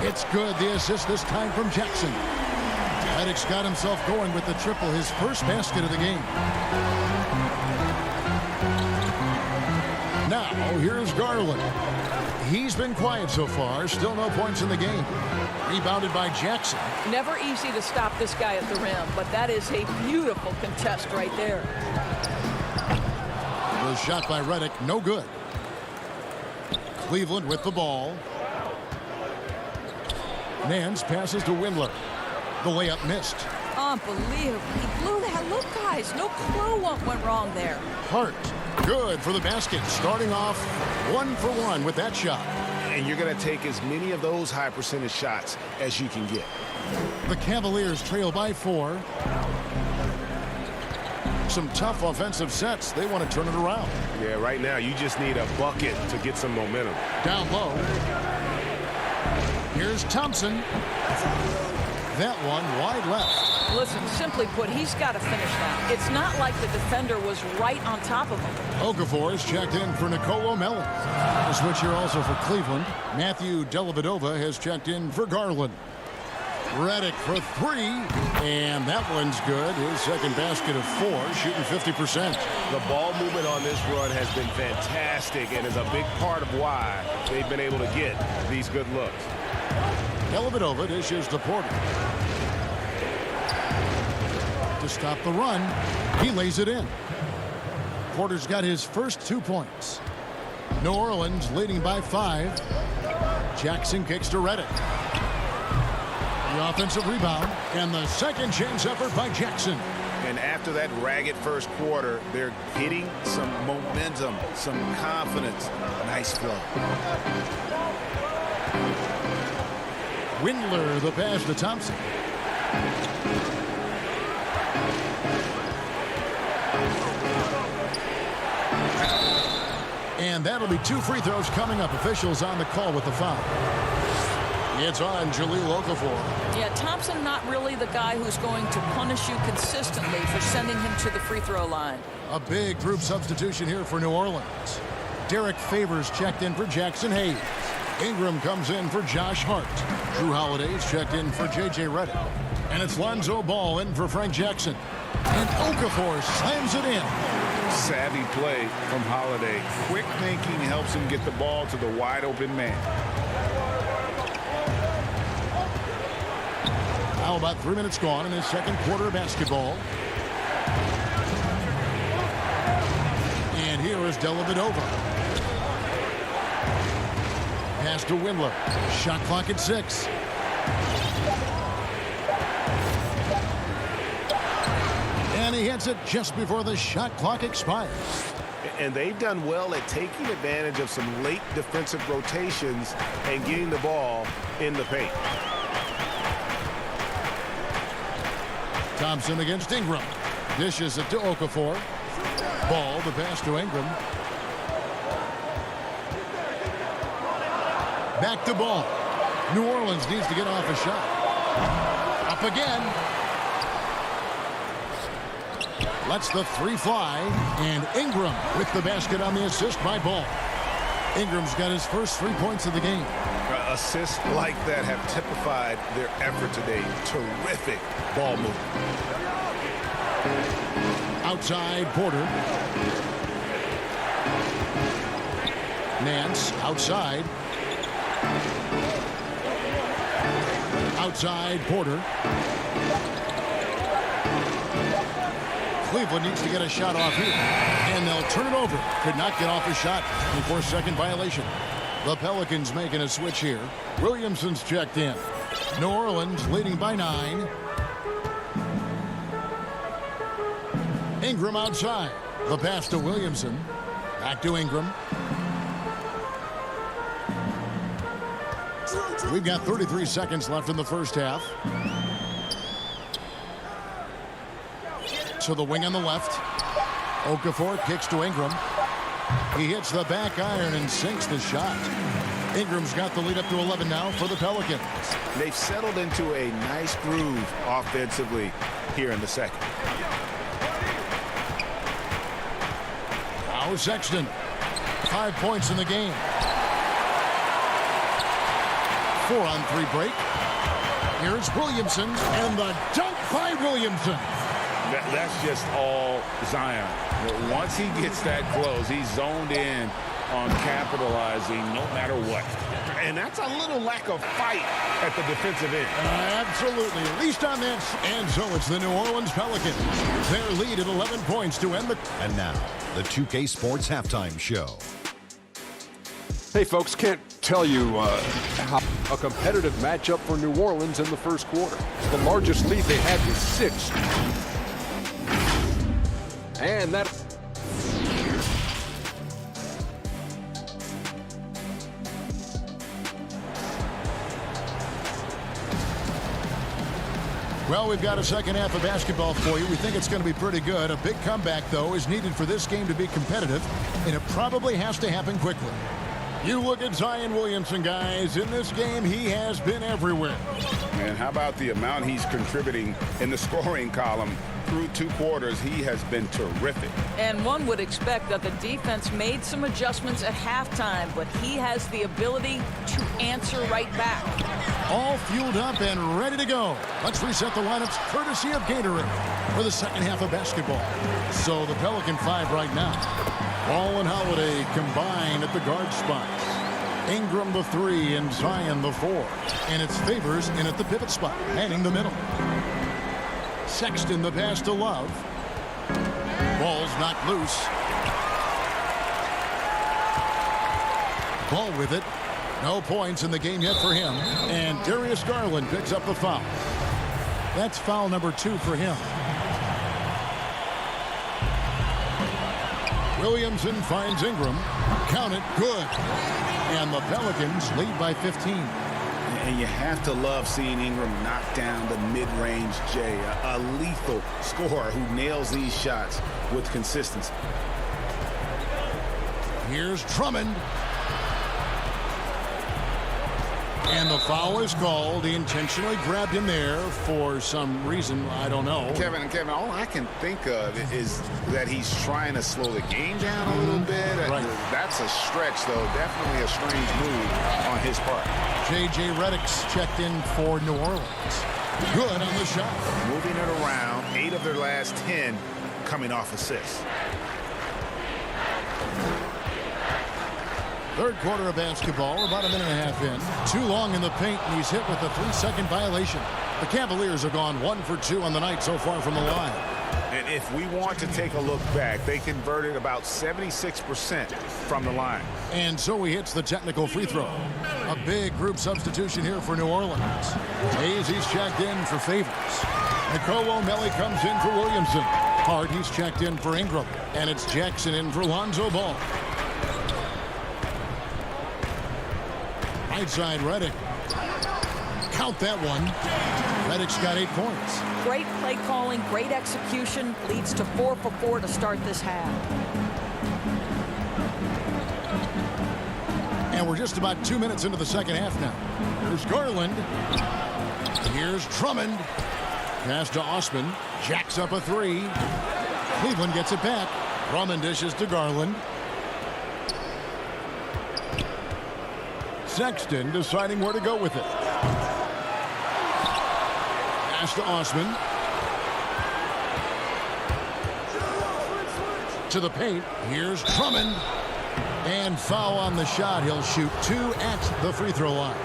It's good. The assist this time from Jackson. Redick's got himself going with the triple, his first basket of the game. Now, here's Garland. He's been quiet so far. Still no points in the game. Rebounded by Jackson. Never easy to stop this guy at the rim, but that is a beautiful contest right there. The shot by Redick, no good. Cleveland with the ball. Nance passes to Windler. The layup missed. Unbelievable. He blew that. Look, guys, no clue what went wrong there. Hart, good for the basket. Starting off 1 for 1 with that shot. And you're going to take as many of those high percentage shots as you can get. The Cavaliers trail by 4. Some tough offensive sets. They want to turn it around. Yeah, right now you just need a bucket to get some momentum. Down low. Here's Thompson. That one wide left. Listen, simply put, he's got to finish that. It's not like the defender was right on top of him. Okafor is checked in for Nicolo Melon. A switch here also for Cleveland. Matthew Dellavedova has checked in for Garland. Redick for 3, and that one's good. His second basket of 4, shooting 50%. The ball movement on this run has been fantastic and is a big part of why they've been able to get these good looks. Dellavedova dishes to Porter. To stop the run, he lays it in. Porter's got his first 2 points. New Orleans leading by 5. Jackson kicks to Redick. The offensive rebound and the second chance effort by Jackson. And after that ragged first quarter, they're hitting some momentum, some confidence. Nice flow. Windler, the pass to Thompson. And that'll be 2 free throws coming up. Officials on the call with the foul. It's on Jahlil Okafor. Yeah, Thompson not really the guy who's going to punish you consistently for sending him to the free throw line. A big group substitution here for New Orleans. Derek Favors checked in for Jackson Hayes. Ingram comes in for Josh Hart. Drew Holiday's checked in for J.J. Redick. And it's Lonzo Ball in for Frank Jackson. And Okafor slams it in. Savvy play from Holiday. Quick thinking helps him get the ball to the wide open man. Now about 3 minutes gone in his second quarter of basketball. And here is Dellavedova. Pass to Windler. Shot clock at 6. And he hits it just before the shot clock expires. And they've done well at taking advantage of some late defensive rotations and getting the ball in the paint. Thompson against Ingram. Dishes it to Okafor. Ball, the pass to Ingram. Back to Ball. New Orleans needs to get off a shot. Up again. Lets the three fly. And Ingram with the basket on the assist by Ball. Ingram's got his first 3 points of the game. Assists like that have typified their effort today. Terrific ball movement. Outside Porter. Nance outside. Outside Porter. Cleveland needs to get a shot off here. And they'll turn it over. Could not get off a shot before second violation. The Pelicans making a switch here. Williamson's checked in. New Orleans leading by 9. Ingram outside. The pass to Williamson. Back to Ingram. We've got 33 seconds left in the first half. To the wing on the left. Okafor kicks to Ingram. He hits the back iron and sinks the shot. Ingram's got the lead up to 11 now for the Pelicans. They've settled into a nice groove offensively here in the second. Now Sexton. 5 points in the game. 4-on-3 break. Here's Williamson and the dunk by Williamson. That's just all Zion. Once he gets that close, he's zoned in on capitalizing no matter what. And that's a little lack of fight at the defensive end. Absolutely. At least on this. And so it's the New Orleans Pelicans. Their lead at 11 points to end the... And now, the 2K Sports Halftime Show. Hey, folks, can't tell you how a competitive matchup for New Orleans in the first quarter. The largest lead they had was 6. And that... Well, we've got a second half of basketball for you. We think it's going to be pretty good. A big comeback, though, is needed for this game to be competitive, and it probably has to happen quickly. You look at Zion Williamson, guys. In this game, he has been everywhere. And how about the amount he's contributing in the scoring column? Through 2 quarters, he has been terrific. And one would expect that the defense made some adjustments at halftime, but he has the ability to answer right back. All fueled up and ready to go. Let's reset the lineups courtesy of Gatorade for the second half of basketball. So the Pelican 5 right now. Ball and Holiday combine at the guard spots. Ingram the 3 and Zion the 4. And it's Favors in at the pivot spot, manning the middle. Sexton the pass to Love. Ball's knocked loose. Ball with it. No points in the game yet for him. And Darius Garland picks up the foul. That's foul number 2 for him. Williamson finds Ingram. Count it. Good. And the Pelicans lead by 15. And you have to love seeing Ingram knock down the mid-range J, a lethal scorer who nails these shots with consistency. Here's Drummond. And the foul is called. He intentionally grabbed him there for some reason. I don't know. Kevin, all I can think of is that he's trying to slow the game down a little bit. Right. That's a stretch, though. Definitely a strange move on his part. J.J. Redick's checked in for New Orleans. Good on the shot. Moving it around. 8 of their last 10 coming off assists. Third quarter of basketball, about a minute and a half in. Too long in the paint, and he's hit with a 3-second violation. The Cavaliers have gone 1 for 2 on the night so far from the line. And if we want to take a look back, they converted about 76% from the line. And so he hits the technical free throw. A big group substitution here for New Orleans. He's checked in for Favors. Nicole O'Malley comes in for Williamson. Hart, he's checked in for Ingram. And it's Jackson in for Lonzo Ball. Right side Redick. Count that one. Reddick's got 8 points. Great play calling, great execution, leads to 4 for 4 to start this half. And we're just about 2 minutes into the second half now. Here's Garland. Here's Drummond. Pass to Osman. Jacks up a 3. Cleveland gets it back. Drummond dishes to Garland. Sexton deciding where to go with it. Pass to Osman. To the paint. Here's Drummond. And foul on the shot. He'll shoot 2 at the free throw line.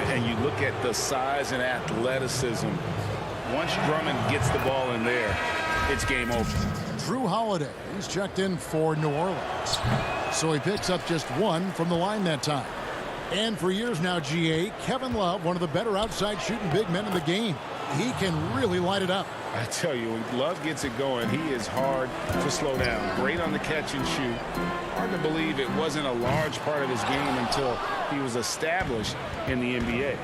And you look at the size and athleticism. Once Drummond gets the ball in there, it's game over. Drew Holiday, he's checked in for New Orleans. So he picks up just 1 from the line that time. And for years now, GA, Kevin Love, one of the better outside shooting big men in the game. He can really light it up. I tell you, when Love gets it going, he is hard to slow down. Great on the catch and shoot. Hard to believe it wasn't a large part of his game until he was established in the NBA.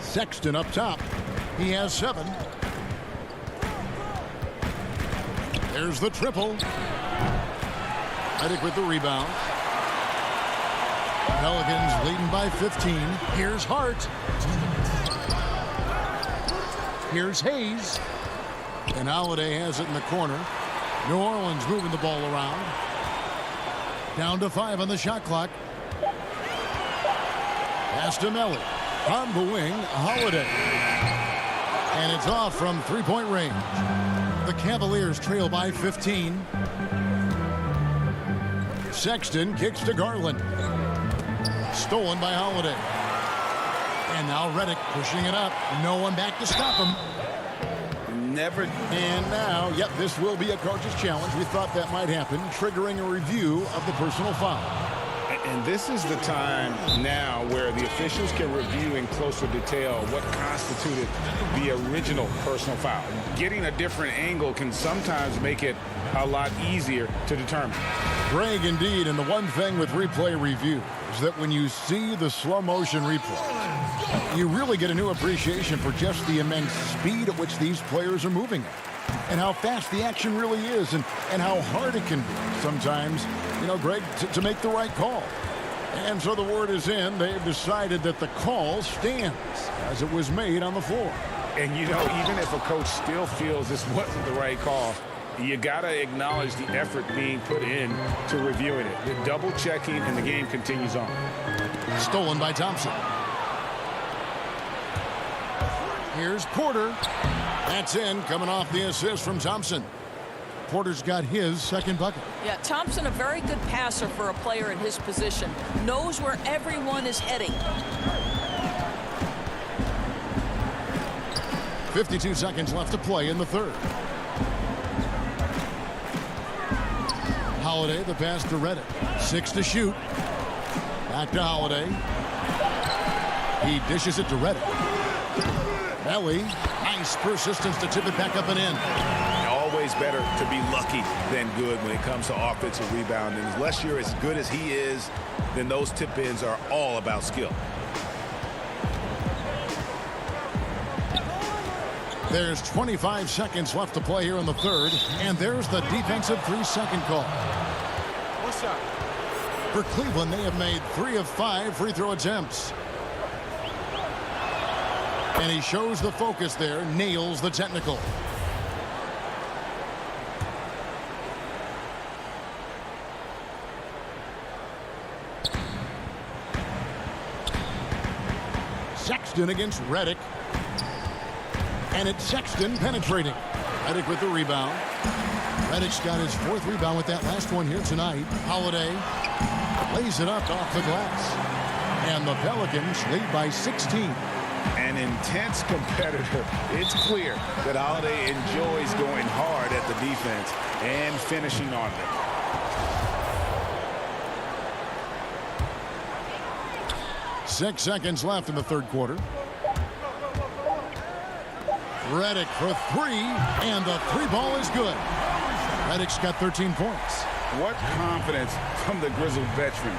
Sexton up top. He has 7. There's the triple. Reddick with the rebound. Pelicans leading by 15. Here's Hart. Here's Hayes. And Holiday has it in the corner. New Orleans moving the ball around. Down to 5 on the shot clock. Pass to Melly. On the wing, Holiday. And it's off from 3-point range. The Cavaliers trail by 15. Sexton kicks to Garland. Stolen by Holiday. And now Reddick pushing it up. No one back to stop him. Never. And now, yep, this will be a coach's challenge. We thought that might happen, triggering a review of the personal foul. And this is the time now where the officials can review in closer detail what constituted the original personal foul. Getting a different angle can sometimes make it a lot easier to determine. Greg, indeed, and the one thing with replay review is that when you see the slow motion replay, you really get a new appreciation for just the immense speed at which these players are moving and how fast the action really is and how hard it can be sometimes, you know, Greg, to make the right call. And so the word is in. They've decided that the call stands as it was made on the floor. And, you know, even if a coach still feels this wasn't the right call, you got to acknowledge the effort being put in to reviewing it. The double checking, and the game continues on. Stolen by Thompson. Here's Porter. That's in, coming off the assist from Thompson. Porter's got his second bucket. Yeah, Thompson, a very good passer for a player in his position. Knows where everyone is heading. 52 seconds left to play in the third. Holiday, the pass to Reddick. 6 to shoot. Back to Holiday. He dishes it to Reddick. Ellie, nice persistence to tip it back up and in. Always better to be lucky than good when it comes to offensive rebounding. Unless you're as good as he is, then those tip-ins are all about skill. There's 25 seconds left to play here in the third, and there's the defensive 3-second call. What's up? For Cleveland, they have made 3 of 5 free throw attempts. And he shows the focus there, nails the technical. Sexton against Reddick. And it's Sexton penetrating. Reddick with the rebound. Reddick's got his 4th rebound with that last one here tonight. Holiday lays it up off the glass. And the Pelicans lead by 16. An intense competitor. It's clear that Holiday enjoys going hard at the defense and finishing on them. Six seconds left in the third quarter. Reddick for 3, and the 3 ball is good. Reddick's got 13 points. What confidence from the Grizzly veteran.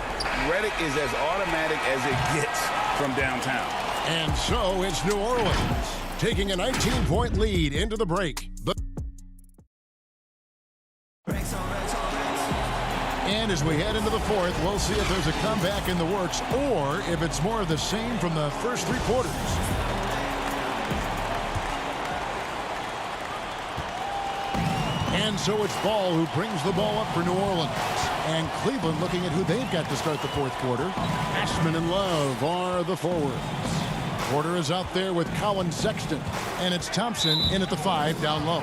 Redick is as automatic as it gets from downtown. And so it's New Orleans taking a 19-point lead into the break. And as we head into the fourth, we'll see if there's a comeback in the works or if it's more of the same from the first three quarters. And so it's Ball who brings the ball up for New Orleans. And Cleveland looking at who they've got to start the fourth quarter. Ashman and Love are the forwards. Porter is out there with Colin Sexton. And it's Thompson in at the 5 down low.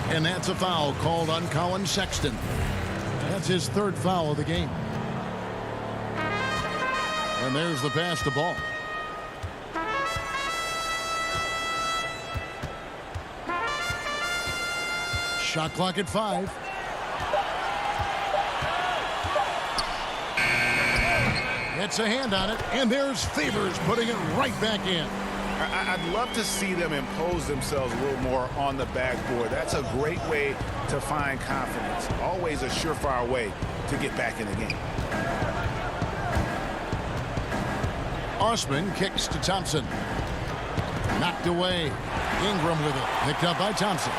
And that's a foul called on Colin Sexton. That's his third foul of the game. And there's the pass to Ball. Shot clock at 5. Gets a hand on it, and there's Favors putting it right back in. I'd love to see them impose themselves a little more on the backboard. That's a great way to find confidence. Always a surefire way to get back in the game. Osman kicks to Thompson. Knocked away. Ingram with it. Picked up by Thompson.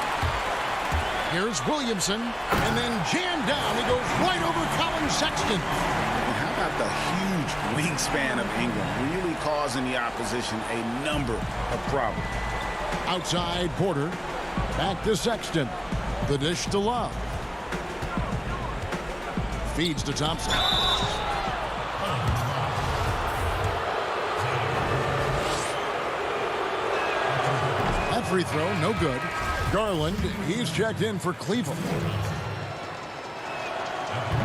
Here's Williamson, and then jammed down. He goes right over Colin Sexton. And how about the huge wingspan of Ingram, really causing the opposition a number of problems. Outside Porter. Back to Sexton. The dish to Love. Feeds to Thompson. That free throw, no good. Garland, he's checked in for Cleveland.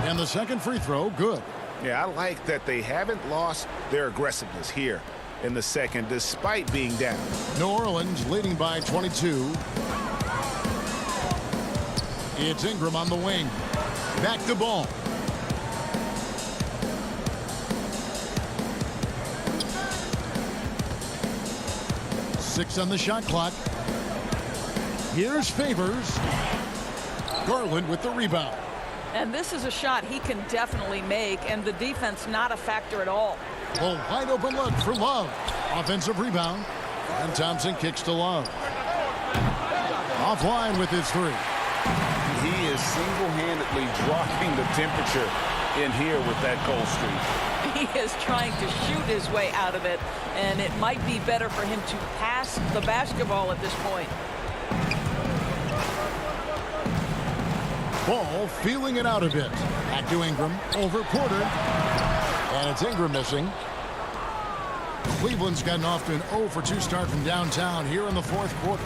And the second free throw, good. Yeah, I like that they haven't lost their aggressiveness here in the second, despite being down. New Orleans leading by 22. It's Ingram on the wing. Back to Ball. Six on the shot clock. Here's Favors. Garland with the rebound. And this is a shot he can definitely make, and the defense not a factor at all. A wide open look for Love. Offensive rebound. And Thompson kicks to Love. Offline with his three. He is single-handedly dropping the temperature in here with that cold streak. He is trying to shoot his way out of it, and it might be better for him to pass the basketball at this point. Ball feeling it out a bit. Back to Ingram. Over Porter. And it's Ingram missing. Cleveland's gotten off to an 0 for 2 start from downtown here in the fourth quarter.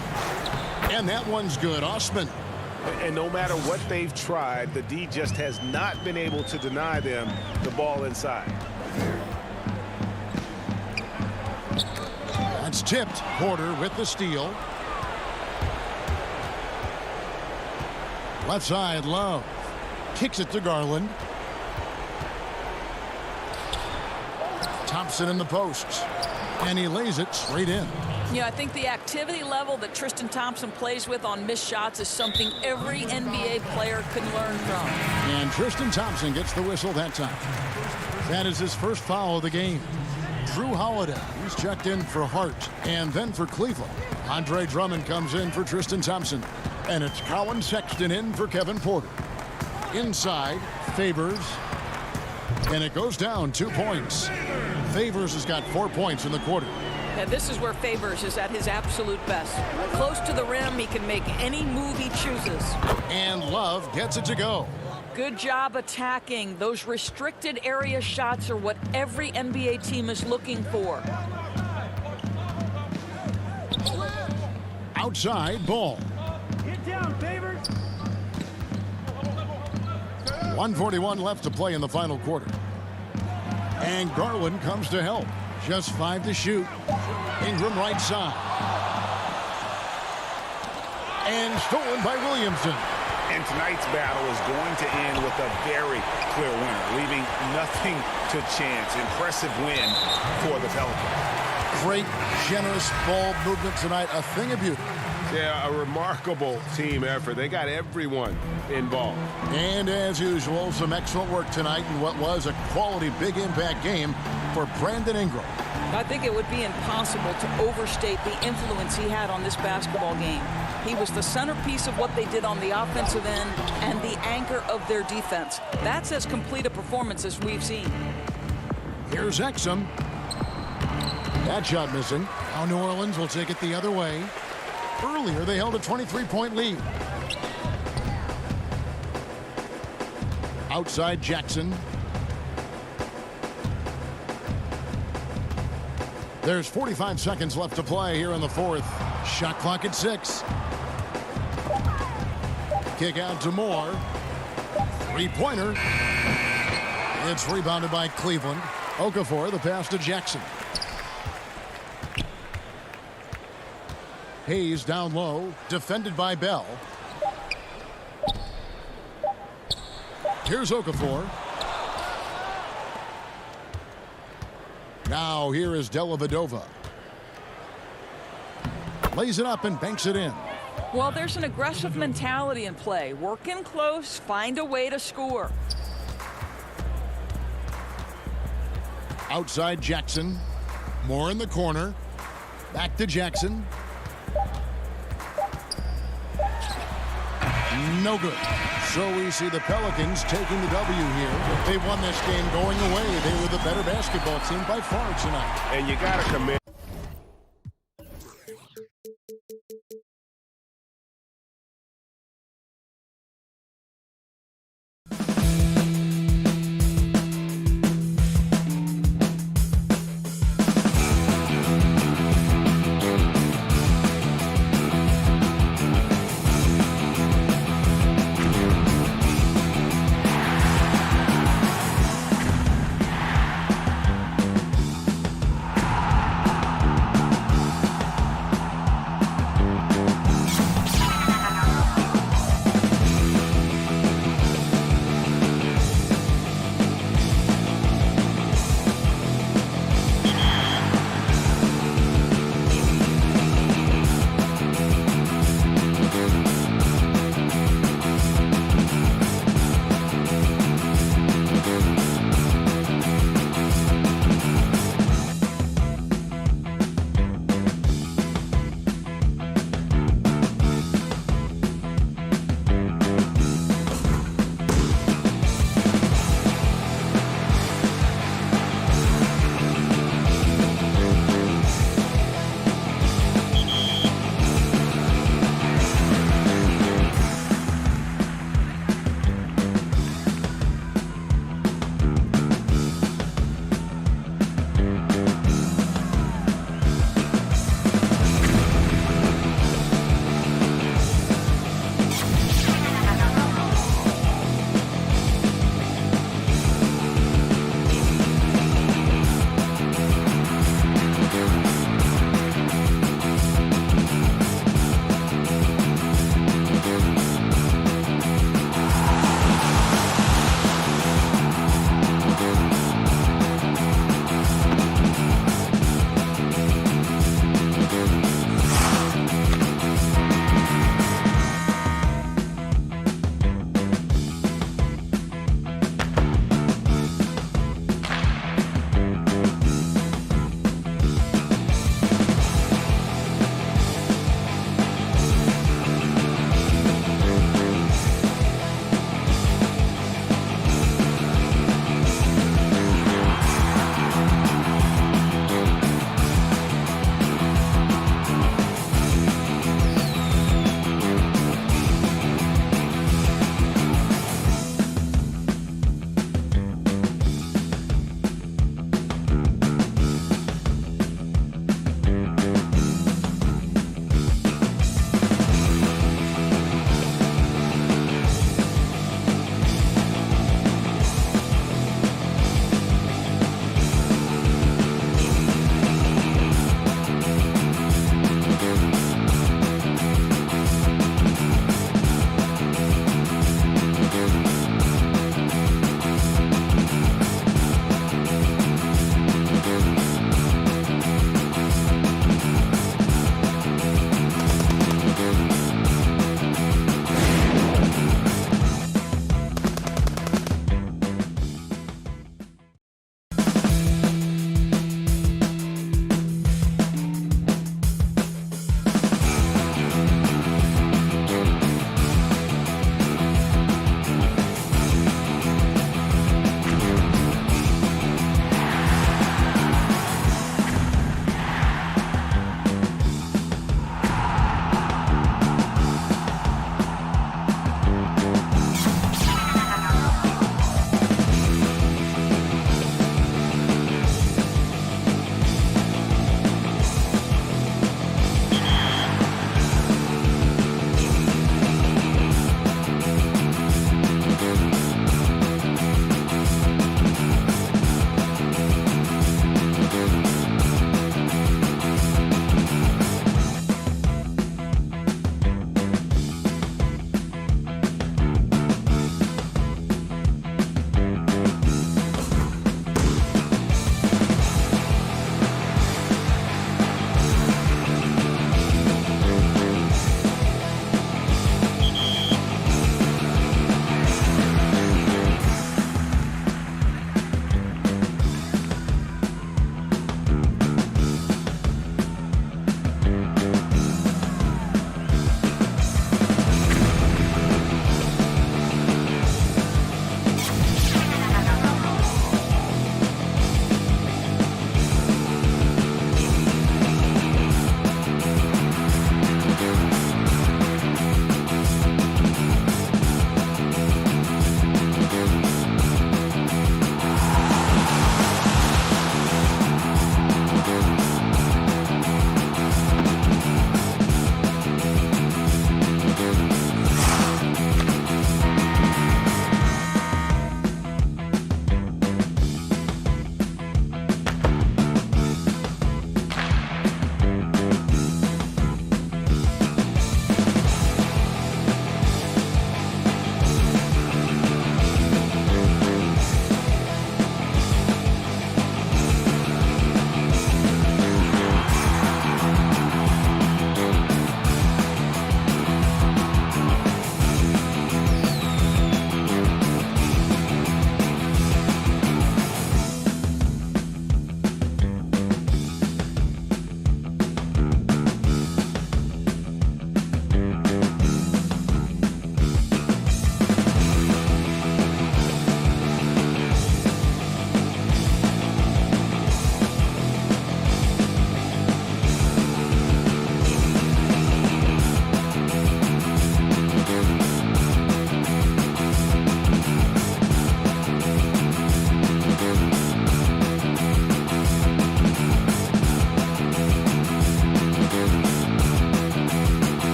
And that one's good. Osman. And no matter what they've tried, the D just has not been able to deny them the ball inside. That's tipped. Porter with the steal. Left side, Love. Kicks it to Garland. Thompson in the posts. And he lays it straight in. Yeah, I think the activity level that Tristan Thompson plays with on missed shots is something every NBA player can learn from. And Tristan Thompson gets the whistle that time. That is his first foul of the game. Drew Holiday, he's checked in for Hart and then for Cleveland. Andre Drummond comes in for Tristan Thompson. And it's Colin Sexton in for Kevin Porter. Inside, Favors. And it goes down 2 points. Favors has got 4 points in the quarter. And this is where Favors is at his absolute best. Close to the rim, he can make any move he chooses. And Love gets it to go. Good job attacking. Those restricted area shots are what every NBA team is looking for. Outside, Ball. Get down, Favors. 1:41 left to play in the final quarter. And Garland comes to help. Just 5 to shoot. Ingram right side. And stolen by Williamson. And tonight's battle is going to end with a very clear winner, leaving nothing to chance. Impressive win for the Pelicans. Great, generous ball movement tonight. A thing of beauty. Yeah, a remarkable team effort. They got everyone involved. And as usual, some excellent work tonight in what was a quality big impact game for Brandon Ingram. I think it would be impossible to overstate the influence he had on this basketball game. He was the centerpiece of what they did on the offensive end and the anchor of their defense. That's as complete a performance as we've seen. Here's Exum. That shot missing. Now New Orleans will take it the other way. Earlier, they held a 23-point lead. Outside Jackson. There's 45 seconds left to play here in the fourth. Shot clock at 6. Kick out to Moore. Three-pointer. It's rebounded by Cleveland. Okafor, the pass to Jackson. Hayes down low, defended by Bell. Here's Okafor. Now here is Dellavedova. Lays it up and banks it in. Well, there's an aggressive mentality in play. Work in close, find a way to score. Outside Jackson. Moore in the corner. Back to Jackson. No good. So we see the Pelicans taking the W here. They won this game going away. They were the better basketball team by far tonight. And you got to commit.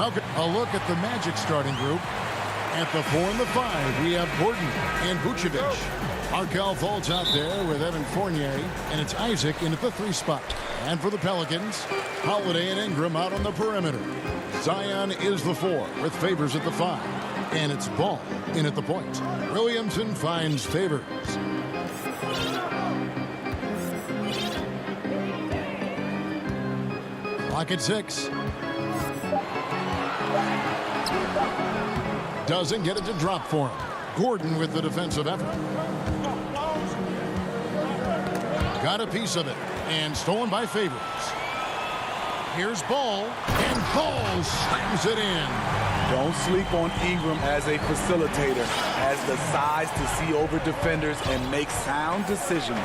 A look at the Magic starting group. At the 4 and the 5, we have Gordon and Vucevic. Markelle Fultz out there with Evan Fournier, and it's Isaac in at the 3 spot. And for the Pelicans, Holiday and Ingram out on the perimeter. Zion is the 4 with Favors at the 5. And it's Ball in at the point. Williamson finds Favors. Clock at 6. Doesn't get it to drop for him. Gordon with the defensive effort. Got a piece of it. And stolen by Favors. Here's Ball. And Ball slams it in. Don't sleep on Ingram as a facilitator. Has the size to see over defenders and make sound decisions.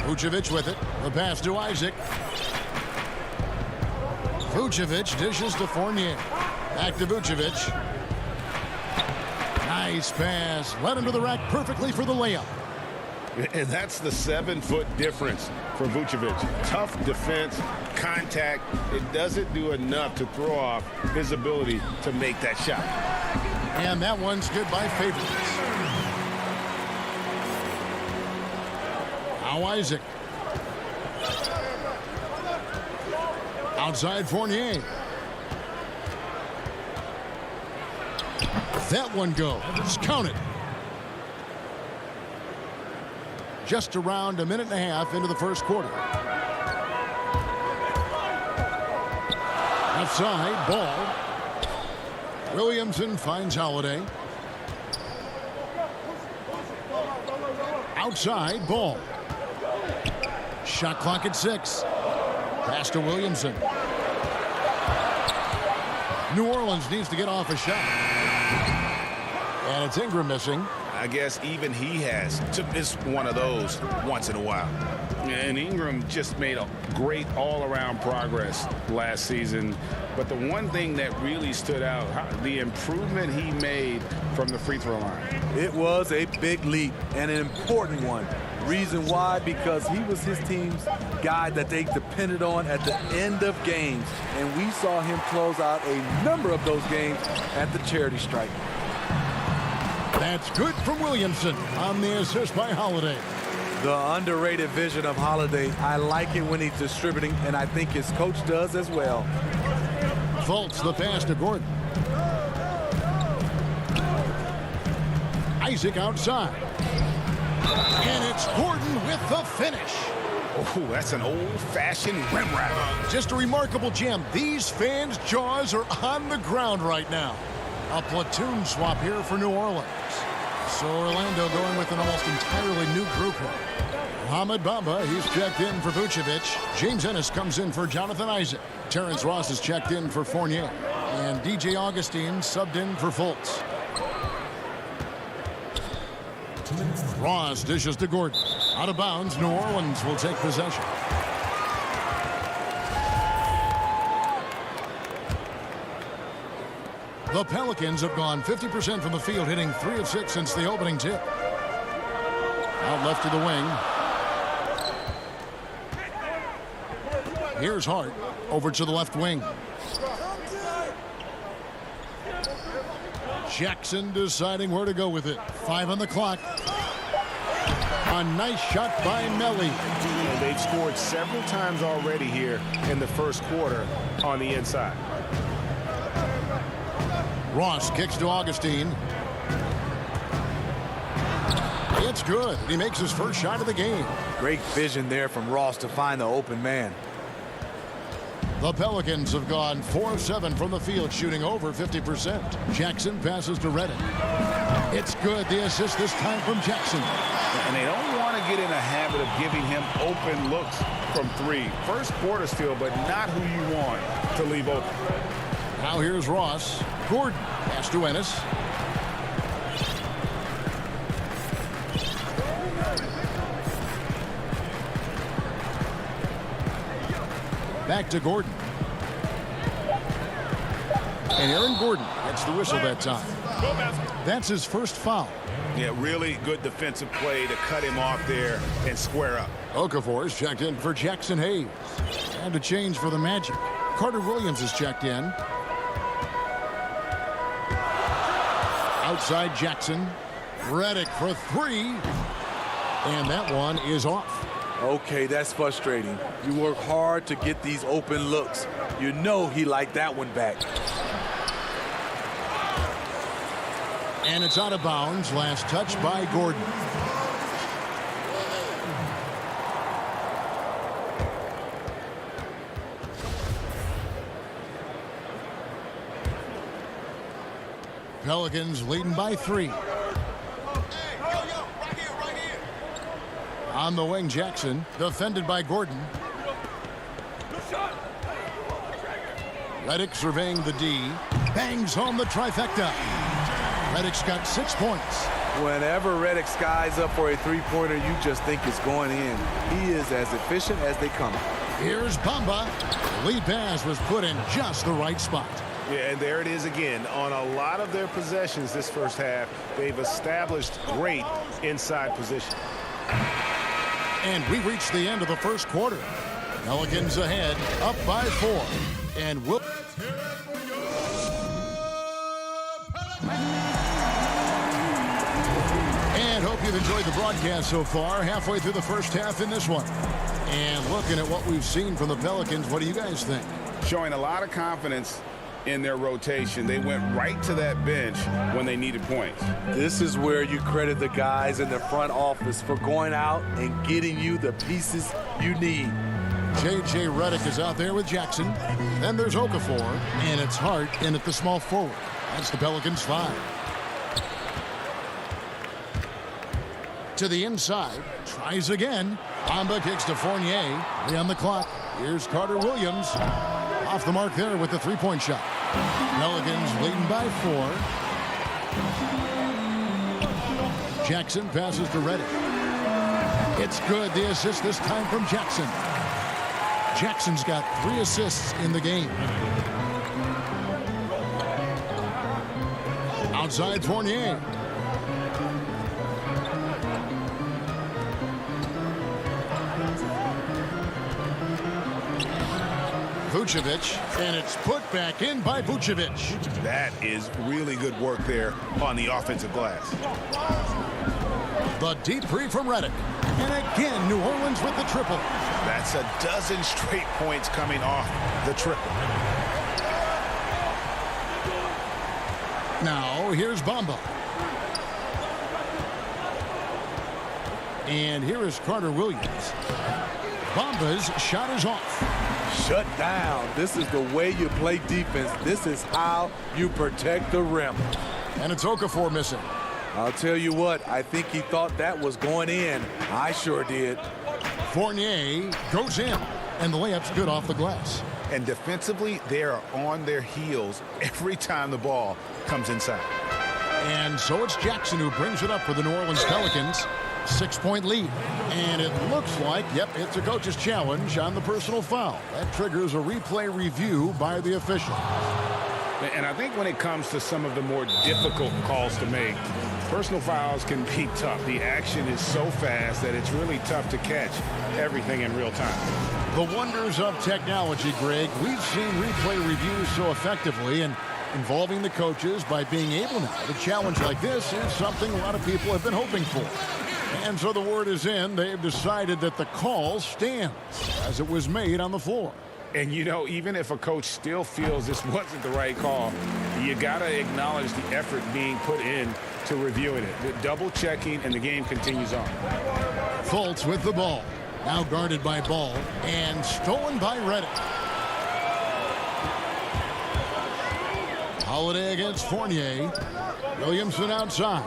Vucevic with it. The pass to Isaac. Vucevic dishes to Fournier. Back to Vucevic. Nice pass. Led him to the rack perfectly for the layup. And that's the 7-foot difference for Vucevic. Tough defense, contact. It doesn't do enough to throw off his ability to make that shot. And that one's good by Favors. Now Isaac. Outside Fournier. That one goes. Count it. Just around a minute and a half into the first quarter. Outside, Ball. Williamson finds Holiday. Outside, Ball. Shot clock at 6. Pass to Williamson. New Orleans needs to get off a shot. And it's Ingram missing. I guess even he has to miss one of those once in a while. And Ingram just made a great all-around progress last season. But the one thing that really stood out, the improvement he made from the free throw line. It was a big leap and an important one. Reason why? Because he was his team's guy that they depended on at the end of games. And we saw him close out a number of those games at the charity stripe. That's good from Williamson on the assist by Holiday. The underrated vision of Holiday. I like it when he's distributing, and I think his coach does as well. Fultz the pass to Gordon. Isaac outside. And it's Gordon with the finish. Oh, that's an old-fashioned rim wrap. Just a remarkable gem. These fans' jaws are on the ground right now. A platoon swap here for New Orleans. So Orlando going with an almost entirely new group here. Mohamed Bamba, he's checked in for Vucevic. James Ennis comes in for Jonathan Isaac. Terrence Ross is checked in for Fournier. And DJ Augustine subbed in for Fultz. Ross dishes to Gordon. Out of bounds, New Orleans will take possession. The Pelicans have gone 50% from the field, hitting 3 of 6 since the opening tip. Out left to the wing. Here's Hart over to the left wing. Jackson deciding where to go with it. 5 on the clock. A nice shot by Melly. And they've scored several times already here in the first quarter on the inside. Ross kicks to Augustine. It's good. He makes his first shot of the game. Great vision there from Ross to find the open man. The Pelicans have gone 4 of 7 from the field, shooting over 50%. Jackson passes to Reddick. It's good. The assist this time from Jackson. And they don't want to get in a habit of giving him open looks from 3. First quarter still, but not who you want to leave open. Now here's Ross. Gordon pass to Ennis. Back to Gordon. And Aaron Gordon gets the whistle that time. That's his first foul. Yeah, really good defensive play to cut him off there and square up. Okafor is checked in for Jackson Hayes. And a change for the Magic. Carter Williams is checked in. Outside Jackson. Redick for three. And that one is off. Okay, that's frustrating. You work hard to get these open looks. You know he liked that one back. And it's out of bounds. Last touch by Gordon. Pelicans leading by 3. On the wing, Jackson, defended by Gordon. Redick surveying the D. Bangs home the trifecta. Redick's got 6 points. Whenever Redick skies up for a three-pointer, you just think it's going in. He is as efficient as they come. Here's Bamba. The lead pass was put in just the right spot. Yeah, and there it is again. On a lot of their possessions this first half, they've established great inside position. And we reach the end of the first quarter. Pelicans ahead, up by 4. And we'll... And hope you've enjoyed the broadcast so far. Halfway through the first half in this one. And looking at what we've seen from the Pelicans, what do you guys think? Showing a lot of confidence in their rotation. They went right to that bench when they needed points. This is where you credit the guys in the front office for going out and getting you the pieces you need. J.J. Redick is out there with Jackson. Then there's Okafor, and it's Hart in at the small forward. That's the Pelicans 5. To the inside, tries again. Bamba kicks to Fournier. 3 on the clock. Here's Carter Williams. Off the mark there with the three-point shot. Pelicans leading by 4. Jackson passes to Redick. It's good. The assist this time from Jackson. Jackson's got 3 assists in the game. Outside Fournier. Vucevic, and it's put back in by Vucevic. That is really good work there on the offensive glass. The deep three from Redick. And again, New Orleans with the triple. That's a dozen straight points coming off the triple. Now, here's Bamba. And here is Carter Williams. Bamba's shot is off. Shut down. This is the way you play defense. This is how you protect the rim. And it's Okafor missing. I'll tell you what, I think he thought that was going in. I sure did. Fournier goes in, and the layup's good off the glass. And defensively, they are on their heels every time the ball comes inside. And so it's Jackson who brings it up for the New Orleans Pelicans. 6-point lead. And it looks like, yep, it's a coach's challenge on the personal foul. That triggers a replay review by the official. And I think when it comes to some of the more difficult calls to make, personal fouls can be tough. The action is so fast that it's really tough to catch everything in real time. The wonders of technology, Greg. We've seen replay reviews so effectively, and involving the coaches by being able now to challenge like this is something a lot of people have been hoping for. And so the word is in. They've decided that the call stands as it was made on the floor. And, you know, even if a coach still feels this wasn't the right call, you got to acknowledge the effort being put in to reviewing it. The double checking, and the game continues on. Fultz with the ball. Now guarded by Ball and stolen by Redick. Holiday against Fournier. Williamson outside.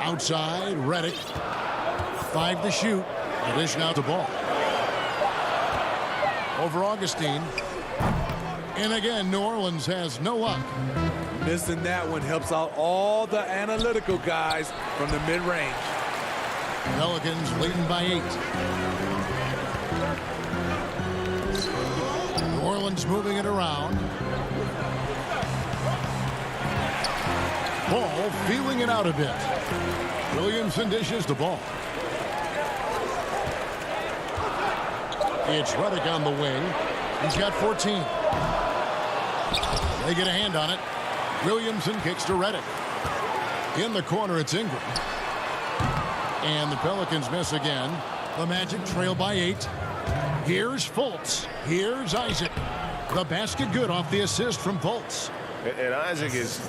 Outside, Redick. 5 to shoot. The dish now to Ball. Over Augustine. And again, New Orleans has no luck. Missing that one helps out all the analytical guys from the mid-range. Pelicans leading by 8. Orleans moving it around. Ball feeling it out a bit. Williamson dishes the ball. It's Redick on the wing. He's got 14. They get a hand on it. Williamson kicks to Redick. In the corner, it's Ingram. And the Pelicans miss again. The Magic trail by 8. Here's Fultz. Here's Isaac. The basket good off the assist from Fultz. And Isaac is,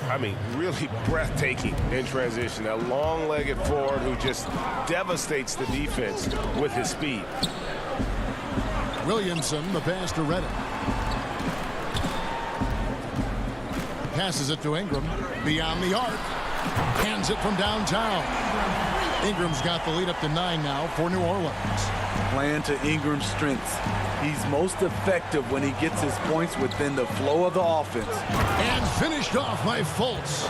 really breathtaking in transition. A long-legged forward who just devastates the defense with his speed. Williamson, the pass to Redick. Passes it to Ingram. Beyond the arc. Hands it from downtown. Ingram's got the lead up to 9 now for New Orleans. Playing to Ingram's strengths. He's most effective when he gets his points within the flow of the offense. And finished off by Fultz.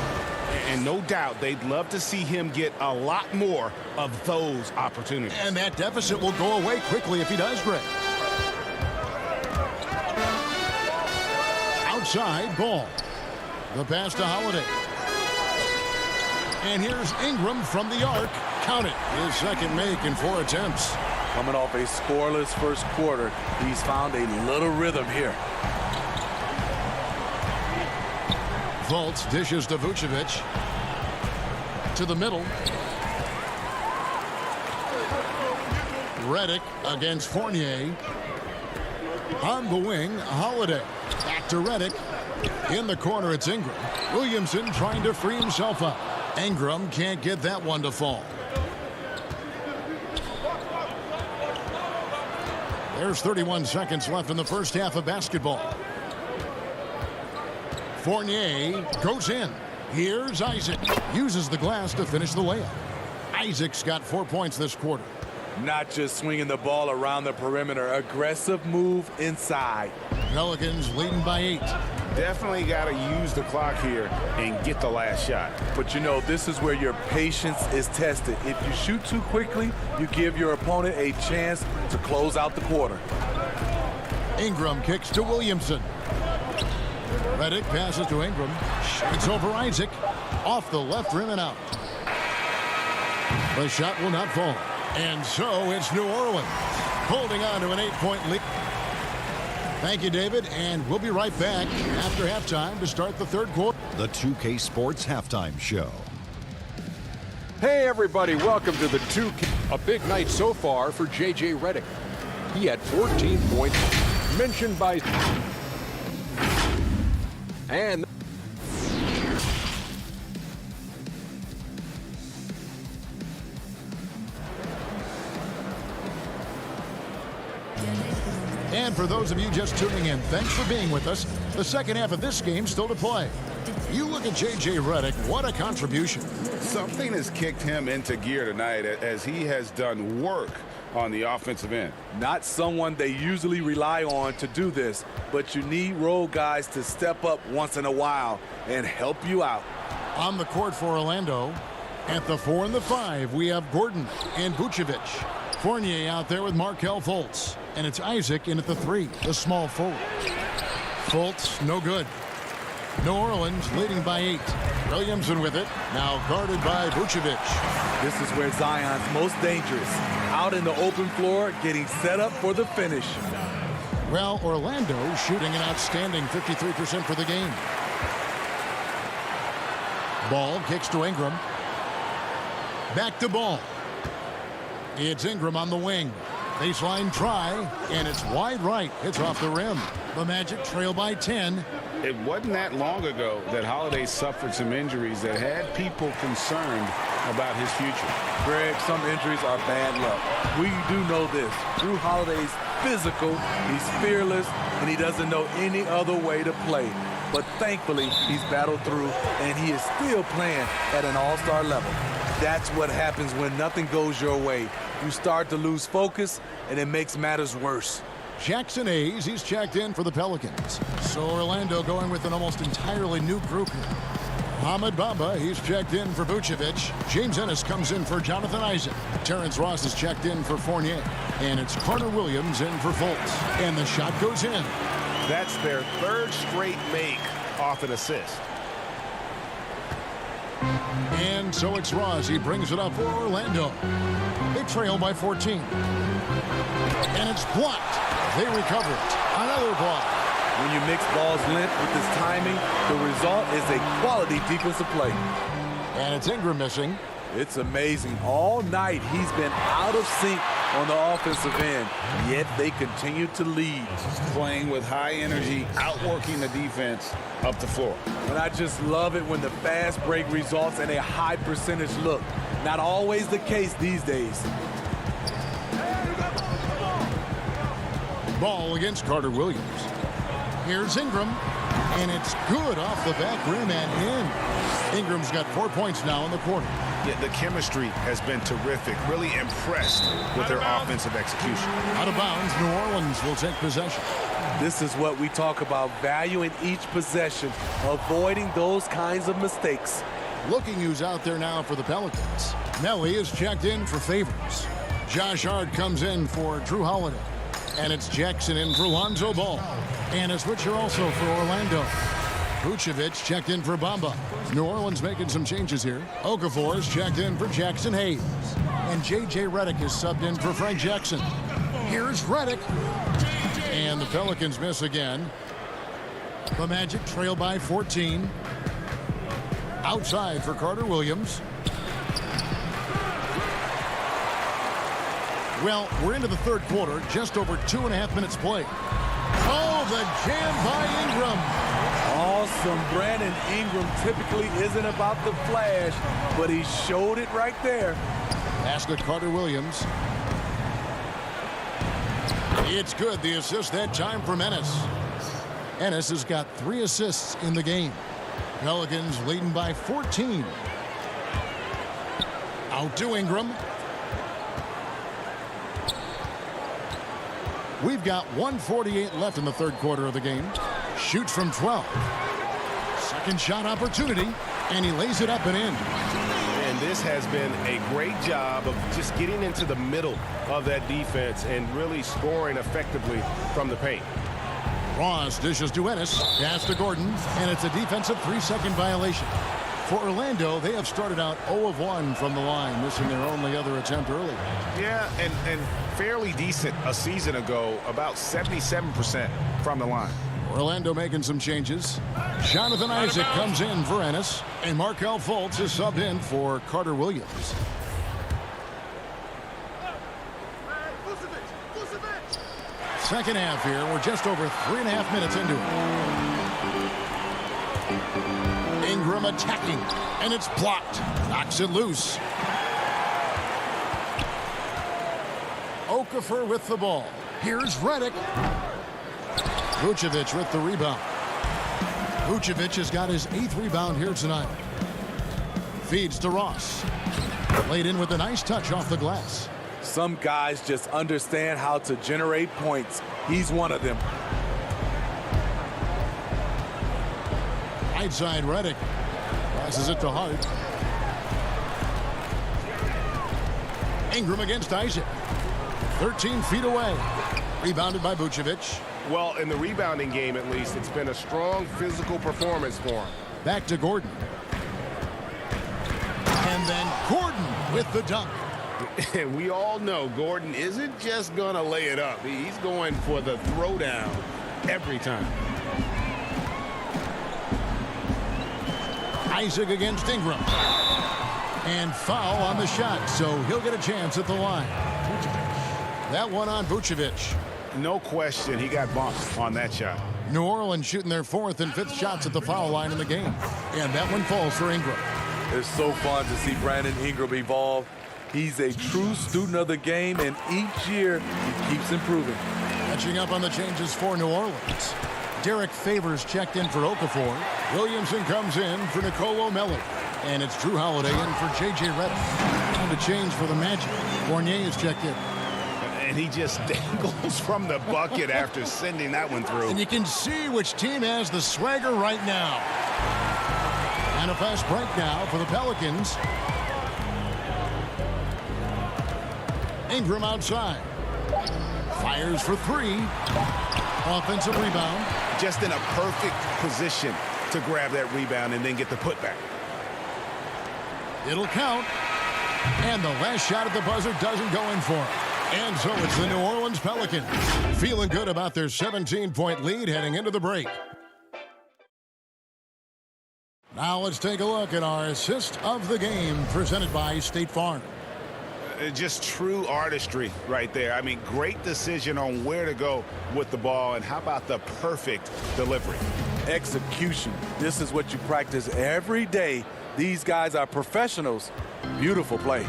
And no doubt they'd love to see him get a lot more of those opportunities. And that deficit will go away quickly if he does, Greg. Outside, Ball. The pass to Holiday. And here's Ingram from the arc. Count it. His second make in 4 attempts. Coming off a scoreless first quarter, he's found a little rhythm here. Fultz dishes to Vucevic. To the middle. Redick against Fournier. On the wing, Holiday. Back to Redick. In the corner, it's Ingram. Williamson trying to free himself up. Ingram can't get that one to fall. There's 31 seconds left in the first half of basketball. Fournier goes in. Here's Isaac. Uses the glass to finish the layup. Isaac's got 4 points this quarter. Not just swinging the ball around the perimeter. Aggressive move inside. Pelicans leading by 8. Definitely got to use the clock here and get the last shot. But this is where your patience is tested. If you shoot too quickly, you give your opponent a chance to close out the quarter. Ingram kicks to Williamson. Redick passes to Ingram. It's over Isaac. Off the left rim and out. The shot will not fall. And so it's New Orleans holding on to an 8-point lead. Thank you, David, and we'll be right back after halftime to start the third quarter. The 2K Sports Halftime Show. Hey, everybody, welcome to the 2K. A big night so far for J.J. Redick. He had 14 points, mentioned by... And... And for those of you just tuning in, thanks for being with us. The second half of this game still to play. You look at J.J. Redick, what a contribution. Something has kicked him into gear tonight as he has done work on the offensive end. Not someone they usually rely on to do this, but you need role guys to step up once in a while and help you out. On the court for Orlando, at the 4 and the 5, we have Gordon and Vucevic. Fournier out there with Markelle Fultz. And it's Isaac in at the 3, the small forward. Fultz, no good. New Orleans leading by 8. Williamson with it, now guarded by Vucevic. This is where Zion's most dangerous. Out in the open floor, getting set up for the finish. Well, Orlando shooting an outstanding 53% for the game. Ball kicks to Ingram. Back to Ball. It's Ingram on the wing. Baseline try, and it's wide right. It's off the rim. The Magic trail by 10. It wasn't that long ago that Holiday suffered some injuries that had people concerned about his future. Greg, some injuries are bad luck. We do know this. Drew Holiday's physical, he's fearless, and he doesn't know any other way to play. But thankfully, he's battled through, and he is still playing at an all-star level. That's what happens when nothing goes your way. You start to lose focus, and it makes matters worse. Jackson Hayes, he's checked in for the Pelicans. So Orlando going with an almost entirely new group here. Ahmed Bamba, he's checked in for Vucevic. James Ennis comes in for Jonathan Isaac. Terrence Ross is checked in for Fournier. And it's Carter Williams in for Fultz. And the shot goes in. That's their third straight make off an assist. And so it's Ross. He brings it up for Orlando. They trail by 14. And it's blocked. They recover it. Another block. When you mix ball's length with his timing, the result is a quality defensive play. And it's Ingram missing. It's amazing. All night he's been out of sync on the offensive end, yet they continue to lead. Playing with high energy, outworking the defense up the floor. And I just love it when the fast break results in a high percentage look. Not always the case these days. Ball against Carter Williams. Here's Ingram, and it's good off the back rim and in. Ingram's got 4 points now in the quarter. Yeah, the chemistry has been terrific. Really impressed with their offensive execution. Out of bounds, New Orleans will take possession. This is what we talk about, valuing each possession, avoiding those kinds of mistakes. Looking who's out there now for the Pelicans. Melly is checked in for Favors. Josh Hart comes in for Drew Holiday. And it's Jackson in for Lonzo Ball. And a switcher also for Orlando. Vucevic checked in for Bamba. New Orleans making some changes here. Okafor is checked in for Jackson Hayes. And J.J. Redick is subbed in for Frank Jackson. Here's Redick. And the Pelicans miss again. The Magic trail by 14. Outside for Carter Williams. Well, we're into the third quarter, just over 2.5 minutes played. Oh, the jam by Ingram. Awesome. Brandon Ingram typically isn't about the flash, but he showed it right there. Pass to Carter Williams. It's good. The assist that time from Ennis. Ennis has got 3 assists in the game. Pelicans leading by 14. Out to Ingram. We've got 1:48 left in the third quarter of the game. Shoots from 12. Second shot opportunity, and he lays it up and in. And this has been a great job of just getting into the middle of that defense and really scoring effectively from the paint. Ross dishes to Ennis, pass to Gordon, and it's a defensive 3-second violation. For Orlando, they have started out 0 of 1 from the line, missing their only other attempt early. Yeah, and fairly decent a season ago, about 77% from the line. Orlando making some changes. Jonathan Isaac comes in for Ennis, and Markelle Fultz is subbed in for Carter Williams. Second half here. We're just over 3.5 minutes into it. Ingram attacking, and it's blocked. Knocks it loose. Okafor with the ball. Here's Redick. Vucevic with the rebound. Vucevic has got his 8th rebound here tonight. Feeds to Ross. Laid in with a nice touch off the glass. Some guys just understand how to generate points. He's one of them. Right side, Redick. Passes it to Hart. Ingram against Isaac. 13 feet away. Rebounded by Vucevic. Well, in the rebounding game, at least, it's been a strong physical performance for him. Back to Gordon. And then Gordon with the dunk. And we all know Gordon isn't just going to lay it up. He's going for the throwdown every time. Isaac against Ingram. And foul on the shot, so he'll get a chance at the line. That one on Vucevic. No question he got bumped on that shot. New Orleans shooting their 4th and 5th shots at the foul line in the game. And that one falls for Ingram. It's so fun to see Brandon Ingram evolve. He's a true student of the game, and each year he keeps improving. Catching up on the changes for New Orleans. Derek Favors checked in for Okafor. Williamson comes in for Nicolo Melli. And it's Drew Holiday in for J.J. Redick. And a change for the Magic. Fournier is checked in. And he just dangles from the bucket after sending that one through. And you can see which team has the swagger right now. And a fast break now for the Pelicans. Ingram outside. Fires for 3. Offensive rebound. Just in a perfect position to grab that rebound and then get the putback. It'll count. And the last shot at the buzzer doesn't go in for it. And so it's the New Orleans Pelicans feeling good about their 17-point lead heading into the break. Now let's take a look at our assist of the game presented by State Farm. Just true artistry right there. I mean, great decision on where to go with the ball, and how about the perfect delivery? Execution. This is what you practice every day. These guys are professionals. Beautiful play.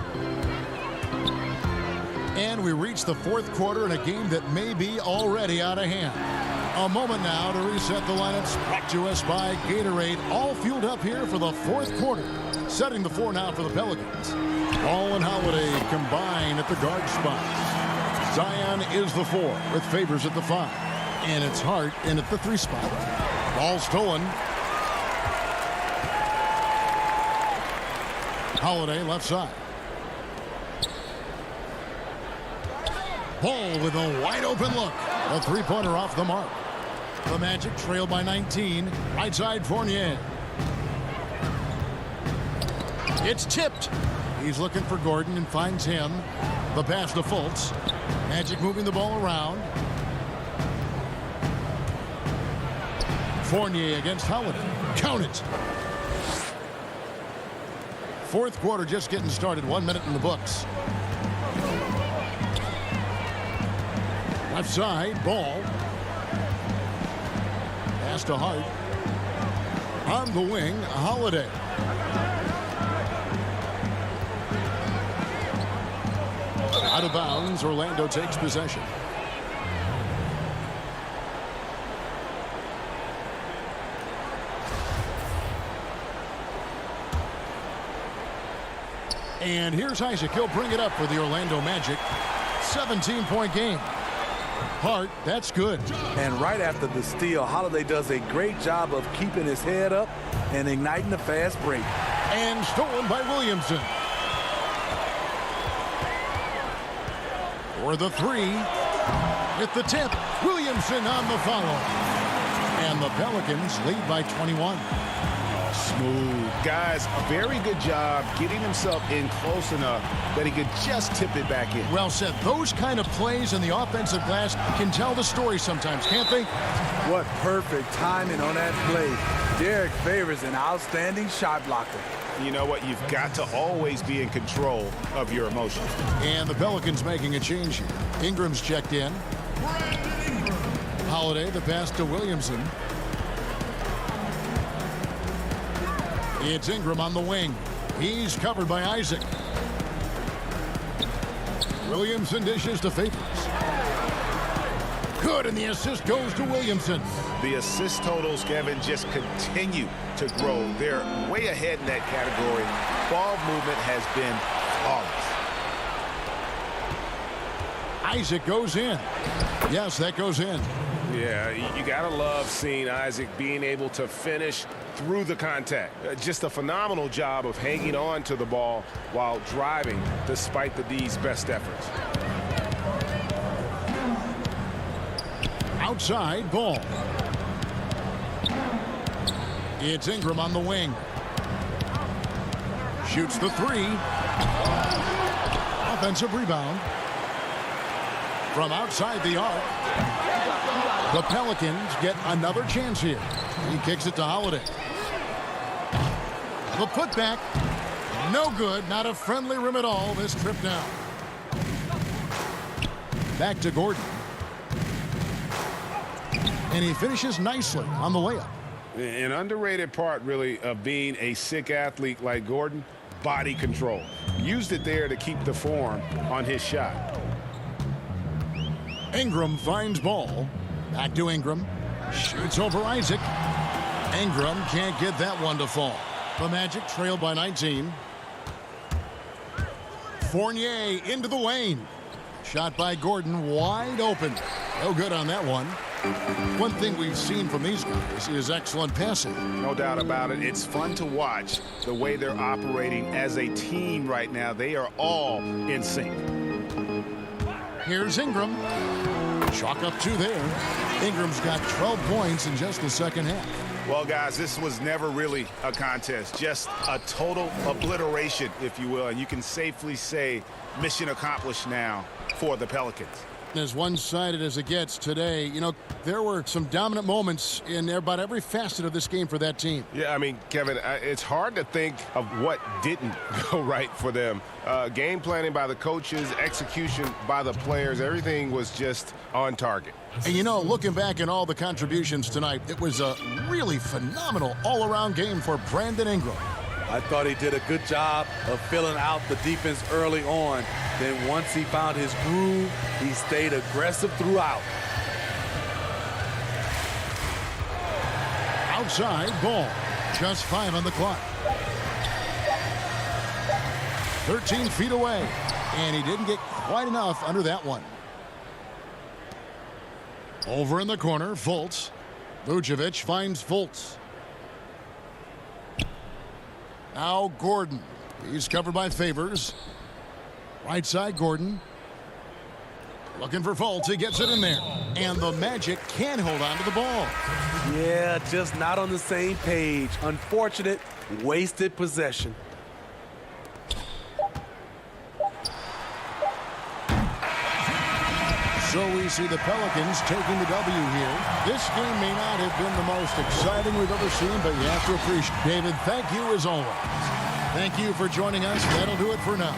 And we reach the fourth quarter in a game that may be already out of hand. A moment now to reset the lineups, brought to us by Gatorade. All fueled up here for the fourth quarter. Setting the floor now for the Pelicans. Ball and Holiday combine at the guard spot. Zion is the 4 with Favors at the 5. And it's Hart in at the 3 spot. Ball stolen. Holiday left side. Ball with a wide open look. A three-pointer off the mark. The Magic trail by 19. Right side Fournier. It's tipped. He's looking for Gordon and finds him. The pass to Fultz. Magic moving the ball around. Fournier against Holiday. Count it. Fourth quarter just getting started. 1 minute in the books. Left side, Ball. Pass to Hart. On the wing, Holiday. Out of bounds, Orlando takes possession. And here's Isaac. He'll bring it up for the Orlando Magic. 17-point game. Hart, that's good. And right after the steal, Holiday does a great job of keeping his head up and igniting the fast break. And stolen by Williamson. For the 3. With the tip, Williamson on the follow. And the Pelicans lead by 21. Smooth. Guys, a very good job getting himself in close enough that he could just tip it back in. Well said. Those kind of plays in the offensive glass can tell the story sometimes, can't they? What perfect timing on that play. Derek Favors an outstanding shot blocker. You know what? You've got to always be in control of your emotions. And the Pelicans making a change here. Ingram's checked in. Holiday, the pass to Williamson. It's Ingram on the wing. He's covered by Isaac. Williamson dishes to Favors. Good, and the assist goes to Williamson. The assist totals, Kevin, just continue to grow. They're way ahead in that category. Ball movement has been flawless. Isaac goes in. Yes, that goes in. Yeah, you gotta love seeing Isaac being able to finish through the contact. Just a phenomenal job of hanging on to the ball while driving despite the D's best efforts. Outside, Ball. It's Ingram on the wing. Shoots the 3. Offensive rebound. From outside the arc. The Pelicans get another chance here. He kicks it to Holiday. The putback. No good. Not a friendly rim at all this trip down. Back to Gordon. And he finishes nicely on the layup. An underrated part, really, of being a sick athlete like Gordon, body control. Used it there to keep the form on his shot. Ingram finds Ball. Back to Ingram. Shoots over Isaac. Ingram can't get that one to fall. The Magic trail by 19. Fournier into the lane. Shot by Gordon wide open. No good on that one. One thing we've seen from these guys is excellent passing. No doubt about it. It's fun to watch the way they're operating as a team right now. They are all in sync. Here's Ingram. Chalk up 2 there. Ingram's got 12 points in just the second half. Well, guys, this was never really a contest, just a total obliteration, if you will. And you can safely say mission accomplished now for the Pelicans. As one-sided as it gets today, you know, there were some dominant moments in about every facet of this game for that team. Yeah, I mean, Kevin, it's hard to think of what didn't go right for them. Game planning by the coaches, execution by the players, everything was just on target. And, you know, looking back at all the contributions tonight, it was a really phenomenal all-around game for Brandon Ingram. I thought he did a good job of filling out the defense early on. Then once he found his groove, he stayed aggressive throughout. Outside ball. Just 5 on the clock. 13 feet away. And he didn't get quite enough under that one. Over in the corner, Fultz. Vucevic finds Fultz. Now Gordon. He's covered by Favors. Right side, Gordon. Looking for Fultz. He gets it in there. And the Magic can hold on to the ball. Yeah, just not on the same page. Unfortunate, wasted possession. So we see the Pelicans taking the W here. This game may not have been the most exciting we've ever seen, but you have to appreciate. David, thank you as always. Thank you for joining us. That'll do it for now.